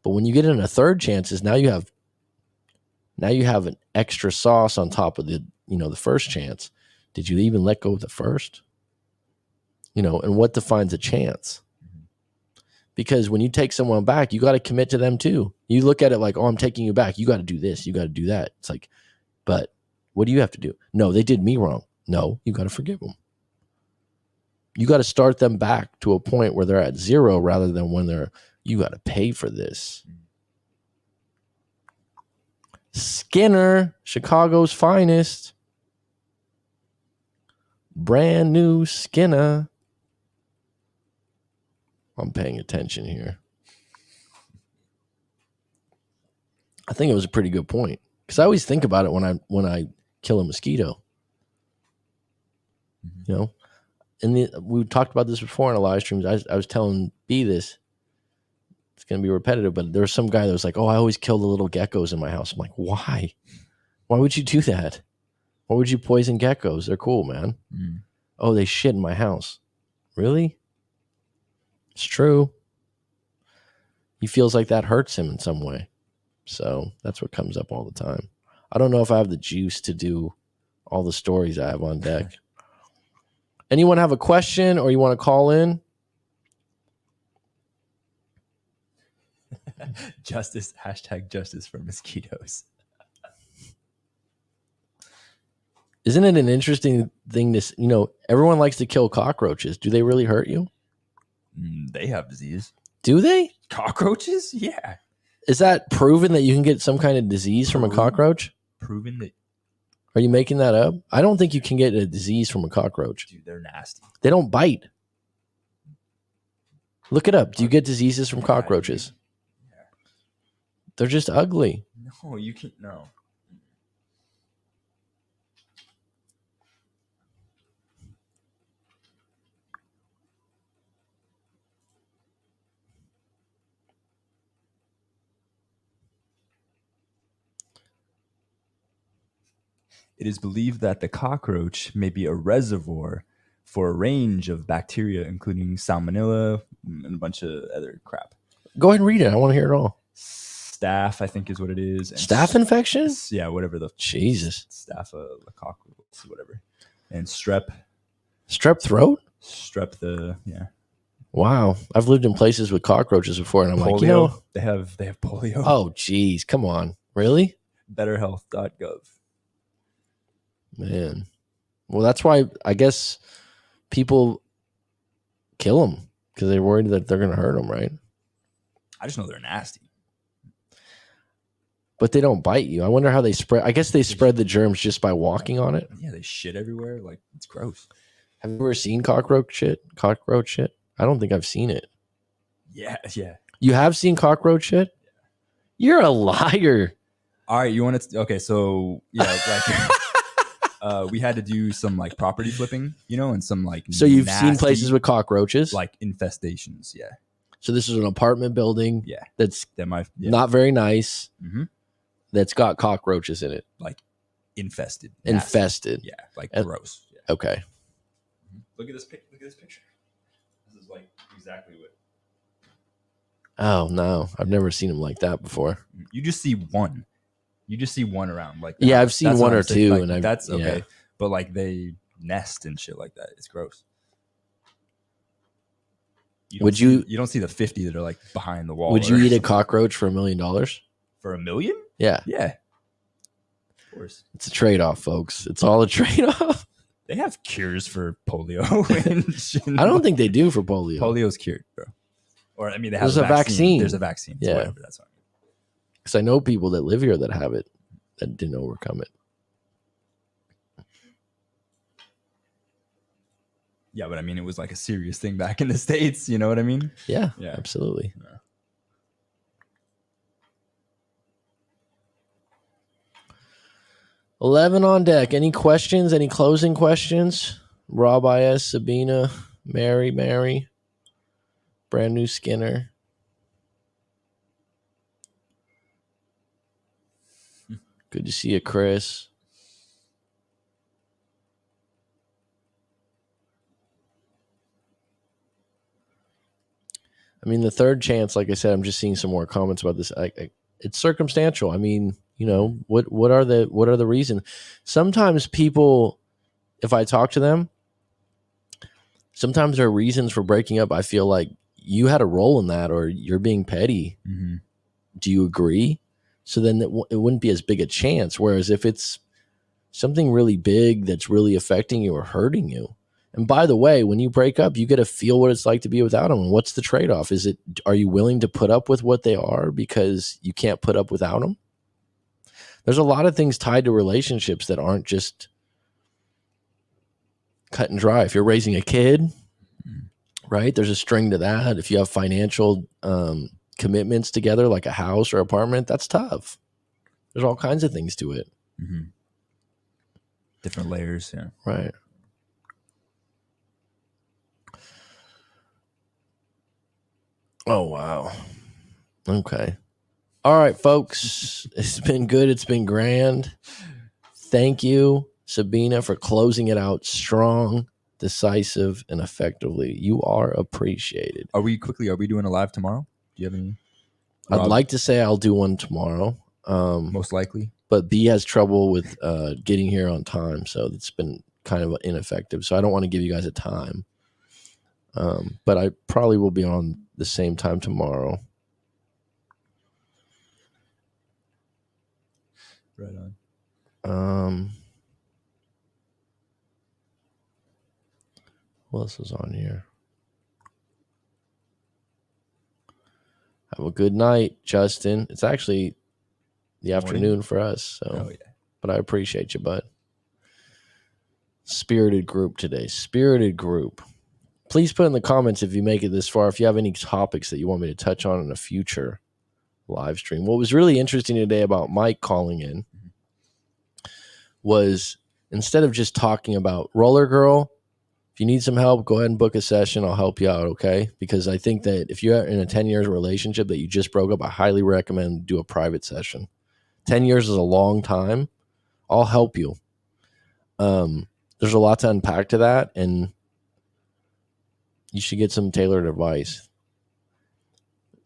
But when you get in a third chances, now you have an extra sauce on top of the first chance. Did you even let go of the first? And what defines a chance? Because when you take someone back, you got to commit to them too. You look at it like, oh, I'm taking you back. You got to do this. You got to do that. It's like, but what do you have to do? No, they did me wrong. No, you got to forgive them. You got to start them back to a point where they're at 0 rather than when you got to pay for this. Skinner, Chicago's finest. Brand new Skinner. I'm paying attention here. I think it was a pretty good point, because I always think about it when I kill a mosquito. we talked about this before in a live stream. I was telling B this. It's going to be repetitive, but there was some guy that was like, "Oh, I always kill the little geckos in my house." I'm like, "Why? Why would you do that? Why would you poison geckos? They're cool, man." Oh, they shit in my house. Really? It's true. He feels like that hurts him in some way. So that's what comes up all the time. I don't know if I have the juice to do all the stories I have on deck. Anyone have a question or you want to call in? Justice, #justice for mosquitoes. Isn't it an interesting thing everyone likes to kill cockroaches. Do they really hurt you? They have disease. Do they? Cockroaches? Yeah. Is that proven that you can get some kind of disease from a cockroach? Proven that. Are you making that up? I don't think you can get a disease from a cockroach. Dude, they're nasty. They don't bite. Look it up. Do you get diseases from cockroaches? Yeah. They're just ugly. No, you can't. No. It is believed that the cockroach may be a reservoir for a range of bacteria, including salmonella and a bunch of other crap. Go ahead and read it. I want to hear it all. Staph, I think, is what it is. And staph infection? Yeah, whatever the Jesus. Staphylococcus, whatever. And strep. Strep throat? Yeah. Wow. I've lived in places with cockroaches before, and I'm polio. like, they have polio. Oh, geez. Come on. Really? Betterhealth.gov. Man. Well, that's why I guess people kill them because they're worried that they're going to hurt them, right? I just know they're nasty. But they don't bite you. I wonder how they spread. I guess they spread the germs just by walking on it. Yeah, they shit everywhere. Like, it's gross. Have you ever seen cockroach shit? Cockroach shit? I don't think I've seen it. Yeah. You have seen cockroach shit? Yeah. You're a liar. All right, you want to? Okay, so yeah, like we had to do some like property flipping, and some like. So you've seen places with cockroaches, like infestations, yeah. So this is an apartment building, yeah, that's not very nice. Mm-hmm. That's got cockroaches in it, like infested, yeah, like gross. Yeah. Okay. Look at this picture. This is like exactly what. Oh no, I've never seen them like that before. You just see one. Around like that. Yeah, I've seen one or two, like, and that's okay. Yeah. But like they nest and shit like that. It's gross. You don't see the 50 that are like behind the wall. Would you eat a cockroach for $1 million? For $1 million? Yeah. Of course. It's a trade-off, folks. It's all a trade-off. They have cures for polio. I don't think they do for polio. Polio's cured, bro. Or I mean, there's a vaccine. There's a vaccine. So whatever. That's fine. Because I know people that live here that have it that didn't overcome it. Yeah, but I mean, it was like a serious thing back in the States. You know what I mean? Yeah. Absolutely. Yeah. $11 on deck. Any questions? Any closing questions? Rob IS, Sabina, Mary, brand new Skinner. Good to see you, Chris. I mean, the third chance, like I said, I'm just seeing some more comments about this. It's circumstantial. I mean, what are the reasons? Sometimes people, if I talk to them, sometimes there are reasons for breaking up. I feel like you had a role in that, or you're being petty. Mm-hmm. Do you agree? So then it wouldn't be as big a chance. Whereas if it's something really big that's really affecting you or hurting you, and by the way, when you break up, you get to feel what it's like to be without them. And what's the trade-off? Are you willing to put up with what they are because you can't put up without them? There's a lot of things tied to relationships that aren't just cut and dry. If you're raising a kid, right, there's a string to that. If you have financial commitments together, like a house or apartment, that's tough. There's all kinds of things to it. Mm-hmm. Different layers, yeah. Right. Oh, wow. Okay. All right, folks. It's been good. It's been grand. Thank you, Sabina, for closing it out strong, decisive, and effectively. You are appreciated. Are we doing a live tomorrow? Do you have any? I'd like to say I'll do one tomorrow. Most likely. But B has trouble with getting here on time, so it's been kind of ineffective. So I don't want to give you guys a time. But I probably will be on the same time tomorrow. Right on. What else is on here? Have a good night, Justin. It's actually the afternoon for us. So, yeah. But I appreciate you, bud. Spirited group today. Spirited group. Please put in the comments if you make it this far, if you have any topics that you want me to touch on in a future live stream. What was really interesting today about Mike calling in was instead of just talking about Roller Girl, if you need some help, go ahead and book a session. I'll help you out, okay? Because I think that if you're in a 10 years relationship that you just broke up, I highly recommend do a private session. 10 years is a long time. I'll help you. There's a lot to unpack to that, and you should get some tailored advice.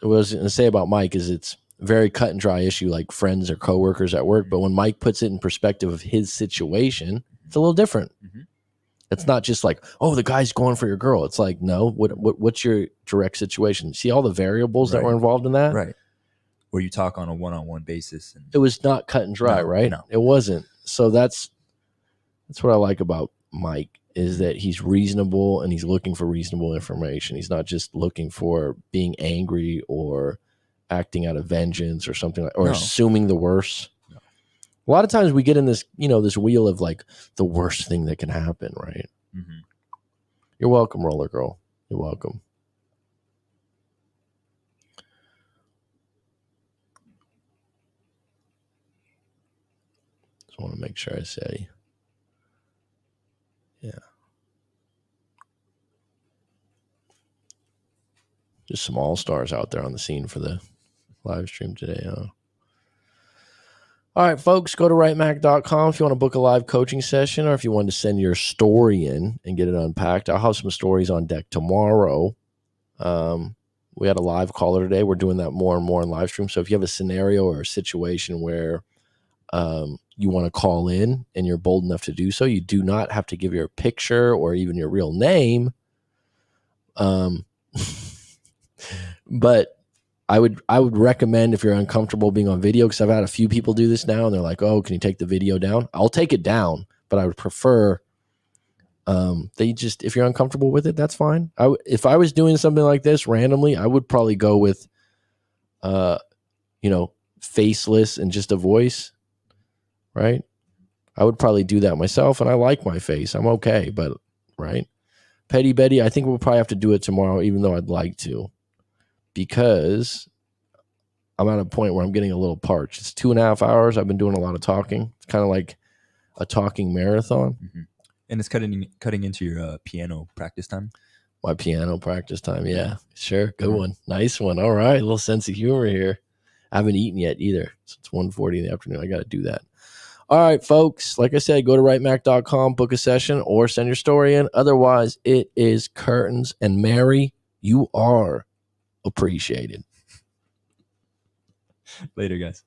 What I was going to say about Mike is it's a very cut and dry issue like friends or coworkers at work, but when Mike puts it in perspective of his situation, it's a little different. Mm-hmm. It's not just like, oh, the guy's going for your girl. It's like, no, what's your direct situation? See all the variables that were involved in that? Right. Where you talk on a one-on-one basis. And it was not cut and dry, right? No. It wasn't. So that's what I like about Mike is that he's reasonable and he's looking for reasonable information. He's not just looking for being angry or acting out of vengeance or something like, or assuming the worst. No. A lot of times we get in this, this wheel of like the worst thing that can happen, right? Mm-hmm. You're welcome, Roller Girl. You're welcome. Just want to make sure I say, yeah. Just some all-stars out there on the scene for the live stream today, huh? All right, folks, go to writemac.com if you want to book a live coaching session or if you want to send your story in and get it unpacked. I'll have some stories on deck tomorrow. We had a live caller today. We're doing that more and more in live stream. So if you have a scenario or a situation where you want to call in and you're bold enough to do so, you do not have to give your picture or even your real name. But I would recommend if you're uncomfortable being on video, because I've had a few people do this now and they're like, oh, can you take the video down? I'll take it down, but I would prefer if you're uncomfortable with it, that's fine. If I was doing something like this randomly, I would probably go with faceless and just a voice, right? I would probably do that myself, and I like my face. I'm okay, but right? Petty Betty, I think we'll probably have to do it tomorrow, even though I'd like to. Because I'm at a point where I'm getting a little parched. It's 2.5 hours. I've been doing a lot of talking. It's kind of like a talking marathon. Mm-hmm. And it's cutting into your piano practice time. My piano practice time, yeah. Sure, good one. Nice one. All right, a little sense of humor here. I haven't eaten yet either. So it's 1:40 in the afternoon. I got to do that. All right, folks. Like I said, go to writemac.com, book a session, or send your story in. Otherwise, it is curtains. And Mary, you are appreciated. Later, guys.